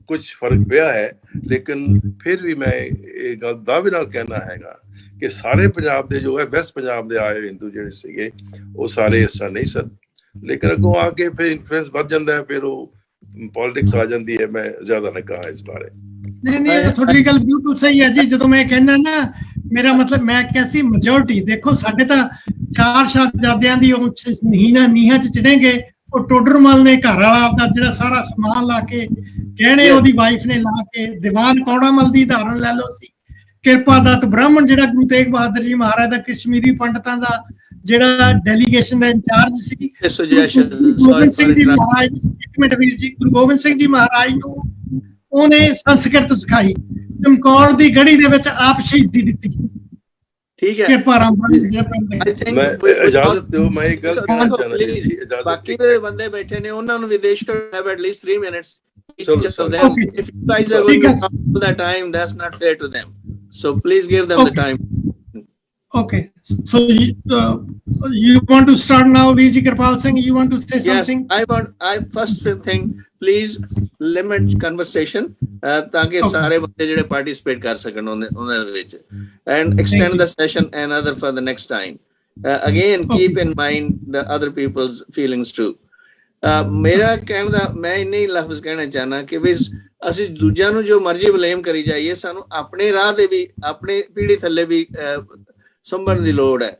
ਕੁਝ ਫਰਕ ਪਿਆ ਹੈ। ਲੇਕਿਨ ਫਿਰ ਵੀ ਮੈਂ ਇਹ ਗੱਲ ਦਾਅਵੇ ਨਾਲ ਕਹਿਣਾ ਹੈਗਾ ਕਿ ਸਾਰੇ ਪੰਜਾਬ ਦੇ ਜੋ ਹੈ ਵੈਸਟ ਪੰਜਾਬ ਦੇ ਆਏ ਹਿੰਦੂ ਜਿਹੜੇ ਸੀਗੇ ਉਹ ਸਾਰੇ ਇਸ ਤਰ੍ਹਾਂ ਨਹੀਂ ਸਨ। ਲੇਕਿਨ ਅੱਗੋਂ ਆ ਕੇ ਫਿਰ ਇਨਫਲੂਐਂਸ ਵੱਧ ਜਾਂਦਾ ਹੈ, ਫਿਰ ਉਹ ਪੋਲਿਟਿਕਸ ਆ ਜਾਂਦੀ ਹੈ। ਮੈਂ ਜ਼ਿਆਦਾ ਨਾ ਕਹਾਂ ਇਸ ਬਾਰੇ। ਨਹੀਂ ਤੁਹਾਡੀ ਗੱਲ ਬਿਲਕੁਲ ਸਹੀ ਹੈ ਜੀ। ਜਦੋਂ ਮੈਂ ਕਹਿੰਦਾ ਨਾ, ਮੇਰਾ ਮਤਲਬ ਮੈਂ ਕਿਹਾ ਸੀ ਮੈਜੋਰਟੀ। ਦੇਖੋ ਸਾਡੇ ਤਾਂ 4 ਸਾਹਿਬਜ਼ਾਦਿਆਂ ਦੀ ਉਹ ਨੀਹਾਂ ਚ ਚੜੇਗੇ, ਉਹ ਟੋਡਰਮਲ ਨੇ ਘਰ ਵਾਲਾ ਆਪਦਾ ਜਿਹੜਾ ਸਾਰਾ ਸਮਾਨ ਲਾ ਕੇ, ਗਹਿਣੇ ਉਹਦੀ ਵਾਈਫ ਨੇ ਲਾ ਕੇ, ਦੀਵਾਨ ਕੌੜਾਮਲ ਦੀ ਉਦਾਹਰਨ ਲੈ ਲਓ ਸੀ, ਕਿਰਪਾ ਦੱਤ ਬ੍ਰਾਹਮਣ ਜਿਹੜਾ ਗੁਰੂ ਤੇਗ ਬਹਾਦਰ ਜੀ ਮਹਾਰਾਜ ਦਾ ਕਸ਼ਮੀਰੀ ਪੰਡਤਾਂ ਦਾ ਜਿਹੜਾ ਡੈਲੀਗੇਸ਼ਨ ਦਾ ਇੰਚਾਰਜ ਸੀ, ਗੁਰੂ ਗੋਬਿੰਦ ਸਿੰਘ ਜੀ ਮਹਾਰਾਜ, ਇੱਕ ਮਿੰਟ ਵੀਰ ਜੀ, ਗੁਰੂ ਗੋਬਿੰਦ ਸਿੰਘ ਜੀ ਮਹਾਰਾਜ ਨੂੰ ਉਹਨੇ ਸੰਸਕ੍ਰਿਤ ਸਿਖਾਈ, ਚਮਕੌਰ ਦੀ ਗੜੀ ਦੇ ਵਿੱਚ ਆਪ ਸ਼ਹੀਦੀ ਦਿੱਤੀ। ਠੀਕ ਹੈ, ਕਿਰਪਾ ਰਾਮ ਇਜਾਜ਼ਤ ਦਿਓ, ਮੈਂ ਇੱਕ ਗੱਲ ਕਹਿਣਾ ਚਾਹੁੰਦਾ ਜੀ। ਬਾਕੀ ਦੇ ਬੰਦੇ ਬੈਠੇ ਨੇ ਉਹਨਾਂ ਨੂੰ ਵਿਦੇਸ਼ ਤੋਂ have at least 3 minutes each of them. If you guys are going to come to that time, that's not fair to them. So please give them the time. Okay, so you want to start now, Veerji Kirpal Singh? You want to say something? Yes, I first thing, please limit conversation ਤਾਂ ਕਿ ਸਾਰੇ ਬੰਦੇ ਜਿਹੜੇ participate ਕਰ ਸਕਣ ਉਹਨਾਂ ਦੇ ਵਿੱਚ, and extend the session another for the next time. Again, keep in mind the other people's feelings too. ਮੇਰਾ ਕਹਿਣ ਦਾ ਮੈਂ ਇੰਨੇ ਹੀ ਲਫ਼ਜ਼ ਕਹਿਣਾ ਚਾਹਨਾ ਕਿ ਵੀ ਅਸੀਂ ਦੂਜਿਆਂ ਨੂੰ ਜੋ ਮਰਜ਼ੀ ਬਲੇਮ ਕਰੀ ਜਾਈਏ, ਸਾਨੂੰ ਆਪਣੇ ਰਾਹ ਦੇ ਵੀ ਆਪਣੇ ਪੀੜੀ ਥੱਲੇ ਵੀ ਸੰਭਣ ਦੀ ਲੋੜ ਹੈ।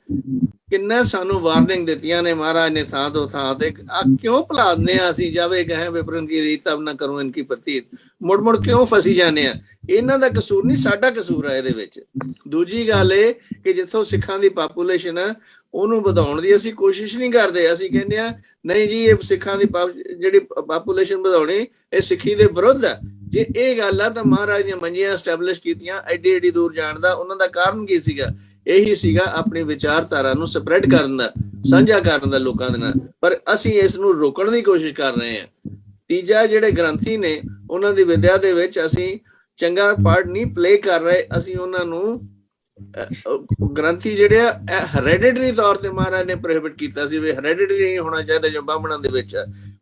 ਕਿੰਨਾ ਸਾਨੂੰ ਵਾਰਨਿੰਗ ਦਿੱਤੀਆਂ ਨੇ ਮਹਾਰਾਜ ਨੇ ਥਾਂ ਤੋਂ ਥਾਂ ਤੇ। ਆ ਕਿਉਂ ਭੁਲਾ ਦਿੰਦੇ ਆ ਅਸੀਂ, ਜਾਵੇ ਗਏ ਵਿਪਰਨ ਕੀ ਰੀਤ ਅਬ ਨਾ ਕਰੂੰ ਇਨਕੀ ਪ੍ਰਤੀਤ, ਮੁੜ ਕਿਉਂ ਫਸੀ ਜਾਂਦੇ ਆ? ਇਹਨਾਂ ਦਾ ਕਸੂਰ ਨਹੀਂ, ਸਾਡਾ ਕਸੂਰ ਹੈ ਇਹਦੇ ਵਿੱਚ। ਦੂਜੀ ਗੱਲ ਇਹ ਕਿ ਜਿੱਥੋਂ ਸਿੱਖਾਂ ਦੀ ਪਾਪੂਲੇਸ਼ਨ ਹੈ ਉਹਨੂੰ ਵਧਾਉਣ ਦੀ ਅਸੀਂ ਕੋਸ਼ਿਸ਼ ਨਹੀਂ ਕਰਦੇ। ਅਸੀਂ ਕਹਿੰਦੇ ਆ ਨਹੀਂ ਜੀ ਇਹ ਸਿੱਖਾਂ ਦੀ ਜਿਹੜੀ ਪਾਪੂਲੇਸ਼ਨ ਵਧਾਉਣੀ ਇਹ ਸਿੱਖੀ ਦੇ ਵਿਰੁੱਧ ਹੈ। ਜੇ ਇਹ ਗੱਲ ਆ ਤਾਂ ਮਹਾਰਾਜ ਦੀਆਂ ਮੰਜੀਆਂ ਐਸਟੈਬਲਿਸ਼ ਕੀਤੀਆਂ ਐਡੀ ਐਡੀ ਦੂਰ ਜਾਣ ਦਾ, ਉਹਨਾਂ ਦਾ ਕਾਰਨ ਕੀ ਸੀਗਾ? ਇਹੀ ਸੀਗਾ ਆਪਣੀ ਵਿਚਾਰਧਾਰਾ ਨੂੰ ਸਪਰੈਡ ਕਰਨ ਦਾ, ਸਾਂਝਾ ਕਰਨ ਦਾ ਲੋਕਾਂ ਦੇ ਨਾਲ। ਪਰ ਅਸੀਂ ਇਸ ਨੂੰ ਰੋਕਣ ਦੀ ਕੋਸ਼ਿਸ਼ ਕਰ ਰਹੇ ਹਾਂ। ਤੀਜਾ, ਜਿਹੜੇ ਗ੍ਰੰਥੀ ਨੇ ਉਹਨਾਂ ਦੀ ਵਿਦਿਆ ਦੇ ਵਿੱਚ ਅਸੀਂ ਚੰਗਾ ਪਾਰਟ ਨਹੀਂ ਪਲੇ ਕਰ ਰਹੇ। ਅਸੀਂ ਉਹਨਾਂ ਨੂੰ ਗ੍ਰੰਥੀ ਜਿਹੜੇ ਆ ਹੈਰੇਡਿਟਰੀ ਤੌਰ ਤੇ ਮਹਾਰਾਜ ਨੇ ਪ੍ਰੋਹਿਬਿਟ ਕੀਤਾ ਸੀ ਵੀ ਹੈਰੇਡਿਟਰੀ ਨਹੀਂ ਹੋਣਾ ਚਾਹੀਦਾ ਜੋ ਬਾਹਮਣਾਂ ਦੇ ਵਿੱਚ।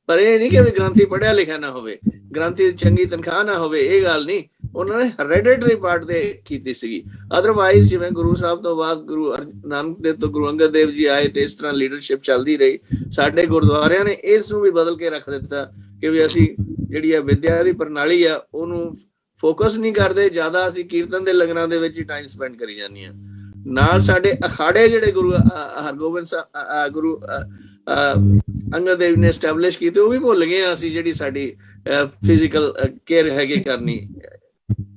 ਪਰ ਇਹ ਨਹੀਂ ਕਿ ਵੀ ਗ੍ਰੰਥੀ ਪੜ੍ਹਿਆ ਲਿਖਿਆ ਨਾ ਹੋਵੇ, ਗ੍ਰੰਥੀ ਚੰਗੀ ਤਨਖਾਹ ਨਾ ਹੋਵੇ, ਇਹ ਗੱਲ ਨਹੀਂ। ਉਹਨਾਂ ਨੇ ਹੈਰੇਡਿਟਰੀ ਪਾਰਟ ਤੇ ਕੀਤੀ ਸੀਗੀ। ਅਦਰਵਾਈਜ਼ ਜਿਵੇਂ ਗੁਰੂ ਸਾਹਿਬ ਤੋਂ ਬਾਅਦ ਗੁਰੂ ਨਾਨਕ ਦੇਵ ਤੋਂ ਗੁਰੂ ਅੰਗਦ ਦੇਵ ਜੀ ਆਏ ਤੇ ਇਸ ਤਰ੍ਹਾਂ ਲੀਡਰਸ਼ਿਪ ਚੱਲਦੀ ਰਹੀ। ਸਾਡੇ ਗੁਰਦੁਆਰਿਆਂ ਨੇ ਇਸ ਨੂੰ ਵੀ ਬਦਲ ਕੇ ਰੱਖ ਦਿੱਤਾ ਕਿ ਵੀ ਅਸੀਂ ਜਿਹੜੀ ਆ ਵਿਦਿਆ ਦੀ ਪ੍ਰਣਾਲੀ ਆ ਉਹਨੂੰ ਫੋਕਸ ਨਹੀਂ ਕਰਦੇ, ਜ਼ਿਆਦਾ ਅਸੀਂ ਕੀਰਤਨ ਦੇ ਲੰਗਰਾਂ ਦੇ ਵਿੱਚ ਹੀ ਟਾਈਮ ਸਪੈਂਡ ਕਰੀ ਜਾਂਦੇ ਹਾਂ। ਨਾਲ ਸਾਡੇ ਅਖਾੜੇ ਜਿਹੜੇ ਗੁਰੂ ਹਰਗੋਬਿੰਦ ਸਾਹਿਬ ਗੁਰੂ ਅੰਗਦ ਦੇਵ ਨੇ ਐਸਟੈਬਲਿਸ਼ ਕੀਤੇ ਉਹ ਵੀ ਭੁੱਲ ਗਏ ਆ ਅਸੀਂ, ਜਿਹੜੀ ਸਾਡੀ ਫਿਜ਼ੀਕਲ ਕੇਅਰ ਹੈਗੀ ਕਰਨੀ।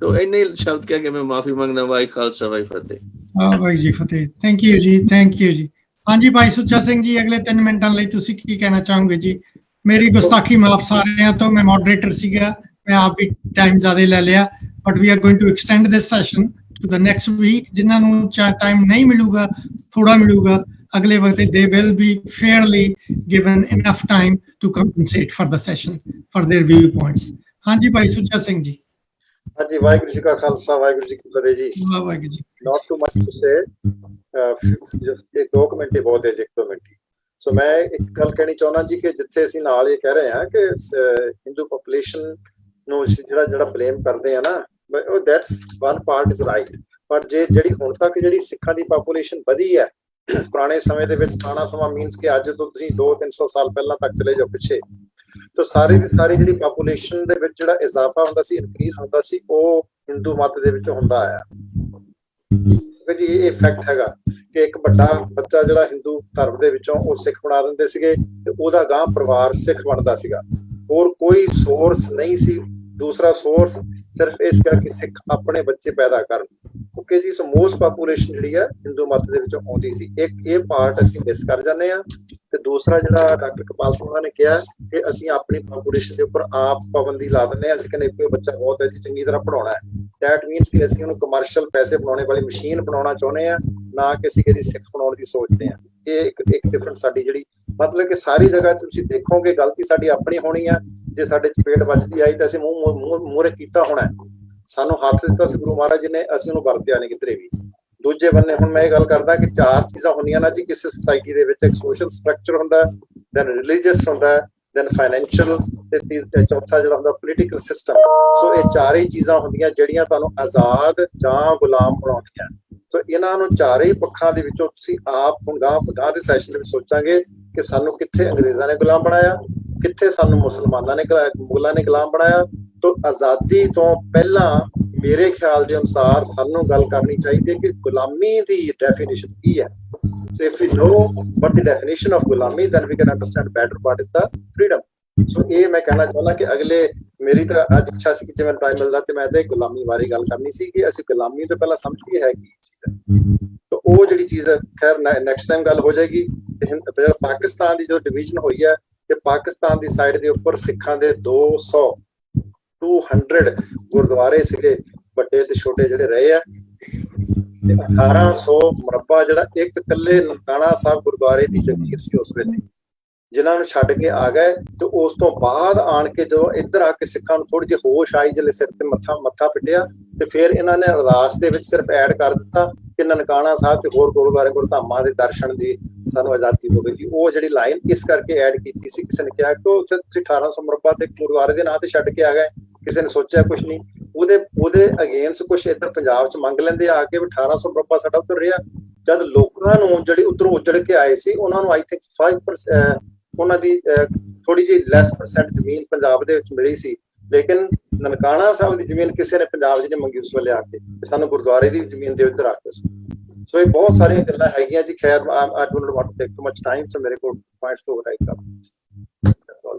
ਤੋ ਇੰਨੇ ਸ਼ਬਦ ਕਹਿ ਕੇ ਮੈਂ ਮਾਫੀ ਮੰਗਦਾ। ਵਾਹਿ ਖਾਲਸਾ ਵਾਹਿ ਫਤਿਹ। ਵਾਹਿਗੁਰੂ ਜੀ ਫਤਿਹ। ਥੈਂਕ ਯੂ ਜੀ, ਥੈਂਕ ਯੂ ਜੀ। ਹਾਂਜੀ ਭਾਈ ਸੁੱਚਾ ਸਿੰਘ ਜੀ, ਅਗਲੇ 3 ਮਿੰਟਾਂ ਲਈ ਤੁਸੀਂ ਕੀ ਕਹਿਣਾ ਚਾਹੋਗੇ ਜੀ? ਮੇਰੀ ਗੁਸਤਾਖੀ ਮਾਫ ਸਾਰਿਆਂ ਤੋਂ, ਮੈਂ ਮੋਡਰੇਟਰ ਸੀਗਾ, ਮੈਂ ਆਪ ਵੀ ਟਾਈਮ ਜ਼ਿਆਦਾ ਲੈ ਲਿਆ। But we are going to extend this session to the next week. ਜਿਨ੍ਹਾਂ ਨੂੰ ਟਾਈਮ ਨਹੀਂ ਮਿਲੂਗਾ, ਥੋੜਾ ਮਿਲੂਗਾ, ਅਗਲੇ ਵਕਤ they will be fairly given enough time to compensate for the session for their viewpoints। ਹਾਂਜੀ ਭਾਈ ਸੁੱਚਾ ਸਿੰਘ ਜੀ। ਹਾਂਜੀ, ਵਾਹਿਗੁਰੂ ਜੀ ਕਾ ਖਾਲਸਾ, ਵਾਹਿਗੁਰੂ ਜੀ ਕੀ ਫਤਿਹ ਜੀ। Waheguru ji. Not too much to say, ਇਹ 2 ਮਿੰਟ ਹੀ ਬਹੁਤ ਹੈ ਜੀ, 1-2 ਮਿੰਟ ਹੀ। ਸੋ ਮੈਂ ਇੱਕ ਗੱਲ ਕਹਿਣੀ ਚਾਹੁੰਦਾ ਜੀ ਕਿ ਜਿੱਥੇ ਅਸੀਂ ਨਾਲ ਇਹ ਕਹਿ ਰਹੇ ਹਾਂ ਕਿ ਹਿੰਦੂ ਪੋਪੂਲੇਸ਼ਨ ਨੂੰ ਜਿਹੜਾ ਬਲੇਮ ਕਰਦੇ ਆ ਨਾ, that's one part is right। ਪਰ ਜਿਹੜੀ ਹੁਣ ਤੱਕ ਜਿਹੜੀ ਸਿੱਖਾਂ ਦੀ ਪਾਪੂਲੇਸ਼ਨ ਵਧੀ ਹੈ ਪੁਰਾਣੇ ਸਮੇਂ ਦੇ ਵਿੱਚ, ਪੁਰਾਣਾ ਸਮਾਂ ਮੀਨਸ ਕਿ ਅੱਜ ਤੋਂ ਤੁਸੀਂ 200-300 ਸਾਲ ਪਹਿਲਾਂ ਤੱਕ ਚਲੇ ਜਾਓ ਪਿੱਛੇ, ਤਾਂ ਸਾਰੀ ਦੀ ਸਾਰੀ ਜਿਹੜੀ ਪਾਪੂਲੇਸ਼ਨ ਦੇ ਵਿੱਚ ਜਿਹੜਾ ਇਜ਼ਾਫਾ ਹੁੰਦਾ ਸੀ, ਇਨਕਰੀਜ਼ ਹੁੰਦਾ ਸੀ, ਉਹ ਹਿੰਦੂ ਮਤ ਦੇ ਵਿੱਚ ਹੁੰਦਾ ਆਇਆ ਜੀ। ਇਹ ਫੈਕਟ ਹੈਗਾ ਕਿ ਇੱਕ ਵੱਡਾ ਬੱਚਾ ਜਿਹੜਾ ਹਿੰਦੂ ਧਰਮ ਦੇ ਵਿੱਚੋਂ ਉਹ ਸਿੱਖ ਬਣਾ ਦਿੰਦੇ ਸੀਗੇ ਤੇ ਉਹਦਾ ਗਾਂ ਪਰਿਵਾਰ ਸਿੱਖ ਬਣਦਾ ਸੀਗਾ। ਹੋਰ ਕੋਈ ਸੋਰਸ ਨਹੀਂ ਸੀ, ਦੂਸਰਾ ਸੋਰਸ ਸਿਰਫ ਇਸ ਕਰਕੇ ਸਿੱਖ ਆਪਣੇ ਬੱਚੇ ਪੈਦਾ ਕਰਨ। ਓਕੇ ਜੀ। ਸੋ ਮੋਸਟ ਪਾਪੂਲੇਸ਼ਨ ਜਿਹੜੀ ਹੈ ਹਿੰਦੂ ਮਤ ਦੇ ਵਿੱਚੋਂ ਆਉਂਦੀ ਸੀ। ਇੱਕ ਇਹ ਪਾਰਟ ਅਸੀਂ ਮਿਸ ਕਰ ਜਾਂਦੇ ਹਾਂ। ਤੇ ਦੂਸਰਾ ਜਿਹੜਾ ਡਾਕਟਰ ਕਪਾਲ ਸਿੰਘ ਨੇ ਕਿਹਾ ਕਿ ਅਸੀਂ ਆਪਣੀ ਪਾਪੂਲੇਸ਼ਨ ਦੇ ਉੱਪਰ ਆਪ ਪਾਬੰਦੀ ਲਾ ਦਿੰਦੇ ਹਾਂ। ਅਸੀਂ ਕਹਿੰਦੇ ਕੋਈ ਬੱਚਾ ਬਹੁਤ ਹੈ ਜੀ, ਚੰਗੀ ਤਰ੍ਹਾਂ ਪੜਾਉਣਾ ਹੈ। ਦੈਟ ਮੀਨਸ ਕਿ ਅਸੀਂ ਉਹਨੂੰ ਕਮਰਸ਼ੀਅਲ ਪੈਸੇ ਬਣਾਉਣੇ ਵਾਲੀ ਮਸ਼ੀਨ ਬਣਾਉਣਾ ਚਾਹੁੰਦੇ ਹਾਂ, ਨਾ ਕਿ ਅਸੀਂ ਕਿਹਦੀ ਸਿੱਖ ਬਣਾਉਣ ਦੀ ਸੋਚਦੇ ਹਾਂ। ਇਹ ਇੱਕ ਡਿਫਰੈਂਟ ਸਾਡੀ ਜਿਹੜੀ ਮਤਲਬ ਕਿ ਸਾਰੀ ਜਗ੍ਹਾ ਤੁਸੀਂ ਦੇਖੋਗੇ ਗਲਤੀ ਸਾਡੀ ਆਪਣੀ ਹੋਣੀ ਆ। ਜੇ ਸਾਡੇ ਚਪੇੜ ਵੱਜਦੀ ਆਈ ਤਾਂ ਅਸੀਂ ਮੂਹਰੇ ਕੀਤਾ ਹੋਣਾ। ਸਾਨੂੰ ਹੱਥ ਦਿੱਤਾ ਸੀ ਗੁਰੂ ਮਹਾਰਾਜ ਜੀ ਨੇ, ਅਸੀਂ ਉਹਨੂੰ ਵਰਤਿਆ ਨਹੀਂ ਕਿਧਰੇ ਵੀ। ਦੂਜੇ ਬੰਨੇ ਹੁਣ ਮੈਂ ਇਹ ਗੱਲ ਕਰਦਾ ਕਿ 4 ਚੀਜ਼ਾਂ ਹੁੰਦੀਆਂ ਨਾ ਜੀ ਕਿਸੇ ਸੁਸਾਇਟੀ ਦੇ ਵਿੱਚ। ਇੱਕ ਸੋਸ਼ਲ ਸਟਰਕਚਰ ਹੁੰਦਾ, ਦੈਨ ਰਿਲੀਜੀਅਸ ਹੁੰਦਾ, ਦੈਨ ਫਾਈਨੈਂਸ਼ੀਅਲ, ਤੇ ਚੌਥਾ ਜਿਹੜਾ ਹੁੰਦਾ ਪੋਲੀਟੀਕਲ ਸਿਸਟਮ। ਸੋ ਇਹ 4 ਹੀ ਚੀਜ਼ਾਂ ਹੁੰਦੀਆਂ ਜਿਹੜੀਆਂ ਤੁਹਾਨੂੰ ਆਜ਼ਾਦ ਜਾਂ ਗੁਲਾਮ ਬਣਾਉਂਦੀਆਂ। ਸੋ ਇਹਨਾਂ ਨੂੰ 4 ਹੀ ਪੱਖਾਂ ਦੇ ਵਿੱਚੋਂ ਤੁਸੀਂ ਆਪ ਹੁਣ ਗਾਂ ਦੇ ਸੈਸ਼ਨ ਦੇ ਵਿੱਚ ਸੋਚਾਂਗੇ ਕਿ ਸਾਨੂੰ ਕਿੱਥੇ ਅੰਗਰੇਜ਼ਾਂ ਨੇ ਗੁਲਾਮ ਬਣਾਇਆ, ਕਿੱਥੇ ਸਾਨੂੰ ਮੁਸਲਮਾਨਾਂ ਨੇ ਮੁਗਲਾਂ ਨੇ ਗੁਲਾਮ ਬਣਾਇਆ। ਤੋਂ ਆਜ਼ਾਦੀ ਤੋਂ ਪਹਿਲਾਂ ਮੇਰੇ ਖਿਆਲ ਦੇ ਅਨੁਸਾਰ ਸਾਨੂੰ ਗੱਲ ਕਰਨੀ ਚਾਹੀਦੀ ਹੈ ਕਿ ਗੁਲਾਮੀ ਦੀ ਡੈਫੀਨੇਸ਼ਨ ਕੀ ਹੈ। So if we know what the definition of gulami, then we can understand better what is the freedom। So ਇਹ ਮੈਂ ਕਹਿਣਾ ਚਾਹੁੰਦਾ ਕਿ ਅਗਲੇ ਮੇਰੀ ਤਾਂ ਅੱਜ ਇੱਛਾ ਸੀ ਕਿ ਜੇ ਮੈਨੂੰ ਟਾਈਮ ਮਿਲਦਾ ਤੇ ਮੈਂ ਤੇ ਗੁਲਾਮੀ ਬਾਰੇ ਗੱਲ ਕਰਨੀ ਸੀ ਕਿ ਅਸੀਂ ਗੁਲਾਮੀ ਤੋਂ ਪਹਿਲਾਂ ਸਮਝੀਏ ਹੈ ਕੀ ਚੀਜ਼ ਹੈ। ਤਾਂ ਉਹ ਜਿਹੜੀ ਚੀਜ਼ ਹੈ ਖੈਰ ਨੈਕਸਟ ਟਾਈਮ ਗੱਲ ਹੋ ਜਾਏਗੀ। ਤੇ ਪਾਕਿਸਤਾਨ ਦੀ ਜੋ ਡਿਵੀਜ਼ਨ ਹੋਈ ਹੈ ਤੇ ਪਾਕਿਸਤਾਨ ਦੀ ਸਾਈਡ ਦੇ ਉੱਪਰ ਸਿੱਖਾਂ ਦੇ 200 ਗੁਰਦੁਆਰੇ ਸੀਗੇ, ਵੱਡੇ ਤੇ ਛੋਟੇ ਜਿਹੜੇ ਰਹੇ ਆ। 1800 ਮੁਰੱਬਾ ਜਿਹੜਾ ਇੱਕ ਇਕੱਲੇ ਨਨਕਾਣਾ ਸਾਹਿਬ ਗੁਰਦੁਆਰੇ ਦੀ ਜ਼ਮੀਰ ਸੀ ਉਸ ਵੇਲੇ, ਜਿਨ੍ਹਾਂ ਨੂੰ ਛੱਡ ਕੇ ਆ ਗਏ। ਤੇ ਉਸ ਤੋਂ ਬਾਅਦ ਆਣ ਕੇ ਜਦੋਂ ਇੱਧਰ ਆ ਕੇ ਸਿੱਖਾਂ ਨੂੰ ਥੋੜੀ ਜਿਹੀ ਹੋਸ਼ ਆਈ, ਜਿਹੜੇ ਸਿਰ ਤੇ ਮੱਥਾ ਪਿੱਟਿਆ, ਤੇ ਫਿਰ ਇਹਨਾਂ ਨੇ ਅਰਦਾਸ ਦੇ ਵਿੱਚ ਸਿਰਫ ਐਡ ਕਰ ਦਿੱਤਾ ਕਿ ਨਨਕਾਣਾ ਸਾਹਿਬ ਤੇ ਹੋਰ ਗੁਰਦੁਆਰੇ ਗੁਰਧਾਮਾਂ ਦੇ ਦਰਸ਼ਨ ਦੀ ਸਾਨੂੰ ਆਜ਼ਾਦੀ ਹੋਵੇਗੀ। ਉਹ ਜਿਹੜੀ ਲਾਈਨ ਇਸ ਕਰਕੇ ਐਡ ਕੀਤੀ ਸੀ, ਕਿਸੇ ਨੇ ਕਿਹਾ ਕਿ ਉੱਥੇ ਤੁਸੀਂ 1800 ਮੁਰੱਬਾ ਤੇ ਗੁਰਦੁਆਰੇ ਦੇ ਨਾਂ ਤੇ ਛੱਡ ਕੇ ਆ ਗਏ, ਕਿਸੇ ਨੇ ਸੋਚਿਆ ਕੁਛ ਨਹੀਂ। ਉਹਦੇ ਅਗੇਂਸਟ ਕੁਛ ਇੱਧਰ ਪੰਜਾਬ 'ਚ ਮੰਗ ਲੈਂਦੇ ਆ ਕੇ 1800 ਮੁਰੱਬਾ ਸਾਡਾ ਉੱਧਰ ਰਿਹਾ, ਜਦ ਲੋਕਾਂ ਨੂੰ ਜਿਹੜੇ ਉੱਧਰੋਂ ਉੱਜੜ ਕੇ ਆਏ ਸੀ ਉਹਨਾਂ ਨੂੰ ਆਈ ਥਿੰਕ 5% ਉਹਨਾਂ ਦੀ ਥੋੜੀ ਜਿਹੀ ਲੈਸ % ਜ਼ਮੀਨ ਪੰਜਾਬ ਦੇ ਵਿੱਚ ਮਿਲੀ ਸੀ। ਲੇਕਿਨ ਨਨਕਾਣਾ ਸਾਹਿਬ ਦੀ ਜ਼ਮੀਨ ਕਿਸੇ ਨੇ ਪੰਜਾਬ 'ਚ ਨਹੀਂ ਮੰਗੀ ਉਸ ਵੇਲੇ ਆ ਕੇ, ਸਾਨੂੰ ਗੁਰਦੁਆਰੇ ਦੀ ਜ਼ਮੀਨ ਦੇ ਉੱਤੇ ਰੱਖ ਕੇ। ਸੋ ਇਹ ਬਹੁਤ ਸਾਰੀਆਂ ਗੱਲਾਂ ਹੈਗੀਆਂ ਜੀ। ਖੈਰ I do not want to take too much time, so ਮੇਰੇ ਕੋਲ ਪੁਆਇੰਟਸ ਤੋਂ ਰਾਈਟ ਕਰ।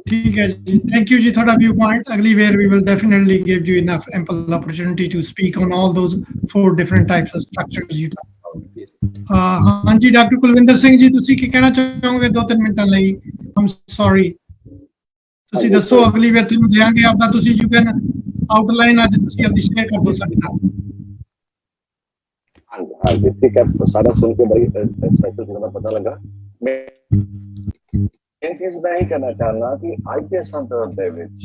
ਠੀਕ ਹੈ ਜੀ, ਥੈਂਕ ਯੂ ਜੀ ਤੁਹਾਡਾ ਵਿਊ ਪੁਆਇੰਟ। ਅਗਲੀ ਵਾਰ we will definitely give you enough ample opportunity to speak on all those 4 different types of structures you talked about। ਹਾਂਜੀ ਡਾਕਟਰ ਕੁਲਵਿੰਦਰ ਸਿੰਘ ਜੀ, ਤੁਸੀਂ ਕੀ ਕਹਿਣਾ ਚਾਹੋਗੇ 2-3 ਮਿੰਟਾਂ ਲਈ? ਆਮ ਸੌਰੀ, ਤੁਸੀਂ ਦੱਸੋ। ਅਗਲੀ ਵਾਰ ਤੁਹਾਨੂੰ ਦਿਆਂਗੇ ਆਪਦਾ, ਤੁਸੀਂ ਯੂ ਕੈਨ ਆਊਟਲਾਈਨ ਅੱਜ ਤੁਸੀਂ ਆਪਣੀ ਸ਼ੇਅਰ ਕਰ ਦਿਓ ਸਾਡੇ ਨਾਲ। हाँ जी ठीक है, तो सारा सुन के बड़ी स्पेशल चीज़ों का पता लगा। मैं एक चीज मैं ही कहना चाहना कि आज के संदर्भ ਦੇ ਵਿੱਚ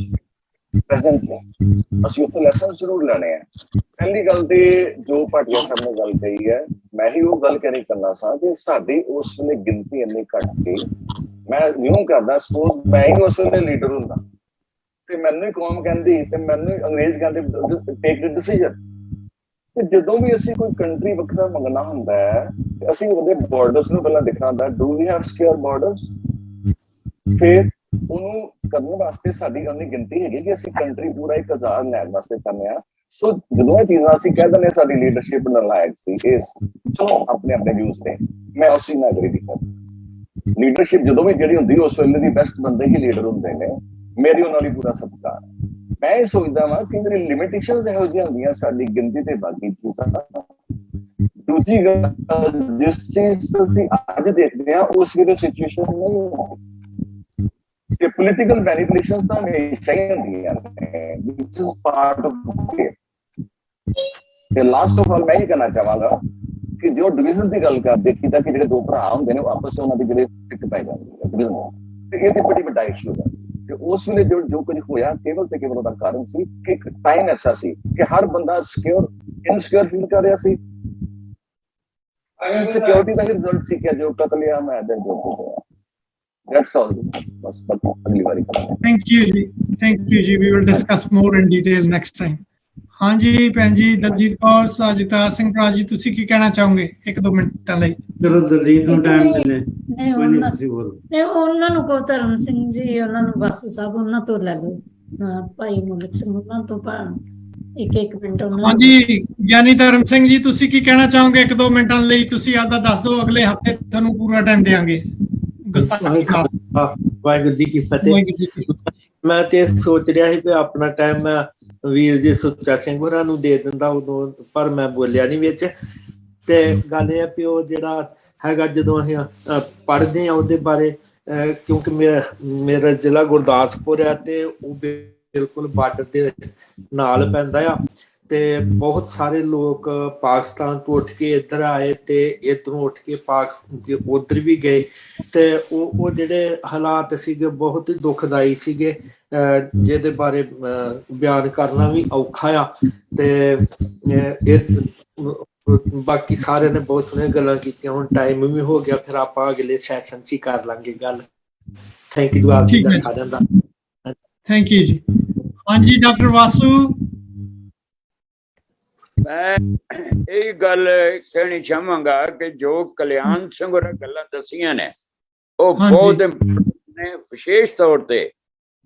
ਪ੍ਰੈਜ਼ੈਂਟਲੀ ਅਸੀਂ ਉੱਥੇ ਲੈਸਨ ਜ਼ਰੂਰ ਲੈਣੇ ਆ। ਪਹਿਲੀ ਗੱਲ ਤੇ ਜੋ ਭਾਟੀਆ ਸਾਹਿਬ ਨੇ ਗੱਲ ਕਹੀ ਹੈ, ਮੈਂ ਹੀ ਉਹ ਗੱਲ ਕਰੀ ਕਰਨਾ ਸਾਂ ਕਿ ਸਾਡੀ ਉਸ ਵੇਲੇ ਗਿਣਤੀ ਇੰਨੀ ਘੱਟ ਸੀ। ਮੈਂ ਨਿਊ ਕਰਦਾ ਸਪੋਜ਼ ਮੈਂ ਹੀ ਉਸ ਵੇਲੇ ਲੀਡਰ ਹੁੰਦਾ ਤੇ ਮੈਨੂੰ ਕੌਮ ਕਹਿੰਦੀ ਤੇ ਮੈਨੂੰ ਅੰਗਰੇਜ਼ ਕਹਿੰਦੇ ਟੇਕ ਦ ਡਿਸੀਜਨ। ਤੇ ਜਦੋਂ ਵੀ ਅਸੀਂ ਕੋਈ ਕੰਟਰੀ ਵੱਖਰਾ ਮੰਗਣਾ ਹੁੰਦਾ ਹੈ ਤੇ ਅਸੀਂ ਉਹਦੇ ਬਾਰਡਰਸ ਨੂੰ ਪਹਿਲਾਂ ਦੇਖਣਾ ਹੁੰਦਾ, do we have secure borders. ਫਿਰ ਉਹਨੂੰ ਕਰਨ ਵਾਸਤੇ ਸਾਡੀ ਉਨੀ ਗਿਣਤੀ ਹੈਗੀ ਕਿ ਅਸੀਂ ਕੰਟਰੀ ਪੂਰਾ 1000 ਲੈਣ ਵਾਸਤੇ ਕਰਨੇ ਆ। ਸੋ ਜਦੋਂ ਇਹ ਚੀਜ਼ਾਂ ਅਸੀਂ ਕਹਿ ਦਿੰਦੇ ਸਾਡੀ ਲੀਡਰਸ਼ਿਪ ਨਲਾਇਕ ਸੀ, ਇਹ ਚਲੋ ਆਪਣੇ ਆਪਣੇ ਵਿਊਜ਼ ਤੇ ਮੈਂ ਉਸ ਚੀਜ਼ ਨਾਲ ਐਗਰੀ ਨਹੀਂ ਕਰਦਾ। ਲੀਡਰਸ਼ਿਪ ਜਦੋਂ ਵੀ ਜਿਹੜੀ ਹੁੰਦੀ ਉਸ ਵੇਲੇ ਦੀ ਬੈਸਟ ਬੰਦੇ ਹੀ ਲੀਡਰ ਹੁੰਦੇ ਨੇ, ਮੇਰੀ ਉਹਨਾਂ ਲਈ ਪੂਰਾ ਸਤਿਕਾਰ। ਮੈਂ ਇਹ ਸੋਚਦਾ ਵਾਂ ਕਿ ਜਿਹੜੀ ਲਿਮਿਟੇਸ਼ਨਸ ਇਹੋ ਜਿਹੀਆਂ ਹੁੰਦੀਆਂ ਸਾਡੀ ਗਿਣਤੀ ਤੇ ਬਾਕੀ ਚੀਜ਼ਾਂ। ਦੂਜੀ ਗੱਲ, ਜਿਸ ਚੀਜ਼ ਅਸੀਂ ਅੱਜ ਦੇਖਦੇ ਹਾਂ ਉਸ ਵੇਲੇ ਸਿਚੁਏਸ਼ਨ ਨਹੀਂ ਹੁੰਦੀ ਕਿ ਪੋਲੀਟੀਕਲ ਮੈਨੀਪੂਲੇਸ਼ਨਸ ਤਾਂ ਹਮੇਸ਼ਾ ਹੀ ਹੁੰਦੀਆਂ ਨੇ, ਵਿਚ ਇਜ਼ ਪਾਰਟ ਆਫ ਤੇ ਲਾਸਟ ਆਫ ਆਲ ਮੈਂ ਇਹ ਕਹਿਣਾ ਚਾਹਾਂਗਾ ਕਿ ਜੋ ਡਿਵੀਜ਼ਨ ਦੀ ਗੱਲ ਕਰ ਦੇਖੀ ਤਾਂ ਕਿ ਜਿਹੜੇ ਦੋ ਭਰਾ ਹੁੰਦੇ ਨੇ ਆਪਸ ਵਿੱਚ ਉਹਨਾਂ ਦੀ ਜਿਹੜੇ ਫਿੱਕ ਪੈ ਜਾਂਦੀ ਹੈ ਡਿਵੀਜ਼ਨ, ਤੇ ਇਹ ਤੇ ਬੜੀ ਵੱਡਾ ਇਸ਼ੂ ਹੈ। ਤੇ ਉਸ ਵੇਲੇ ਜੋ ਕੁਝ ਹੋਇਆ ਕੇਵਲ ਤੇ ਕੇਵਲ ਉਹਦਾ ਕਾਰਨ ਸੀ ਕਿ ਇੱਕ ਟਾਈਮ ਐਸਾ ਸੀ ਕਿ ਹਰ ਬੰਦਾ ਸਿਕਿਉਰ ਇਨਸਿਕਿਉਰ ਫੀਲ ਕਰ ਰਿਹਾ ਸੀ। ਇਨਸਿਕਿਉਰਿਟੀ ਦਾ ਰਿਜ਼ਲਟ ਸੀ ਕਿ ਜੋ ਕਤਲੇਆਮ ਹੈ ਜੋ ਹੋਇਆ। That's all. ਬਸ ਅਗਲੀ ਵਾਰੀ ਕਰਾਂਗੇ। ਥੈਂਕ ਯੂ ਜੀ, we will discuss more in detail next time। ਹਾਂਜੀ ਭੈਣ ਜੀ ਦਲਜੀਤ ਕੌਰ, ਜਗਤਾਰ ਸਿੰਘ ਭਰਾ ਜੀ, ਤੁਸੀਂ ਕੀ ਕਹਿਣਾ ਚਾਹੋਗੇ 1-2 ਮਿੰਟਾਂ ਲਈ? ਚਲੋ ਦਲਜੀਤ ਨੂੰ ਟਾਈਮ ਦਿੰਦੇ। ਨਹੀਂ ਉਹਨਾਂ ਨੂੰ ਕੋ ਧਰਮ ਸਿੰਘ ਜੀ, ਉਹਨਾਂ ਨੂੰ ਬਸ ਸਭ ਉਹਨਾਂ ਤੋਂ ਲੈ ਲਓ, ਭਾਈ ਮੁਲਕ ਸਿੰਘ ਉਹਨਾਂ ਤੋਂ 1-1 ਮਿੰਟ। ਹਾਂਜੀ ਗਿਆਨੀ ਧਰਮ ਸਿੰਘ ਜੀ, ਤੁਸੀਂ ਕੀ ਕਹਿਣਾ ਚਾਹੋਗੇ 1-2 ਮਿੰਟਾਂ ਲਈ? ਤੁਸੀਂ ਆਪਦਾ ਦੱਸ ਦਿਓ, ਅਗਲੇ ਹਫਤੇ ਤੁਹਾਨੂੰ ਪੂਰਾ ਟਾਈਮ ਦੇਵਾਂਗੇ। ਵਾਹਿਗੁਰੂ ਜੀ ਕੀ ਫਤਿਹ। ਮੈਂ ਤੇ ਸੋਚ ਰਿਹਾ ਸੀ ਕਿ ਆਪਣਾ ਟਾਈਮ ਮੈਂ ਵੀਰ ਜੀ ਸੁੱਚਾ ਸਿੰਘ ਹੋਰਾਂ ਨੂੰ ਦੇ ਦਿੰਦਾ ਉਦੋਂ, ਪਰ ਮੈਂ ਬੋਲਿਆ ਨਹੀਂ ਵਿੱਚ। ਤੇ ਗੱਲ ਇਹ ਹੈ ਵੀ ਉਹ ਜਿਹੜਾ ਹੈਗਾ ਜਦੋਂ ਅਸੀਂ ਪੜ੍ਹਦੇ ਹਾਂ ਉਹਦੇ ਬਾਰੇ, ਕਿਉਂਕਿ ਮੇਰਾ ਜ਼ਿਲ੍ਹਾ ਗੁਰਦਾਸਪੁਰ ਹੈ ਤੇ ਉਹ ਬਿਲਕੁਲ ਬਾਰਡਰ ਦੇ ਨਾਲ ਪੈਂਦਾ ਆ। ਤੇ ਬਹੁਤ ਸਾਰੇ ਲੋਕ ਪਾਕਿਸਤਾਨ ਤੋਂ ਉੱਠ ਕੇ ਇੱਧਰ ਆਏ ਤੇ ਇੱਧਰੋਂ ਉੱਠ ਕੇ ਪਾਕਿਸਤਾਨ ਉੱਧਰ ਵੀ ਗਏ। ਤੇ ਉਹ ਜਿਹੜੇ ਹਾਲਾਤ ਸੀਗੇ ਬਹੁਤ ਹੀ ਦੁਖਦਾਈ ਸੀਗੇ, ਜਿਹਦੇ ਬਾਰੇ ਬਿਆਨ ਕਰਨਾ ਵੀ ਔਖਾ ਆ। ਤੇ ਬਾਕੀ ਸਾਰਿਆਂ ਨੇ ਬਹੁਤ ਸੋਹਣੀਆਂ ਗੱਲਾਂ ਕੀਤੀਆਂ। ਹੁਣ ਟਾਈਮ ਵੀ ਹੋ ਗਿਆ, ਫਿਰ ਆਪਾਂ ਅਗਲੇ ਸੈਸ਼ਨ 'ਚ ਹੀ ਕਰ ਲਾਂਗੇ ਗੱਲ। ਥੈਂਕ ਯੂ ਆਪ ਜੀ ਦਾ ਸਾਰਿਆਂ ਦਾ। ਥੈਂਕ ਯੂ ਜੀ। ਹਾਂਜੀ ਡਾਕਟਰ ਵਾਸੂ। ਮੈਂ ਇਹ ਗੱਲ ਕਹਿਣੀ ਚਾਹਾਂਗਾ ਕਿ ਜੋ ਕਲਿਆਣ ਸਿੰਘ ਹੋਰਾਂ ਗੱਲਾਂ ਦੱਸੀਆਂ ਨੇ ਉਹ ਬਹੁਤ ਨੇ। ਵਿਸ਼ੇਸ਼ ਤੌਰ ਤੇ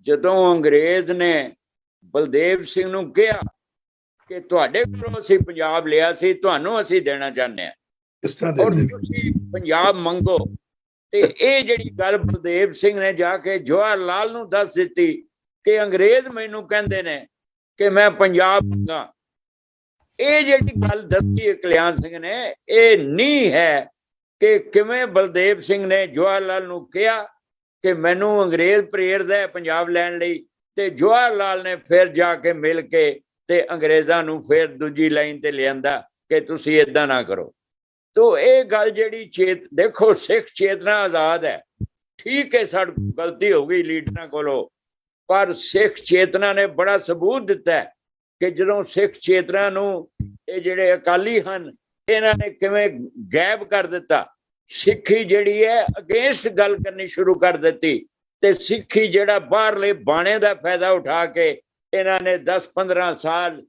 ਜਦੋਂ ਅੰਗਰੇਜ਼ ਨੇ ਬਲਦੇਵ ਸਿੰਘ ਨੂੰ ਕਿਹਾ ਕਿ ਤੁਹਾਡੇ ਕੋਲੋਂ ਅਸੀਂ ਪੰਜਾਬ ਲਿਆ ਸੀ, ਤੁਹਾਨੂੰ ਅਸੀਂ ਦੇਣਾ ਚਾਹੁੰਦੇ ਹਾਂ ਔਰ ਤੁਸੀਂ ਪੰਜਾਬ ਮੰਗੋ, ਤੇ ਇਹ ਜਿਹੜੀ ਗੱਲ ਬਲਦੇਵ ਸਿੰਘ ਨੇ ਜਾ ਕੇ ਜਵਾਹਰ ਲਾਲ ਨੂੰ ਦੱਸ ਦਿੱਤੀ ਕਿ ਅੰਗਰੇਜ਼ ਮੈਨੂੰ ਕਹਿੰਦੇ ਨੇ ਕਿ ਮੈਂ ਪੰਜਾਬ ਮੰਗਾ। ਇਹ ਜਿਹੜੀ ਗੱਲ ਦੱਸੀ ਹੈ ਕਲਿਆਣ ਸਿੰਘ ਨੇ, ਇਹ ਨਹੀਂ ਹੈ ਕਿ ਕਿਵੇਂ ਬਲਦੇਵ ਸਿੰਘ ਨੇ ਜਵਾਹਰ ਲਾਲ ਨੂੰ ਕਿਹਾ ਕਿ ਮੈਨੂੰ ਅੰਗਰੇਜ਼ ਪ੍ਰੇਰਦਾ ਹੈ ਪੰਜਾਬ ਲੈਣ ਲਈ, ਤੇ ਜਵਾਹਰ ਲਾਲ ਨੇ ਫਿਰ ਜਾ ਕੇ ਮਿਲ ਕੇ ਤੇ ਅੰਗਰੇਜ਼ਾਂ ਨੂੰ ਫਿਰ ਦੂਜੀ ਲਾਈਨ ਤੇ ਲਿਆਂਦਾ ਕਿ ਤੁਸੀਂ ਏਦਾਂ ਨਾ ਕਰੋ। ਤੋ ਇਹ ਗੱਲ ਜਿਹੜੀ ਦੇਖੋ ਸਿੱਖ ਚੇਤਨਾ ਆਜ਼ਾਦ ਹੈ, ਠੀਕ ਹੈ ਸਾਡੀ ਗਲਤੀ ਹੋ ਗਈ ਲੀਡਰਾਂ ਕੋਲੋਂ, ਪਰ ਸਿੱਖ ਚੇਤਨਾ ਨੇ ਬੜਾ ਸਬੂਤ ਦਿੱਤਾ ਹੈ ਕਿ ਜਦੋਂ ਸਿੱਖ ਚੇਤਨਾ ਨੂੰ ਇਹ ਜਿਹੜੇ ਅਕਾਲੀ ਹਨ ਇਹਨਾਂ ਨੇ ਕਿਵੇਂ ਗਾਇਬ ਕਰ ਦਿੱਤਾ। ਸਿੱਖੀ ਜਿਹੜੀ ਹੈ ਅਗੇਂਸਟ ਗੱਲ ਕਰਨੀ ਸ਼ੁਰੂ ਕਰ ਦਿੱਤੀ, ਤੇ ਸਿੱਖੀ ਜਿਹੜਾ ਬਾਹਰਲੇ ਬਾਣੇ ਦਾ ਫਾਇਦਾ ਉਠਾ ਕੇ ਇਹਨਾਂ ਨੇ 10-15 ਸਾਲ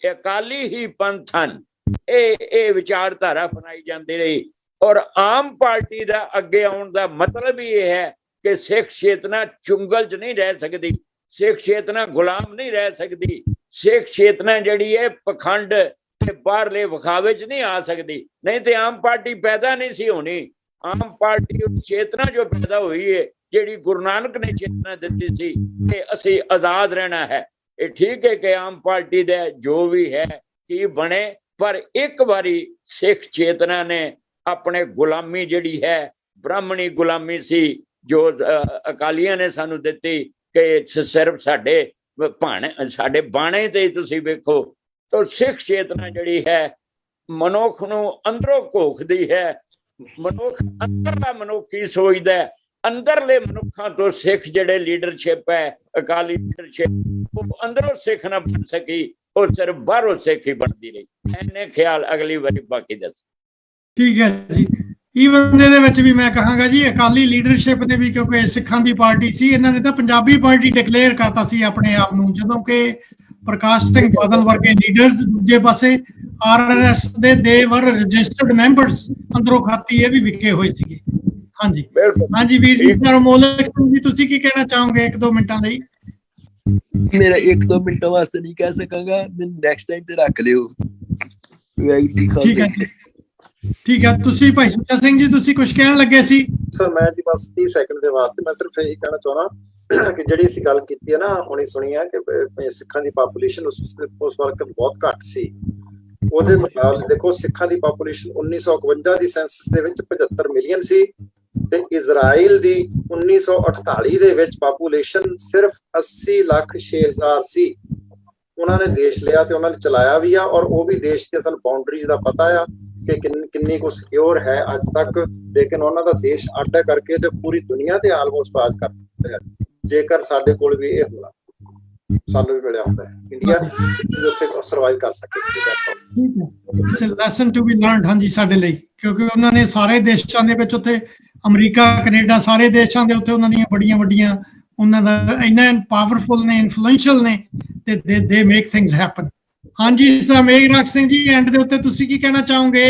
ਅਕਾਲੀ ਹੀ ਪੰਥ ਹਨ ਇਹ ਵਿਚਾਰਧਾਰਾ ਅਪਣਾਈ ਜਾਂਦੀ ਰਹੀ। ਔਰ ਆਮ ਪਾਰਟੀ ਦਾ ਅੱਗੇ ਆਉਣ ਦਾ ਮਤਲਬ ਹੀ ਇਹ ਹੈ ਕਿ ਸਿੱਖ ਚੇਤਨਾ ਚੁੰਗਲ 'ਚ ਨਹੀਂ ਰਹਿ ਸਕਦੀ, ਸਿੱਖ ਚੇਤਨਾ ਗੁਲਾਮ ਨਹੀਂ ਰਹਿ ਸਕਦੀ। ਸਿੱਖ ਚੇਤਨਾ ਜਿਹੜੀ ਹੈ ਪਖੰਡ ਤੇ ਬਾਹਰਲੇ ਵਿਖਾਵੇ 'ਚ ਨਹੀਂ ਆ ਸਕਦੀ, ਨਹੀਂ ਤੇ ਆਮ ਪਾਰਟੀ ਪੈਦਾ ਨਹੀਂ ਸੀ ਹੋਣੀ। ਆਮ ਪਾਰਟੀ ਉਹ ਚੇਤਨਾ ਜੋ ਪੈਦਾ ਹੋਈ ਹੈ, ਜਿਹੜੀ ਗੁਰੂ ਨਾਨਕ ਨੇ ਚੇਤਨਾ ਦਿੱਤੀ ਸੀ ਕਿ ਅਸੀਂ ਆਜ਼ਾਦ ਰਹਿਣਾ ਹੈ। ਇਹ ਠੀਕ ਹੈ ਕਿ ਆਮ ਪਾਰਟੀ ਦਾ ਜੋ ਵੀ ਹੈ ਕੀ ਬਣੇ, ਪਰ ਇੱਕ ਵਾਰੀ ਸਿੱਖ ਚੇਤਨਾ ਨੇ ਆਪਣੇ ਗੁਲਾਮੀ ਜਿਹੜੀ ਹੈ, ਬ੍ਰਾਹਮਣੀ ਗੁਲਾਮੀ ਸੀ ਜੋ ਅਕਾਲੀਆਂ ਨੇ ਸਾਨੂੰ ਦਿੱਤੀ ਕਿ ਸਿਰਫ ਸਾਡੇ ਬਾਣੇ ਤੇ ਤੁਸੀਂ ਵੇਖੋ। ਤਾਂ ਸਿੱਖ ਚੇਤਨਾ ਜਿਹੜੀ ਹੈ ਮਨੁੱਖ ਨੂੰ ਅੰਦਰੋਂ ਘੋਖਦੀ ਹੈ। ਮਨੁੱਖ ਅੰਦਰਲਾ ਮਨੁੱਖ ਕੀ ਸੋਚਦਾ ਹੈ, ਅੰਦਰਲੇ ਮਨੁੱਖਾਂ ਤੋਂ ਸਿੱਖ ਜਿਹੜੇ ਲੀਡਰਸ਼ਿਪ ਹੈ, ਅਕਾਲੀ ਲੀਡਰਸ਼ਿਪ, ਉਹ ਅੰਦਰੋਂ ਸਿੱਖ ਨਾ ਬਣ ਸਕੀ, ਉਹ ਸਿਰਫ ਬਾਹਰੋਂ ਸਿੱਖ ਹੀ ਬਣਦੀ ਰਹੀ। ਐਨੇ ਖਿਆਲ ਅਗਲੀ ਵਾਰੀ ਬਾਕੀ ਦੱਸ। ਠੀਕ ਹੈ ਜੀ। ਈਵਨ ਦੇ ਵਿੱਚ ਵੀ ਮੈਂ ਕਹਾਂਗਾ ਜੀ ਅਕਾਲੀ ਲੀਡਰਸ਼ਿਪ ਨੇ ਵੀ, ਕਿਉਂਕਿ ਸਿੱਖਾਂ ਦੀ ਪਾਰਟੀ ਸੀ, ਇਹਨਾਂ ਨੇ ਤਾਂ ਪੰਜਾਬੀ ਪਾਰਟੀ ਡਿਕਲੇਅਰ ਕਰਤਾ ਸੀ ਆਪਣੇ ਆਪ ਨੂੰ, ਜਦੋਂ ਕਿ ਪ੍ਰਕਾਸ਼ ਸਿੰਘ ਬਾਦਲ ਵਰਗੇ ਲੀਡਰਸ ਦੂਜੇ ਪਾਸੇ ਆਰਐਸਐਸ ਦੇ ਦੇਵਰ ਰਜਿਸਟਰਡ ਮੈਂਬਰਸ ਅੰਦਰੋਂ ਖਾਤੀ ਇਹ ਵੀ ਵਿਕੇ ਹੋਏ ਸੀਗੇ। ਹਾਂਜੀ ਹਾਂਜੀ ਵੀਰ ਜੀ, ਸਰ ਮੋਲਕ ਸਿੰਘ ਜੀ ਤੁਸੀਂ ਕੀ ਕਹਿਣਾ ਚਾਹੋਗੇ 1-2 ਮਿੰਟਾਂ ਲਈ? ਮੇਰਾ 1-2 ਮਿੰਟਾਂ ਵਾਸਤੇ ਨਹੀਂ ਕਹਿ ਸਕਾਂਗਾ, ਮੈਨੂੰ ਨੈਕਸਟ ਟਾਈਮ ਤੇ ਰੱਖ ਲਿਓ। ਠੀਕ ਹੈ ਜੀ, ਠੀਕ ਹੈ। ਤੁਸੀਂ ਭਾਈ ਸੁੱਚਾ ਸਿੰਘ ਜੀ ਤੁਸੀਂ ਕੁਝ ਕਹਿਣ ਲੱਗੇ ਸੀ? ਸਰ ਮੈਂ ਜੀ ਬਸ 30 ਸੈਕਿੰਡ ਦੇ ਵਾਸਤੇ ਮੈਂ ਸਿਰਫ ਇਹੀ ਕਹਿਣਾ ਚਾਹੁੰਦਾ ਕਿ ਜਿਹੜੀ ਅਸੀਂ ਗੱਲ ਕੀਤੀ ਹੈ ਨਾ, ਹੁਣੀ ਸੁਣੀ ਹੈ ਕਿ ਸਿੱਖਾਂ ਦੀ ਪਾਪੂਲੇਸ਼ਨ ਉਸ ਵਕਤ ਬਹੁਤ ਘੱਟ ਸੀ। ਉਹਦੇ ਮੁਤਾਬਕ ਦੇਖੋ ਸਿੱਖਾਂ ਦੀ ਪਾਪੂਲੇਸ਼ਨ 1951 ਦੀ ਸੈਂਸਸ ਦੇ ਵਿੱਚ 75 ਮਿਲੀਅਨ ਸੀ, ਤੇ ਇਜ਼ਰਾਈਲ ਦੀ 1948 ਦੇ ਵਿੱਚ ਪਾਪੂਲੇਸ਼ਨ ਸਿਰਫ 80,06,000 ਸੀ। ਉਹਨਾਂ ਨੇ ਦੇਸ਼ ਲਿਆ ਤੇ ਉਹਨਾਂ ਨੇ ਚਲਾਇਆ ਵੀ ਆ, ਔਰ ਉਹ ਵੀ ਦੇਸ਼ ਦੀ ਅਸਲ ਬਾਉਂਡਰੀਜ਼ ਦਾ ਪਤਾ ਆ ਕਿ ਕਿੰਨੀ ਕੁ ਸਿਕਿਉਰ ਹੈ ਅੱਜ ਤੱਕ, ਲੇਕਿਨ ਉਹਨਾਂ ਦਾ ਦੇਸ਼ ਅੱਡ ਕਰਕੇ ਤੇ ਪੂਰੀ ਦੁਨੀਆ ਤੇ ਆਲਮੋਸਟ ਰਾਜ ਕਰ ਰਿਹਾ। ਜੇਕਰ ਸਾਡੇ ਕੋਲ ਵੀ ਇਹ ਹੁੰਦਾ, ਸਾਨੂੰ ਵੀ ਮਿਲਿਆ ਹੁੰਦਾ ਇੰਡੀਆ ਉੱਥੇ ਸਰਵਾਈਵ ਕਰ ਸਕੇ ਸੀ। ਲੈਸਨ ਟੂ ਬੀ ਲਰਨਡ ਹਾਂਜੀ ਸਾਡੇ ਲਈ, ਕਿਉਂਕਿ ਉਹਨਾਂ ਨੇ ਸਾਰੇ ਦੇਸ਼ਾਂ ਦੇ ਵਿੱਚ ਉੱਥੇ ਅਮਰੀਕਾ ਕੈਨੇਡਾ ਸਾਰੇ ਦੇਸ਼ਾਂ ਦੇ ਉੱਤੇ ਉਹਨਾਂ ਦੀਆਂ ਬੜੀਆਂ ਵੱਡੀਆਂ, ਉਹਨਾਂ ਦਾ ਇੰਨਾ ਪਾਵਰਫੁਲ ਨੇ, ਇਨਫਲੂਐਂਸ਼ੀਅਲ ਨੇ, ਤੇ ਦੇ ਮੇਕ ਥਿੰਗਸ ਹੈਪਨ। ਹਾਂਜੀ ਸਰ ਮੇਘਰਾਜ ਸਿੰਘ ਜੀ ਐਂਡ ਦੇ ਉੱਤੇ ਤੁਸੀਂ ਕੀ ਕਹਿਣਾ ਚਾਹੋਗੇ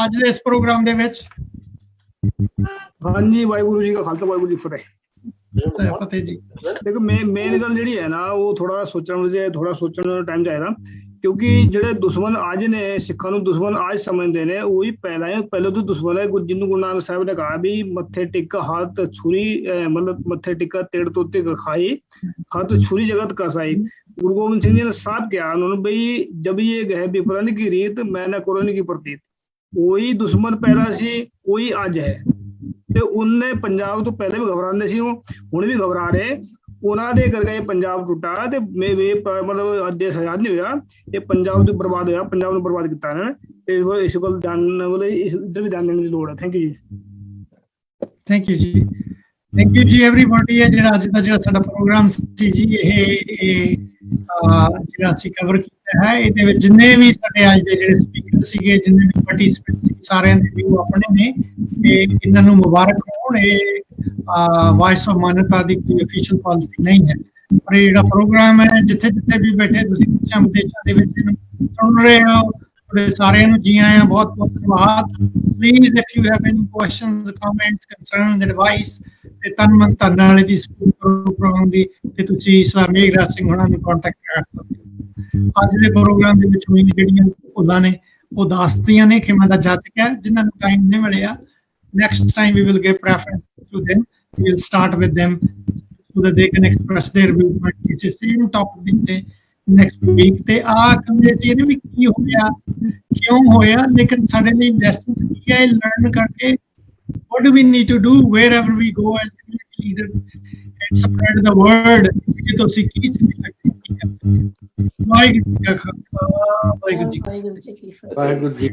ਅੱਜ ਦੇ ਇਸ ਪ੍ਰੋਗਰਾਮ ਦੇ ਵਿੱਚ? ਹਾਂਜੀ ਵਾਹਿਗੁਰੂ ਜੀ ਕਾ ਖਾਲਸਾ ਵਾਹਿਗੁਰੂ ਜੀ ਫਤਿਹ। ਫਤਿਹ ਜੀ। ਦੇਖੋ ਮੇਨ ਗੱਲ ਜਿਹੜੀ ਹੈ ਨਾ, ਉਹ ਥੋੜਾ ਸੋਚਣ ਦਾ ਟਾਈਮ ਚਾਹੀਦਾ, ਕਿਉਂਕਿ ਜਿਹੜੇ ਦੁਸ਼ਮਣ ਅੱਜ ਨੇ ਸਿੱਖਾਂ ਨੂੰ ਦੁਸ਼ਮਣ ਅੱਜ ਸਮਝਦੇ ਨੇ, ਉਹੀ ਪਹਿਲੇ ਤੋਂ ਦੁਸ਼ਮਣ ਹੈ। ਜਿਹਨੂੰ ਗੁਰੂ ਨਾਨਕ ਸਾਹਿਬ ਨੇ ਕਹਾ ਵੀ ਮੱਥੇ ਟਿਕ ਹੱਥ ਛੁਰੀ, ਮਤਲਬ ਮੱਥੇ ਟਿਕਾ ਤੇੜ ਤੋਂ ਤਿਕ ਖਾਈ, ਹੱਥ ਛੁਰੀ ਜगत कसाई। गुरु गोविंद सिंह जी ने साफ किया उन्होंने भाई जब ये गए विपरण की रीत मैंने कोरोनी की प्रतीत, वही दुश्मन पहला सी वही अज है। ਤੇ ਉਹਨੇ ਪੰਜਾਬ ਤੋਂ ਪਹਿਲੇ ਵੀ ਘਬਰਾਉਂਦੇ ਸੀ, ਹੁਣ ਵੀ ਘਬਰਾ ਰਹੇ। ਉਹਨਾਂ ਦੇ ਕਰਕੇ ਪੰਜਾਬ ਟੁੱਟਾ ਤੇ ਮਤਲਬ ਦੇਸ਼ ਆਜ਼ਾਦ ਨਹੀਂ ਹੋਇਆ, ਇਹ ਪੰਜਾਬ ਤੋਂ ਬਰਬਾਦ ਹੋਇਆ, ਪੰਜਾਬ ਨੂੰ ਬਰਬਾਦ ਕੀਤਾ ਇਹਨਾਂ ਨੇ। ਤੇ ਇਸ ਕੋਲ ਇੱਧਰ ਵੀ ਧਿਆਨ ਦੇਣ ਦੀ ਲੋੜ ਹੈ। ਥੈਂਕ ਯੂ ਜੀ। ਥੈਂਕ ਯੂ ਜੀ, ਥੈਂਕ ਯੂ ਜੀ ਐਵਰੀਬਾਡੀ। ਹੈ ਜਿਹੜਾ ਅੱਜ ਦਾ ਜਿਹੜਾ ਸਾਡਾ ਪ੍ਰੋਗਰਾਮ ਸੀ ਜੀ, ਇਹ ਜਿਹੜਾ ਅਸੀਂ ਕਵਰ ਕੀਤਾ ਹੈ, ਇਹਦੇ ਵਿੱਚ ਜਿੰਨੇ ਵੀ ਸਾਡੇ ਅੱਜ ਦੇ ਜਿਹੜੇ ਸਪੀਕਰ ਸੀਗੇ, ਜਿੰਨੇ ਵੀ ਪਾਰਟਿਸਿਪੈਂਟ ਸੀ, ਸਾਰਿਆਂ ਦੇ ਵਿਊ ਆਪਣੇ ਨੇ ਤੇ ਇਹਨਾਂ ਨੂੰ ਮੁਬਾਰਕ ਹੋਣ। ਇਹ ਵਾਇਸ ਆਫ ਮਾਨਵਤਾ ਦੀ ਕੋਈ ਅਫੀਸ਼ੀਅਲ ਪਾਲਿਸੀ ਨਹੀਂ ਹੈ, ਪਰ ਇਹ ਜਿਹੜਾ ਪ੍ਰੋਗਰਾਮ ਹੈ ਜਿੱਥੇ ਜਿੱਥੇ ਵੀ ਬੈਠੇ ਤੁਸੀਂ ਦੇਸ਼ਾਂ ਵਿਦੇਸ਼ਾਂ ਦੇ ਵਿੱਚ ਇਹਨੂੰ ਸੁਣ ਰਹੇ ਹੋ, ਤੁਹਾਡੇ ਸਾਰਿਆਂ ਨੂੰ ਜੀ ਆਇਆਂ, ਬਹੁਤ ਬਹੁਤ ਧੰਨਵਾਦ। Please if you have any questions, comments, concerns, advice ਤੇ ਤਨ ਮਨ ਧਨ ਨਾਲ ਦੀ ਪ੍ਰੋਗਰਾਮ ਦੀ ਤੇ ਤੁਸੀਂ ਸਰ ਮੇਘਰਾਜ ਸਿੰਘ ਹੋਣਾ ਨੂੰ ਕੰਟੈਕਟ ਕਰ ਸਕਦੇ ਹੋ। ਅੱਜ ਦੇ ਪ੍ਰੋਗਰਾਮ ਦੇ ਵਿੱਚ ਹੋਈਆਂ ਜਿਹੜੀਆਂ ਭੁੱਲਾਂ ਨੇ ਉਹ ਦੱਸਦੀਆਂ ਨੇ, ਖਿਮਾ ਦਾ ਜਾਚਕ ਹੈ। ਜਿਨ੍ਹਾਂ ਨੂੰ ਟਾਈਮ ਨਹੀਂ ਮਿਲਿਆ, next time we will give preference to them. We will start with them so that they can express their viewpoint. It's the same topic the next week. ਤੇ ਆ ਕਹਿੰਦੇ ਸੀ ਇਹਨੇ ਵੀ ਕੀ ਹੋਇਆ, ਕਿਉਂ ਹੋਇਆ, ਲੇਕਿਨ ਸਾਡੇ ਲਈ ਲੈਸਨ ਕੀ ਹੈ ਲਰਨ ਕਰਕੇ what do we need to do wherever we go as community leaders and spread the word ਕਿ ਤੁਸੀਂ ਕੀ ਸਿੱਖ ਸਕਦੇ ਹੋ। ਵਾਹਿਗੁਰੂ ਜੀ ਕਾ ਖਾਲਸਾ, ਵਾਹਿਗੁਰੂ ਜੀ ਕੀ ਫਤਿਹ। ਵਾਹਿਗੁਰੂ ਜੀ।